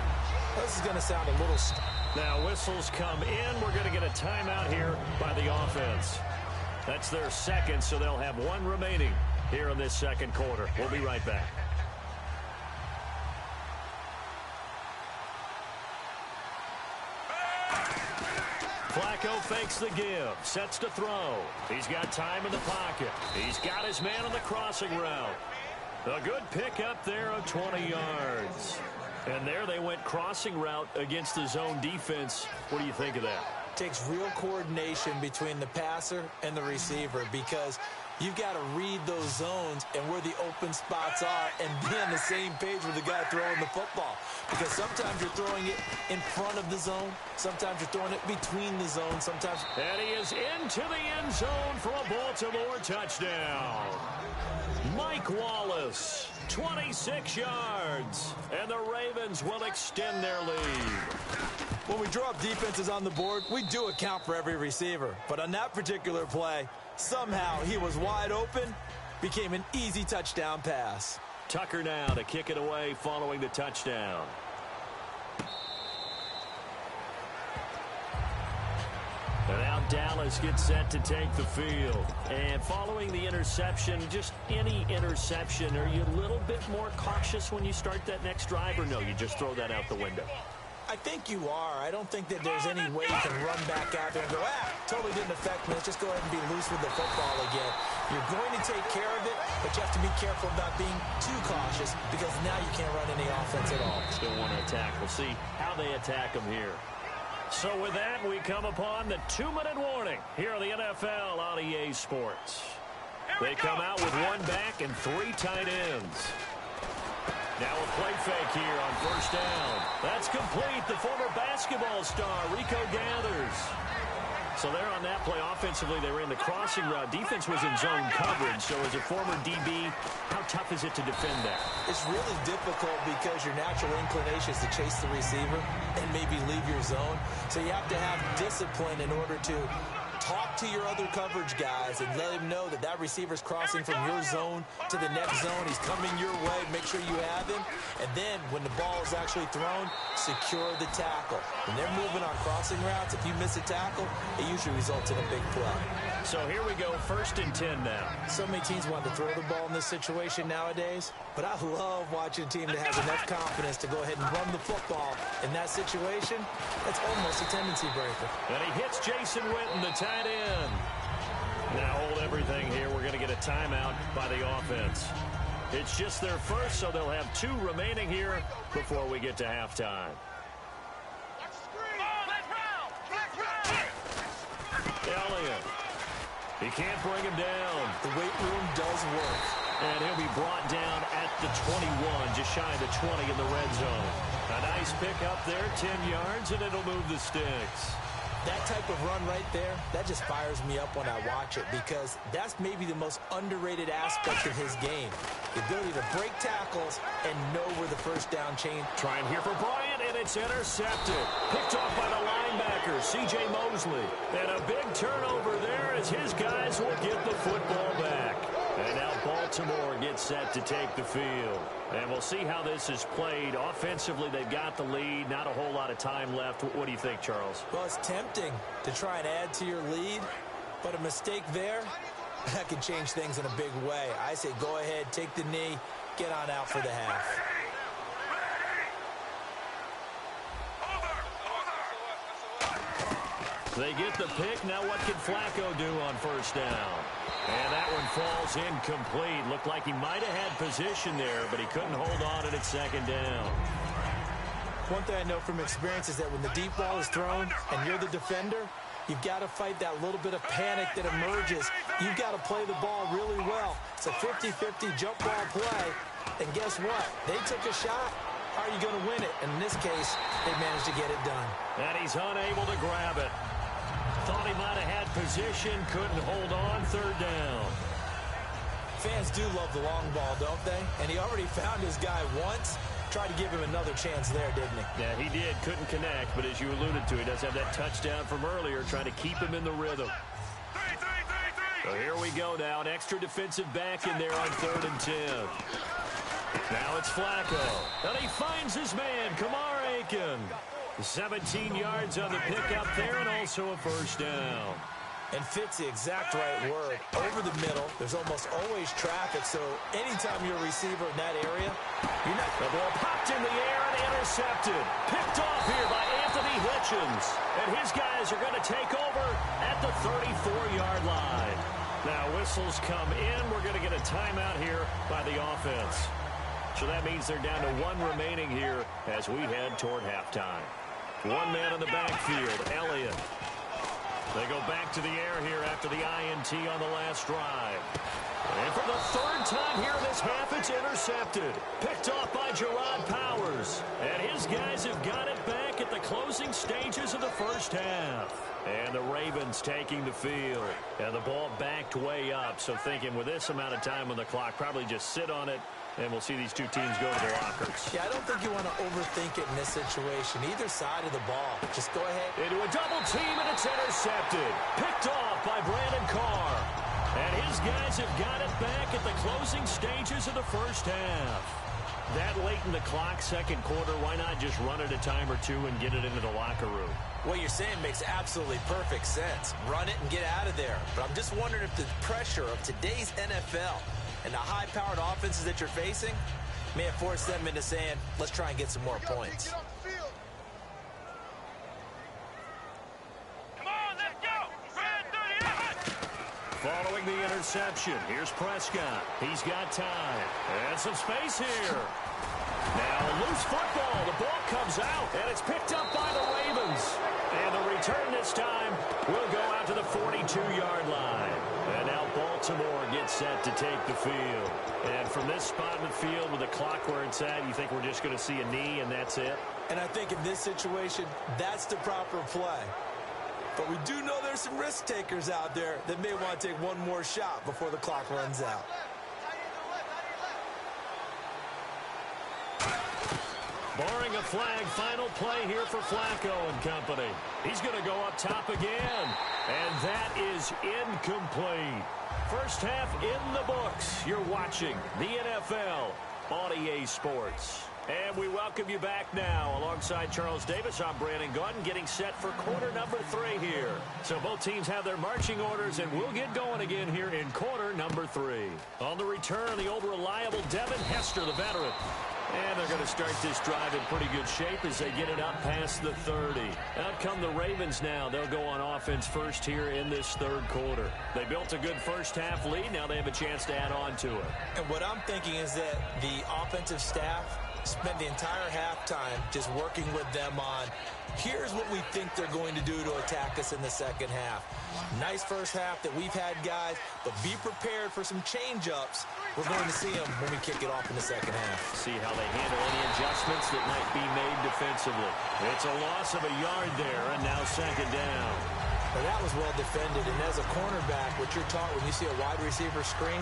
This is going to sound a little... Now whistles come in. We're going to get a timeout here by the offense. That's their second, so they'll have 1 remaining here in this second quarter. We'll be right back. Flacco fakes the give, sets to throw. He's got time in the pocket. He's got his man on the crossing route. A good pickup there of 20 yards. And there they went crossing route against the zone defense. What do you think of that? Takes real coordination between the passer and the receiver because you've got to read those zones and where the open spots are and be on the same page with the guy throwing the football. Because sometimes you're throwing it in front of the zone. Sometimes you're throwing it between the zones. Sometimes... And he is into the end zone for a Baltimore touchdown. Mike Wallace, 26 yards. And the Ravens will extend their lead. When we draw up defenses on the board, we do account for every receiver. But on that particular play, somehow he was wide open, became an easy touchdown pass. Tucker now to kick it away following the touchdown. And now Dallas gets set to take the field. And following the interception, just any interception, are you a little bit more cautious when you start that next drive, or no, you just throw that out the window? I think you are. I don't think that there's any way you can run back out there and go, totally didn't affect me. Let's just go ahead and be loose with the football again. You're going to take care of it, but you have to be careful about being too cautious because now you can't run any offense at all. Still want to attack. We'll see how they attack them here. So with that, we come upon the 2-minute warning here on the NFL on EA Sports. They come out with one back and 3 tight ends. Now a play fake here on first down. That's complete. The former basketball star, Rico Gathers. So there on that play, offensively, they were in the crossing route. Defense was in zone coverage. So as a former DB, how tough is it to defend that? It's really difficult because your natural inclination is to chase the receiver and maybe leave your zone. So you have to have discipline in order to talk to your other coverage guys and let him know that that receiver's crossing from your zone to the next zone. He's coming your way. Make sure you have him. And then when the ball is actually thrown, secure the tackle. When they're moving on crossing routes, if you miss a tackle, it usually results in a big play. So here we go, 1st and 10 now. So many teams want to throw the ball in this situation nowadays, but I love watching a team that has enough confidence to go ahead and run the football in that situation. That's almost a tendency breaker. And he hits Jason Witten, the tight end. Now hold everything here. We're going to get a timeout by the offense. It's just their first, so they'll have 2 remaining here before we get to halftime. Elliott. He can't bring him down. The weight room does work. And he'll be brought down at the 21, just shy of the 20 in the red zone. A nice pick up there, 10 yards, and it'll move the sticks. That type of run right there, that just fires me up when I watch it because that's maybe the most underrated aspect of his game. The ability to break tackles and know where the first down chain. Trying here for Bryant, and it's intercepted. Picked off by the linebacker, C.J. Mosley. And a big turnover there as his guys will get the football back. And now Baltimore gets set to take the field. And we'll see how this is played. Offensively, they've got the lead. Not a whole lot of time left. What do you think, Charles? Well, it's tempting to try and add to your lead, but a mistake there, that can change things in a big way. I say go ahead, take the knee, get on out for the half. They get the pick. Now what can Flacco do on first down? And that one falls incomplete. Looked like he might have had position there, but he couldn't hold on at 2nd down. One thing I know from experience is that when the deep ball is thrown and you're the defender, you've got to fight that little bit of panic that emerges. You've got to play the ball really well. It's a 50-50 jump ball play. And guess what? They took a shot. How are you going to win it? And in this case, they managed to get it done. And he's unable to grab it. Thought he might have had position, couldn't hold on, 3rd down. Fans do love the long ball, don't they? And he already found his guy once. Tried to give him another chance there, didn't he? Yeah, he did. Couldn't connect, but as you alluded to, he does have that touchdown from earlier, trying to keep him in the rhythm. So here we go now. An extra defensive back in there on 3rd and 10. Now it's Flacco. And he finds his man, Kamar Aiken. 17 yards on the pickup there, and also a first down. And fits the exact right word. Over the middle, there's almost always traffic, so anytime you're a receiver in that area, you're not... The ball popped in the air and intercepted. Picked off here by Anthony Hitchens. And his guys are going to take over at the 34-yard line. Now whistles come in. We're going to get a timeout here by the offense. So that means they're down to 1 remaining here as we head toward halftime. 1 man in the backfield, Elliott. They go back to the air here after the INT on the last drive. And for the 3rd time here in this half, it's intercepted. Picked off by Gerard Powers. And his guys have got it back at the closing stages of the first half. And the Ravens taking the field. And the ball backed way up. So thinking with this amount of time on the clock, probably just sit on it. And we'll see these two teams go to the lockers. Yeah, I don't think you want to overthink it in this situation. Either side of the ball. Just go ahead. Into a double team, and it's intercepted. Picked off by Brandon Carr. And his guys have got it back at the closing stages of the first half. That late in the clock, second quarter, why not just run it a time or two and get it into the locker room? What you're saying makes absolutely perfect sense. Run it and get out of there. But I'm just wondering if the pressure of today's NFL and the high-powered offenses that you're facing may have forced them into saying, let's try and get some more points. Come on, let's go. Red 38. Following the interception, here's Prescott. He's got time. And some space here. Now a loose football. The ball comes out, and it's picked up by the Ravens. And the return this time will go out to the 42-yard line. And now Baltimore gets set to take the field. And from this spot in the field with the clock where it's at, you think we're just going to see a knee and that's it? And I think in this situation, that's the proper play. But we do know there's some risk takers out there that may want to take one more shot before the clock runs out. Barring a flag, final play here for Flacco and company. He's going to go up top again. And that is incomplete. First half in the books. You're watching the NFL on EA Sports. And we welcome you back now. Alongside Charles Davis, I'm Brandon Gaudin, getting set for quarter number 3 here. So both teams have their marching orders, and we'll get going again here in quarter number 3. On the return, the old reliable Devin Hester, the veteran. And they're going to start this drive in pretty good shape as they get it up past the 30. Out come the Ravens now. They'll go on offense first here in this third quarter. They built a good first half lead. Now they have a chance to add on to it. And what I'm thinking is that the offensive staff spent the entire halftime just working with them on, here's what we think they're going to do to attack us in the second half. Nice first half that we've had, guys, but be prepared for some change-ups. We're going to see them when we kick it off in the second half. See how they handle any adjustments that might be made defensively. It's a loss of a yard there, and now second down. Now that was well defended, and as a cornerback, what you're taught when you see a wide receiver screen,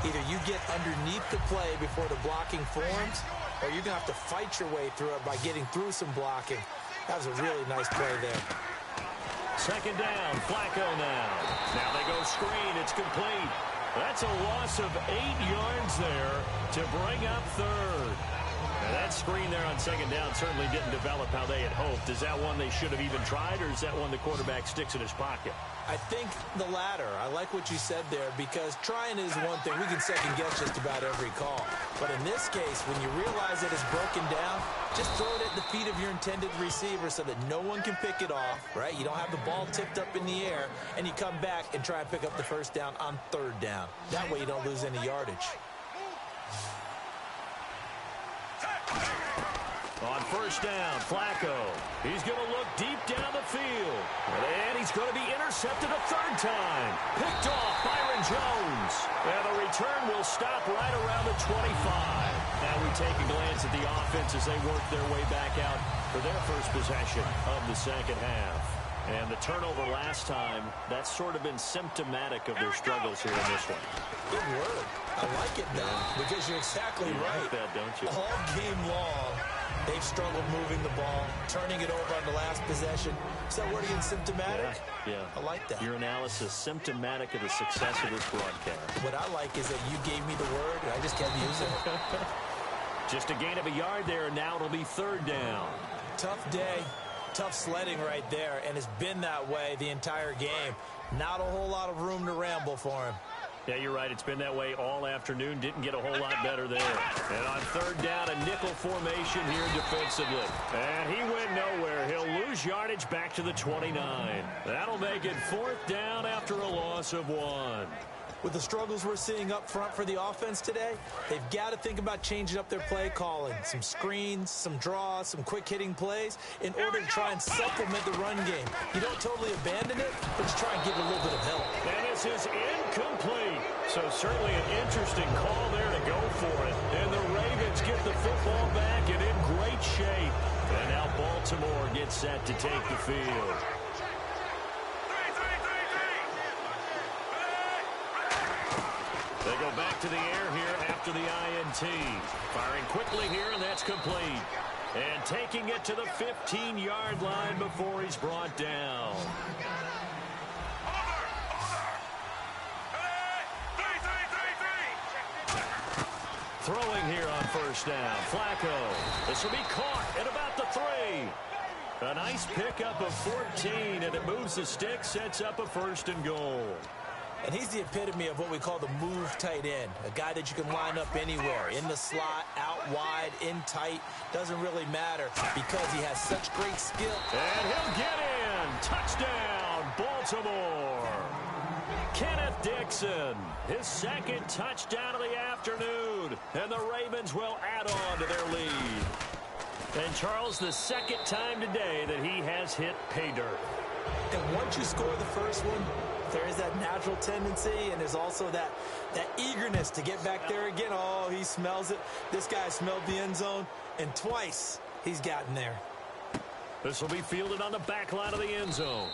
either you get underneath the play before the blocking forms, or you're going to have to fight your way through it by getting through some blocking. That was a really nice play there. Second down, Flacco now. Now they go screen, it's complete. That's a loss of 8 yards there to bring up third. Now that screen there on second down certainly didn't develop how they had hoped. Is that one they should have even tried, or is that one the quarterback sticks in his pocket? I think the latter. I like what you said there, because trying is one thing. We can second guess just about every call. But in this case, when you realize that it's broken down, just throw it at the feet of your intended receiver so that no one can pick it off, right? You don't have the ball tipped up in the air, and you come back and try and pick up the first down on third down. That way you don't lose any yardage. On first down, Flacco. He's going to look deep down the field. And he's going to be intercepted a third time. Picked off Byron Jones. And the return will stop right around the 25. Now we take a glance at the offense as they work their way back out for their first possession of the second half. And the turnover last time, that's sort of been symptomatic of their struggles here in this one. Good word. I like it, though, because you're exactly you right. Like that, don't you? All game long, they've struggled moving the ball, turning it over on the last possession. Is that word again, symptomatic? Yeah. I like that. Your analysis, symptomatic of the success of this broadcast. What I like is that you gave me the word, and I just kept using it. Just a gain of a yard there, and now it'll be third down. Tough day. Tough sledding right there, and it's been that way the entire game. Not a whole lot of room to ramble for him. Yeah, you're right. It's been that way all afternoon. Didn't get a whole lot better there. And on third down, a nickel formation here defensively. And he went nowhere. He'll lose yardage back to the 29. That'll make it fourth down after a loss of 1. With the struggles we're seeing up front for the offense today, they've got to think about changing up their play calling. Some screens, some draws, some quick-hitting plays in order to try and supplement the run game. You don't totally abandon it, but you try and give it a little bit of help. And this is incomplete. So certainly an interesting call there to go for it. And the Ravens get the football back and in great shape. And now Baltimore gets set to take the field. They go back to the air here after the INT. Firing quickly here, and that's complete. And taking it to the 15-yard line before he's brought down. Throwing here on first down. Flacco. This will be caught at about the 3. A nice pickup of 14, and it moves the stick, sets up a 1st and goal. And he's the epitome of what we call the move tight end, a guy that you can line up anywhere, in the slot, out wide, in tight, doesn't really matter because he has such great skill. And he'll get in. Touchdown, Baltimore. Kenneth Dixon, his 2nd touchdown of the afternoon, and the Ravens will add on to their lead. And Charles, the 2nd time today that he has hit pay dirt. And once you score the first one, there is that natural tendency, and there's also that eagerness to get back there again. Oh, he smells it. This guy smelled the end zone, and twice he's gotten there. This will be fielded on the back line of the end zone.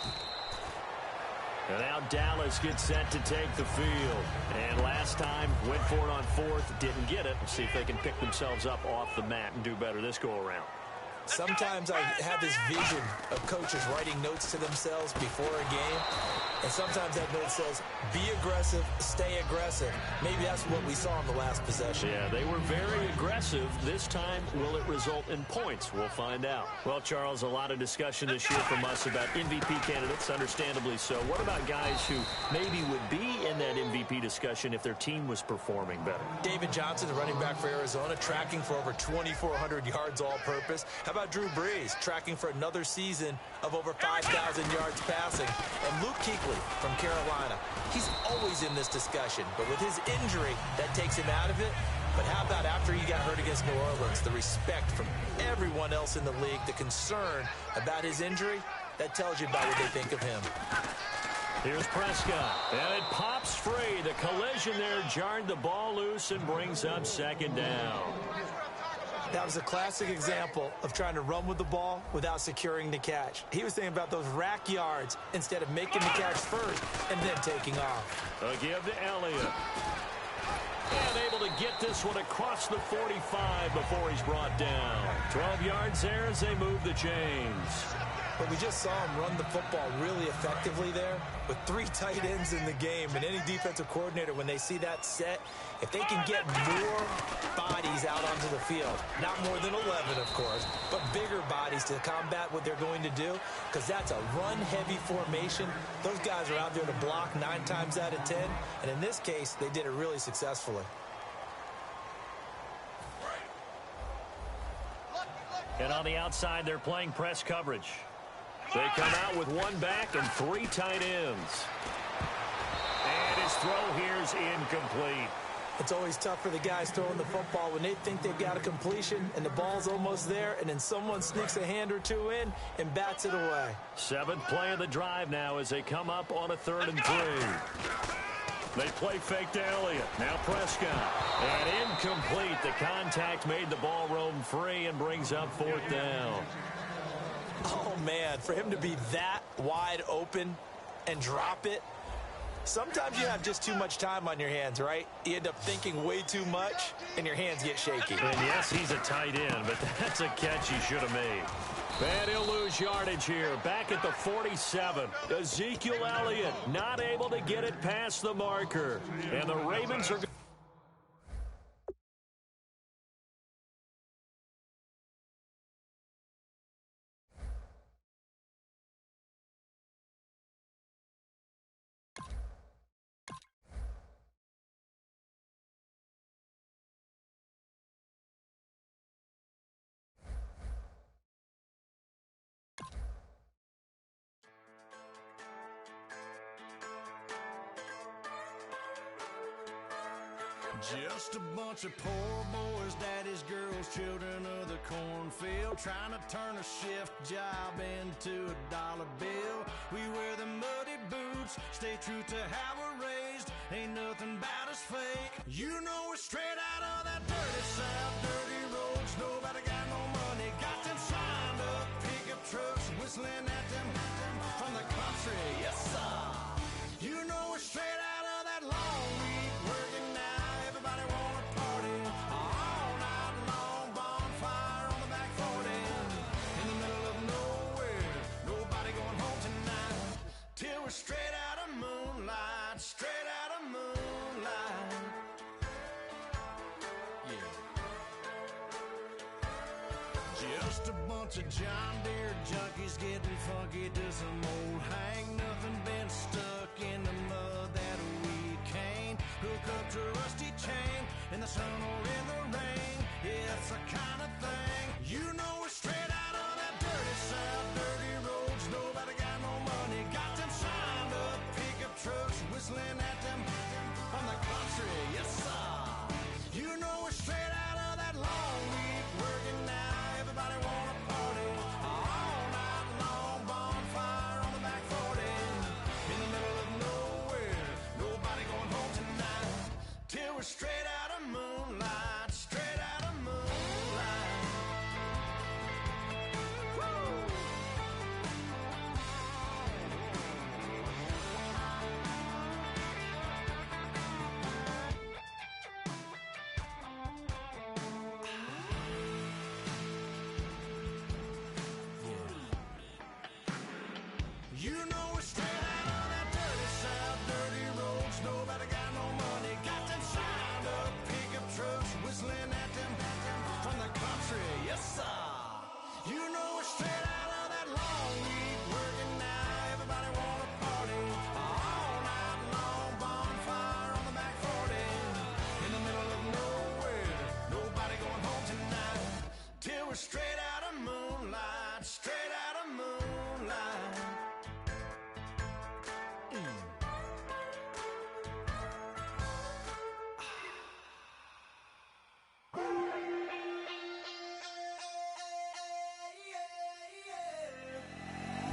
And now Dallas gets set to take the field. And last time, went for it on 4th, didn't get it. We'll see if they can pick themselves up off the mat and do better this go-around. Sometimes I have this vision of coaches writing notes to themselves before a game, and sometimes that note says, be aggressive, stay aggressive. Maybe that's what we saw in the last possession. Yeah, they were very aggressive. This time, will it result in points? We'll find out. Well, Charles, a lot of discussion this year from us about MVP candidates, understandably so. What about guys who maybe would be in that MVP discussion if their team was performing better? David Johnson, the running back for Arizona, tracking for over 2,400 yards all-purpose. How about Drew Brees, tracking for another season of over 5,000 yards passing? And Luke Kuechly from Carolina, he's always in this discussion, but with his injury, that takes him out of it. But how about after he got hurt against New Orleans, the respect from everyone else in the league, the concern about his injury, that tells you about what they think of him. Here's Prescott, and it pops free. The collision there jarred the ball loose and brings up 2nd down. That was a classic example of trying to run with the ball without securing the catch. He was thinking about those rack yards instead of making the catch first and then taking off. A give to Elliott. And able to get this one across the 45 before he's brought down. 12 yards there as they move the chains. But we just saw him run the football really effectively there with 3 tight ends in the game. And any defensive coordinator, when they see that set, if they can get more bodies out onto the field, not more than 11, of course, but bigger bodies to combat what they're going to do, because that's a run-heavy formation. Those guys are out there to block 9 times out of 10. And in this case, they did it really successfully. And on the outside, they're playing press coverage. They come out with 1 back and 3 tight ends. And his throw here's incomplete. It's always tough for the guys throwing the football when they think they've got a completion and the ball's almost there, and then someone sneaks a hand or 2 in and bats it away. 7th play of the drive now as they come up on a 3rd and 3. They play fake to Elliott. Now Prescott. And incomplete. The contact made the ball roam free and brings up 4th down. Oh, man, for him to be that wide open and drop it, sometimes you have just too much time on your hands, right? You end up thinking way too much, and your hands get shaky. And yes, he's a tight end, but that's a catch he should have made. And he'll lose yardage here. Back at the 47. Ezekiel Elliott not able to get it past the marker. And the Ravens are... Just a bunch of poor boys, daddies, girls, children of the cornfield, trying to turn a shift job into a dollar bill. We wear the muddy boots, stay true to how we're raised. Ain't nothing about us fake. You know we're straight out of that dirty south, dirty roads. Nobody got no money, got them signed up, picket Just a bunch of John Deere junkies getting funky to some old hang. Nothing been stuck in the mud that we can't hook up to a rusty chain in the sun or in the rain. It's the kind of thing, you know, we're straight out of that dirty south, dirty roads. Nobody got no money, got them signed up pickup trucks whistling at them from the country. Yes, sir. You know, we're straight out of that long week working now. Everybody wanna party all night long. Bonfire on the back 40 in the middle of nowhere. Nobody going home tonight till we're straight out of moonlight. Straight out of moonlight. Woo! You know we're straight out of that dirty south, dirty roads. Nobody got no money, got them signed up pickup trucks whistling at them from the country. Yes, sir. You know we're straight out of that long week working now. Everybody wanna party all night long. Bonfire on the back 40 in the middle of nowhere. Nobody going home tonight till we're straight out of moonlight. Straight out of moonlight.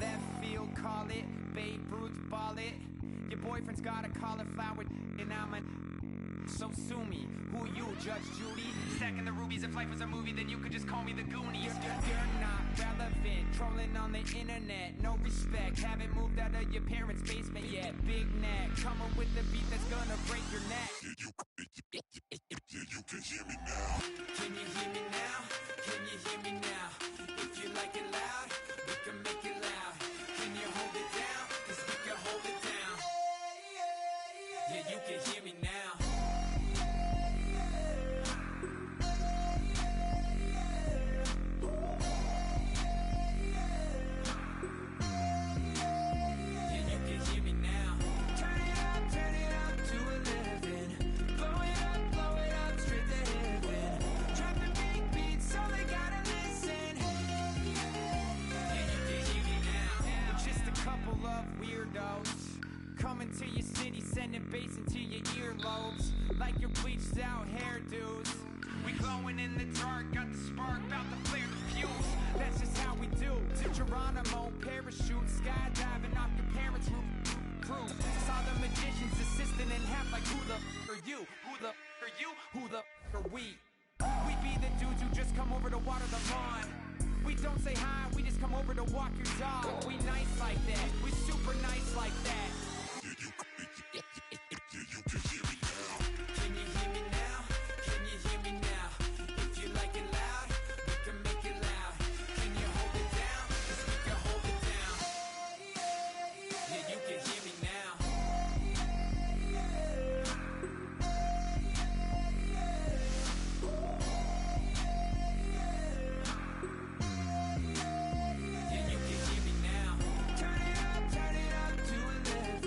Left field, call it. Babe Ruth, ball it. Your boyfriend's got a cauliflower, and I'm a. So sue me. Who you, Judge Judy? Stacking the rubies. If life was a movie, then you could just call me the Goonies. You're not relevant. Trolling on the internet. No respect. Haven't moved out of your parents' basement yet. Big neck. Coming with the beat that's gonna break your neck. You can hear me now. Can you hear me now? Can you hear me now? If you like it loud, we can make it loud. Can you hold it down? 'Cause we can hold it down. Yeah, you can hear me now. Yeah, you can hear me now. Turn it up to 11. Blow it up straight to heaven. Dropping big beats, so they gotta listen. Yeah, you can hear me now. We're just a couple of weirdos coming to your city, sending bass into your earlobes like your bleached out hairdos. We glowing in the dark, got the spark, about to flare the fuse. That's just how we do. To Geronimo, parachute, skydiving off your parents' roof. Crew saw the magician's assistant in half, like who the are you? Who the are you? Who the are we? We be the dudes who just come over to water the lawn. We don't say hi, we just come over to walk your dog. We nice like that, we super nice like that. You can hear me now. Can you hear me now? Can you hear me now? If you like it loud, we can make it loud. Can you hold it down? 'Cause we can hold it down. Yeah, you can hear me now. Yeah, you can hear me now. Turn it up to 11.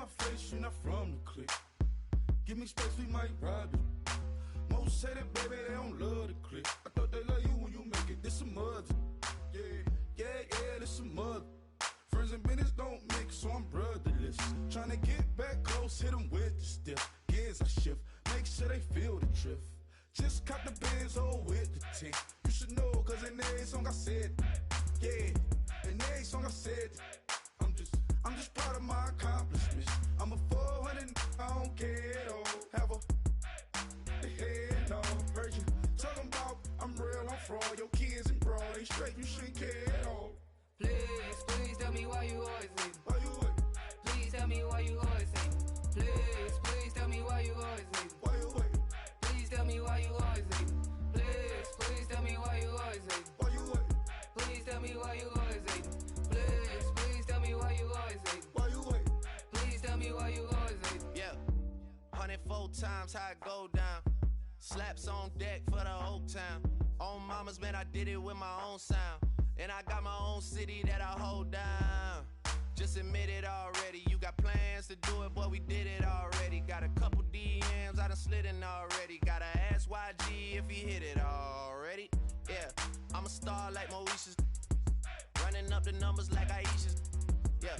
my face, you're not from the clique. Give me space, we might rob it. Most say that, baby, they don't love the clique. I thought they love you when you make it. This some mud. Yeah, this some mud. Friends and business don't mix, so I'm brotherless. Tryna get back close, hit them with the stiff. Gears I shift, make sure they feel the drift. Just cop the Benz, oh, with the tint. You should know, cause in every song I said, yeah, in every song I said, I'm just proud of my accomplishments. I'm a 400, I don't care at all. Have a head no. Heard you talking about I'm real, I'm fraud. Your kids and broad, they straight, you shouldn't care at all. Please tell me why you always leave. Why you wait? Please tell me why you always leave. Please tell me why you always leave. Why you wait? Please tell me why you always leave. Please tell me why you always leave. Why you wait? Please tell me why you always leave. Please tell me why you always leave. Why you wait? Please tell me why you always leave. Yeah, 104 times how it go down. Slaps on deck for the whole town. On mamas, man, I did it with my own sound. And I got my own city that I hold down. Just admit it already. You got plans to do it, but we did it already. Got a couple DMs, I done slid in already. Gotta ask YG if he hit it already. Yeah, I'm a star like Moesha's. Running up the numbers like Aisha's. Yeah,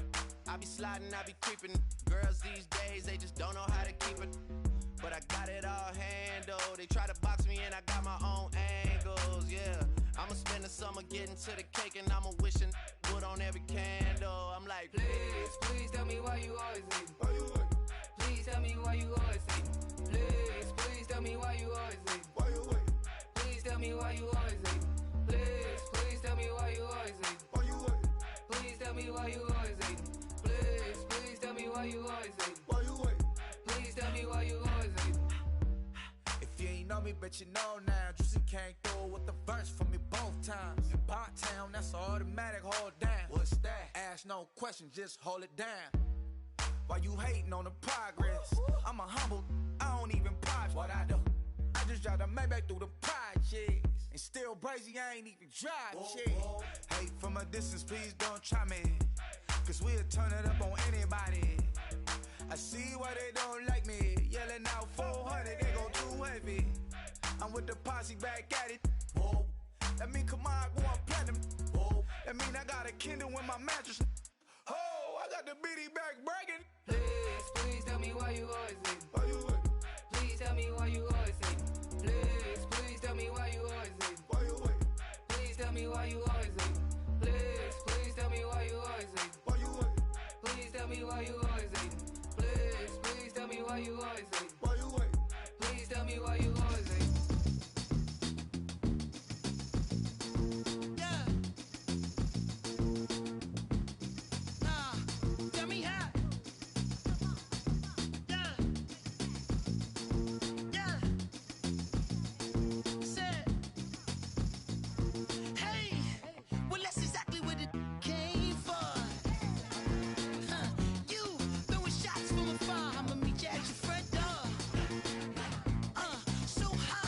I be sliding, I be creeping. Girls these days, they just don't know how to keep it. But I got it all handled. They try to box me and I got my own angles, yeah. I'ma spend the summer getting to the cake and I'ma wishing wood on every candle. I'm like, Please tell me why you always leave. Why you wait? Please tell me why you always leave. Please tell me why you always leave. Why you wait? Please tell me why you always leave. Please tell me why you always leave. Why you wait? Please tell me why you always leave. Please tell me why you always leave. Why you wait? Please tell me why you always leave. If you ain't know me, bet you know now. Juicy came through with the verse for me both times. In Bot Town, that's automatic, hold down. What's that? Ask no question, just hold it down. While you hating on the progress, I'm a humble, I don't even pride what I do. I just drive the Maybach through the projects. And still brazy, I ain't even drive shit. Hate from a distance, please don't try me. Cause we'll turn it up on anybody. I see why they don't like me. Yelling out 400, they go too heavy. I'm with the posse back at it. Whoa. That mean come on, go on platinum. Whoa. That mean I got a Kindle in my mattress. Oh, I got the bitty back bragging. Please tell me why you always leave. Why you wait? Please tell me why you always leave. Please tell me why you always leave. Why you wait? Please tell me why you always leave. Please tell me why you always leave. Why you wait? Please tell me why you always leave. Please tell me why you always leave. Why you wait? Please tell me why you always leave. Yeah. Tell me how. Yeah. Yeah. Said. Hey. Well, that's exactly what it came for. You throwing shots from afar. I'ma meet you at your front door. So high.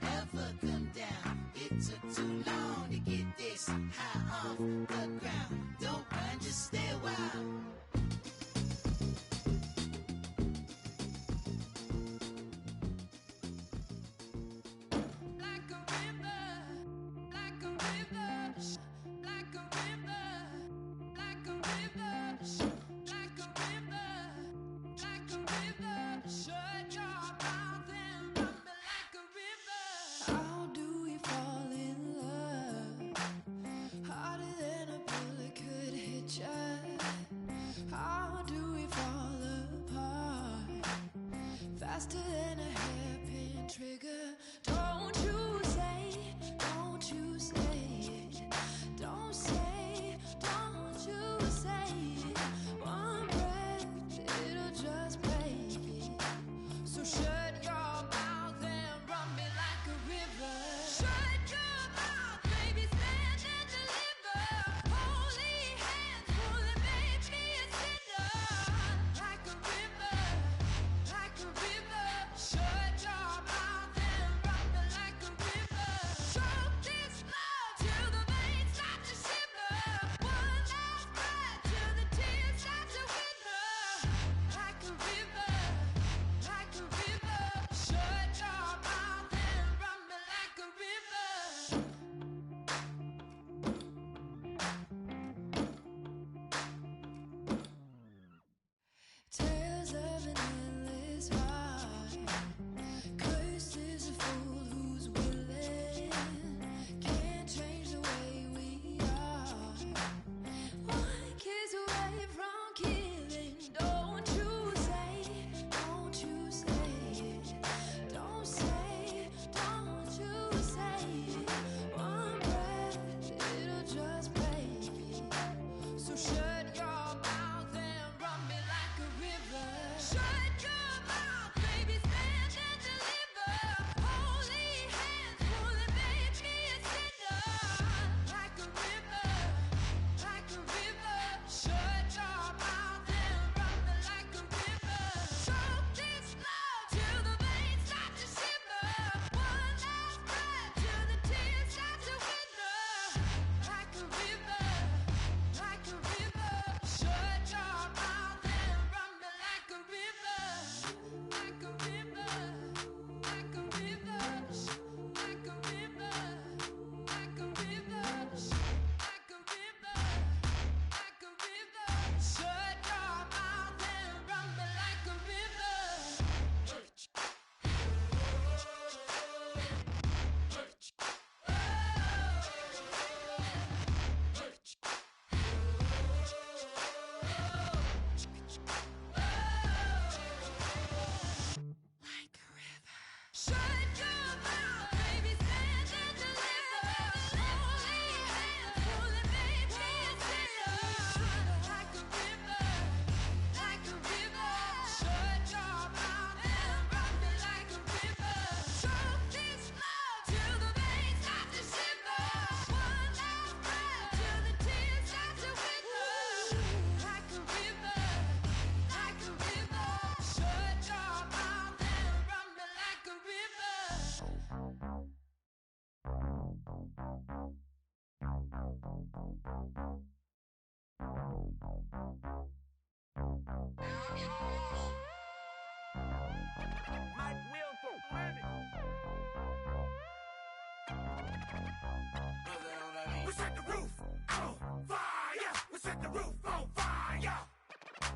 ever come down. It took too long to get this high off the ground. Don't run, just stay a while. Faster than a hairpin trigger. Don't you say, don't you say it. Don't say, don't you say it. One breath, it'll just break it. So shut your mouth and run me like a river. Shut your mouth, baby, stand and deliver. Holy hands, pull and make me a sinner. Like a river, like a river. Shut your mouth and run me like a river. Choke this love till the veins start to shiver. One last breath till the tears start to wither. Like a river, like a river. Shut your mouth and run me like a river. Tales of an endless ride. Cursed is a fool who's willing. Can't change the way we are. One kiss away from killing. Don't you say, don't you say it. Don't say, don't you say it. One breath, it'll just break it. So shut your mouth and run me like a river. Shut your mouth, baby, stand and deliver. Holy hands, pull and make me a sinner. Like a river, like a river. Shut your mouth and run me like a river. Choke this love till the veins start to shiver. One last breath till the tears start to wither. Like a river, like a river. Shut your mouth and run me like a river. Like a river, like a river. Like a river, like a river. Like a river, like a river. Shut your mouth and run me like a river. Shut your mouth, baby, stand and deliver. Holy hands, pull and make me a sinner. Like a river, like a river. Shut your mouth and run me like a river. Choke this love till the veins start to shiver. One last breath till the tears start to wither. Like a river, like a river. Shut your mouth and run me like a river. Mike Will throw We set the roof on fire. We set the roof on fire.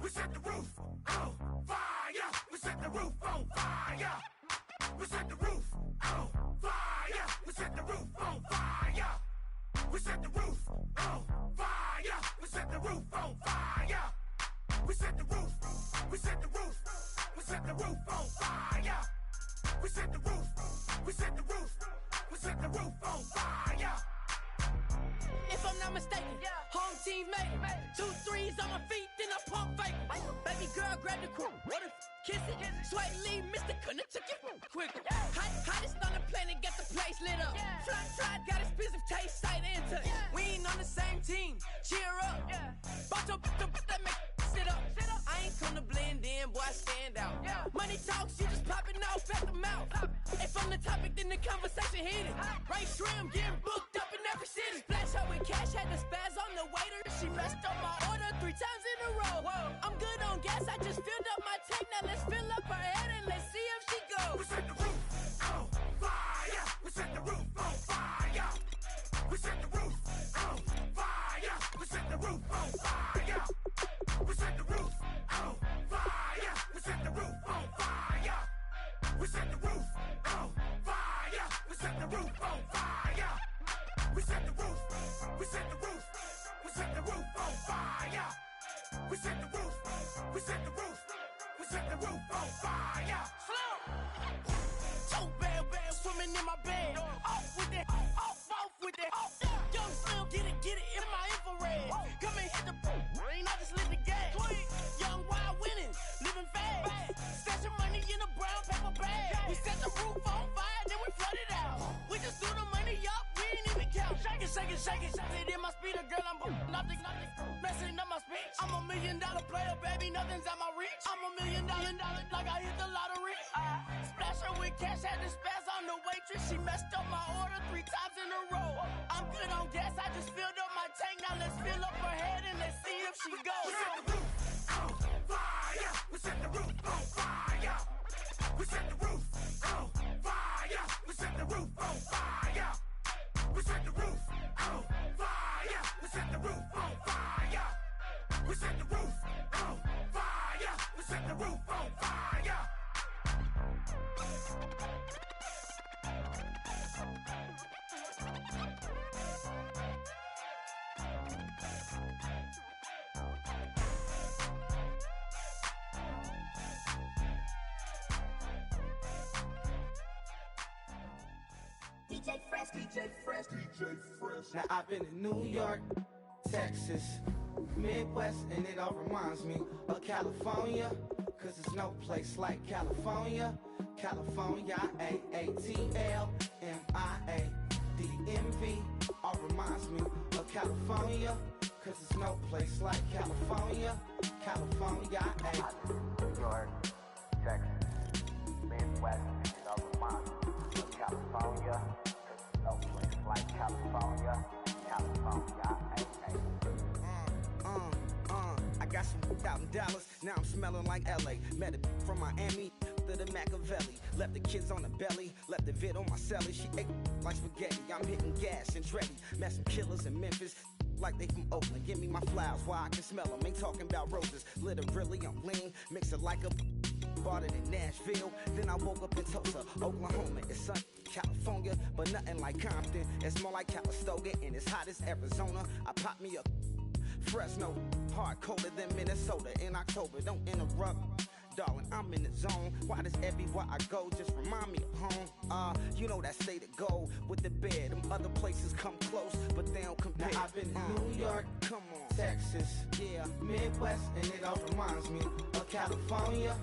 We set the roof on fire. We set the roof on fire. We set the roof on fire. We set the roof on fire. We set the roof on fire. We set the roof on fire. We set the roof. We set the roof. We set the roof on fire. We set the roof. We set the roof. We set the roof on fire. If I'm not mistaken, home team made it. 2 3s on my feet, then I pump fake. Baby girl, grab the crew. What if kiss it? Sweat leave, Mr. Couldn't took it quicker. Hottest on the planet, get the place lit up. Fly, got expensive taste, sight into it. We ain't on the same team, cheer up. Bought your that make sit up. I ain't come to blend in, boy, I stand out. Money talks, you just popping off at the mouth. If I'm the topic, then the get heated. Right trim, getting booked up in every city. Splash her with cash, had to spaz on the waiter. She messed up my order 3 times in a row. Whoa, I'm good on gas, I just filled up my tank. Now let's fill up her head and let's see if she goes. We set the roof on fire. We set the roof on fire. We set the roof on fire. We set the roof on fire. We set the roof on fire. We set the roof on fire. We set the roof on fire. We set the roof on fire. We set the roof. We set the roof. We set the roof on fire. We set the roof. We set the roof. We set the roof on fire. Slow. So bad, swimming in my bed. Off with it, off with it. Young Slim, get it in my infrared. Come and hit the rain, I just lit the gas. Young wild winning, living fast. Stashing money in a brown paper bag. We set the roof on fire, then we flood it out. We just threw the money up, we ain't even count. Shake it, shake it, shake it. It in my speeder, girl, I'm nothing, messing up my speech. I'm $1 million player, baby, nothing's out my reach. I'm $1 million, like I hit the lottery. Splash her with cash, had to spaz on the waitress. She messed up my order 3 times in a row. I'm good on gas, I just filled up my tank. Now let's fill up her head and let's see if she goes. We set the roof on fire. We set the roof on fire. We set the roof on fire. We set the roof on fire. We set the roof on fire. We set the roof on fire. We set the roof on fire. We set the roof on fire. DJ Fresh, DJ Fresh, DJ Fresh. Now I've been in New York, Texas, Midwest, and it all reminds me of California, cause there's no place like California. California, A-A-T-L-M-I-A-D-M-V, all reminds me of California, cause there's no place like California. California, New York, Texas, Midwest, and it all reminds me of California, cause there's no place like California. California, I got some out in Dallas, now I'm smelling like LA. Met a from Miami to the Machiavelli. Left the kids on the belly, left the vid on my celly. She ate like spaghetti, I'm hitting gas and Dreddy. Met some killers in Memphis, like they from Oakland. Give me my flowers while I can smell them. Ain't talking about roses, literally I'm lean. Mix it like a bought it in Nashville. Then I woke up in Tulsa, Oklahoma. It's sunny, California, but nothing like Compton. It's more like Calistoga, and it's hot as Arizona. I pop me a Fresno, hard colder than Minnesota in October. Don't interrupt, darling, I'm in the zone. Why does everywhere I go just remind me of home? You know that state of gold with the bed. Them other places come close, but they don't compare. Now I've been in New York, come on, Texas, yeah, Midwest, and it all reminds me of California,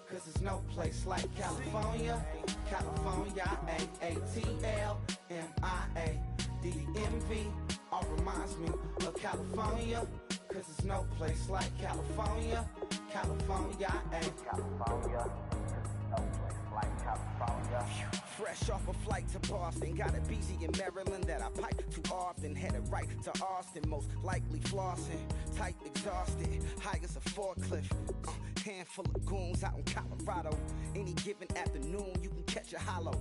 cause there's no place like California. California, A-A-T-L-M-I-A-D-M-V, all reminds me of California, cause there's no place like California. California, California, no place like California. Fresh off a flight to Boston, got a BZ in Maryland that I pipe too often. Headed right to Austin, most likely flossing. Tight, exhausted, high as a forklift. Handful of goons out in Colorado. Any given afternoon, you can catch a hollow.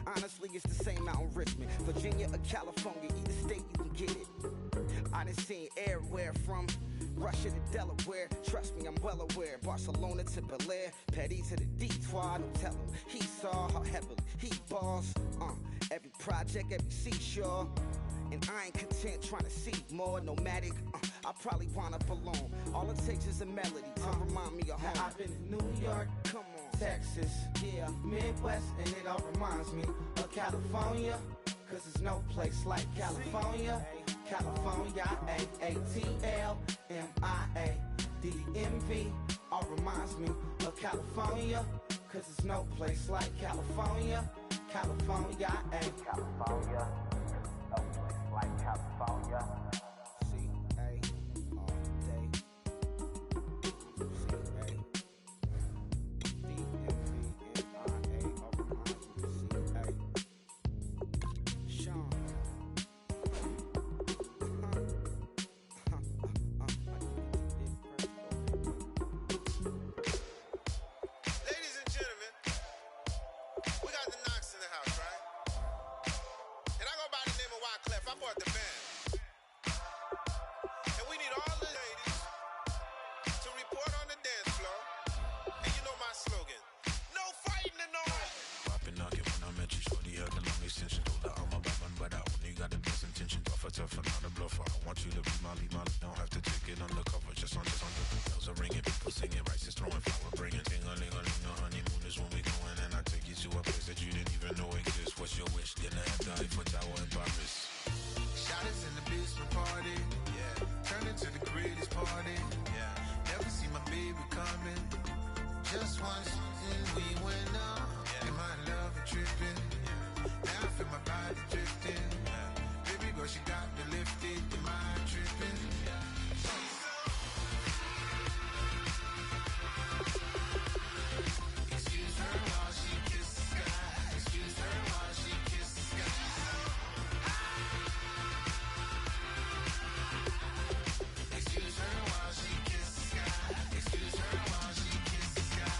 Honestly, it's the same out in Richmond, Virginia or California. Either state, you can get it. I done seen everywhere from Russia to Delaware. Trust me, I'm well aware. Barcelona to Bel Air, Petty to the Detroit. Don't tell him he saw how heavily he balls. Every project, every seashore. And I ain't content trying to see more nomadic. I probably wind up alone. All it takes is a melody to remind me of home. Now I've been in New York, come on, Texas, yeah, Midwest, and it all reminds me of California, cause there's no place like California. California, A-A-T-L-M-I-A-D-M-V, all reminds me of California, cause there's no place like California. California, California, no place like California. tough and not a bluffer. I want you to be my lead, don't have to take it undercover. Just under bells are ringing, people singing, rice is throwing, flower bringing. Ting-a-ling-a-ling, the honeymoon is when we going, and I take you to a place that you didn't even know exists. What's your wish? Dinner at the Eiffel Tower in Paris. Shot us in the basement party, yeah. Turn into the greatest party, yeah. Never see my baby coming. Just once, and we went up. Yeah. And my love and tripping, yeah. Now I feel my body drifting, yeah. Baby girl, she got me lifted, your mind tripping, yeah. Excuse her while she kiss the sky. Excuse her while she kiss the sky. Excuse her while she kiss the sky. Excuse her while she kiss the sky.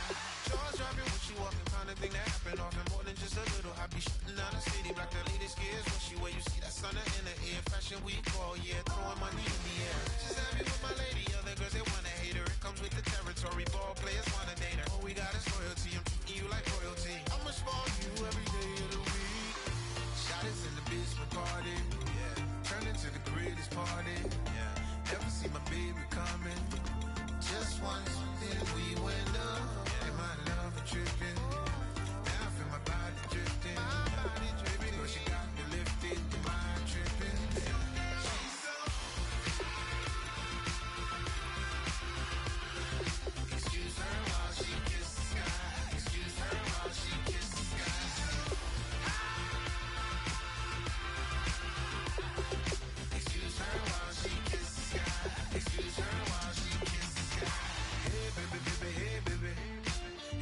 Jaws dropping when she walking, kind of thing that happen often. More than just a little. I be shutting down the city, black the latest gears. When she wear, you see that sun in the air. Fashion week all year, throwing money in the air. Just happy with my lady, other girls they wanna hate her. It comes with the territory, ball players wanna date her. All we got is loyalty, I'm treating you like royalty. I'ma spoil you every day of the week. Shot us in the basement party, yeah. Turned into the greatest party, yeah. Never see my baby coming. Just once, then we went up, yeah. And my love and tripping. Now I feel my body drifting. Baby girl, she got me lifted, your mind tripping. Excuse her while she kiss the sky. Excuse her while she kiss the sky. Excuse her while she kiss the sky. Excuse her while she kiss the sky. Hey baby, baby, hey baby.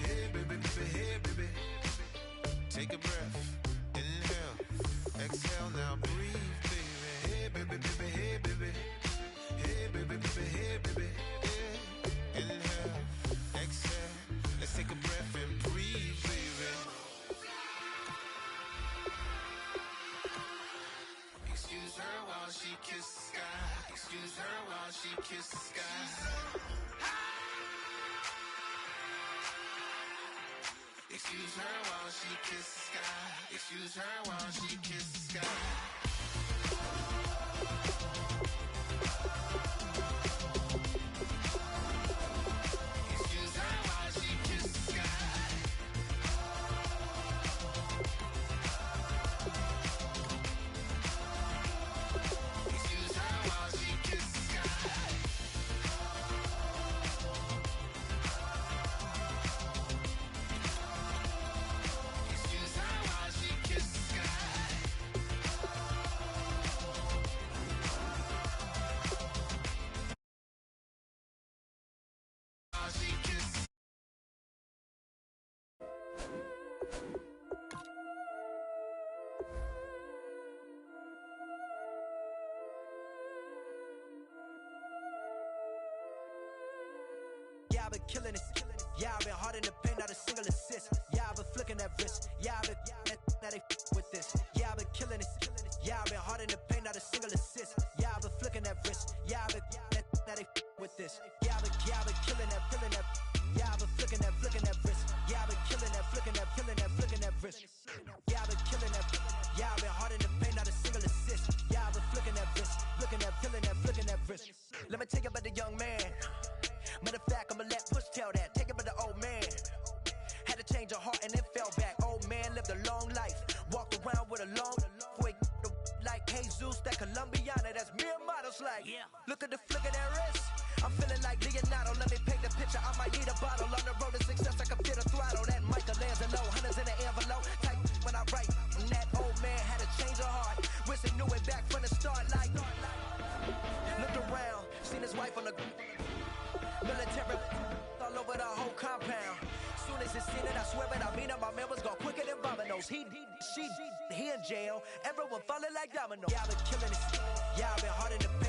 Hey baby, baby, hey baby. Take a breath, inhale, exhale, now breathe, baby. Hey baby, baby, hey baby. Hey baby, baby, hey baby. Yeah. Inhale, exhale, let's take a breath and breathe, baby. Excuse her while she kiss the sky. Excuse her while she kiss the sky. Excuse her while she kiss the sky. Excuse her while she kiss the sky. Excuse her while she kiss the sky. Excuse her while she kiss the sky. Excuse her while she kiss the sky. While she kiss. Yeah, I've been killing it. Yeah, I've been hard in the paint, not a single assist. Yeah, I've been flicking that wrist. Yeah, I've been now they with this. Yeah, I've been killing it. Yeah, I've been hard in the paint, not a single assist. Yeah, I've been flicking that wrist. Yeah, I've been now they with this. Yeah, I've been killing that, killing that. Yeah, I've been flicking that wrist. Yeah, I've been killing that, flicking that wrist. Yeah, I've been killing that. Yeah, I've been hard in the paint, not a single assist. Yeah, I've been flicking that wrist, flicking that, killing that, flicking that wrist. Let me tell you about the young man. Matter of fact, I'ma let Push tell that. Take it by the old man. Had to change her heart and then fell back. Old man lived a long life. Walked around with a long boy like Jesus, that Colombiana. That's mere models like. Look at the flick of that wrist. I'm feeling like Leonardo. Let me paint the picture. I might need a bottle. On the road to success, I can fit a throttle. That Michelangelo, hundreds in the envelope. Type when I write. And that old man had to change her heart. Wish he knew it back from the start. Like looked around, seen his wife on the military all over the whole compound. Soon as he seen it, I swear it, I mean it, my man was gone quicker than Domino's. He in jail, everyone falling like dominoes. Yeah, I've been killing it. Yeah, I've been hard in the paint.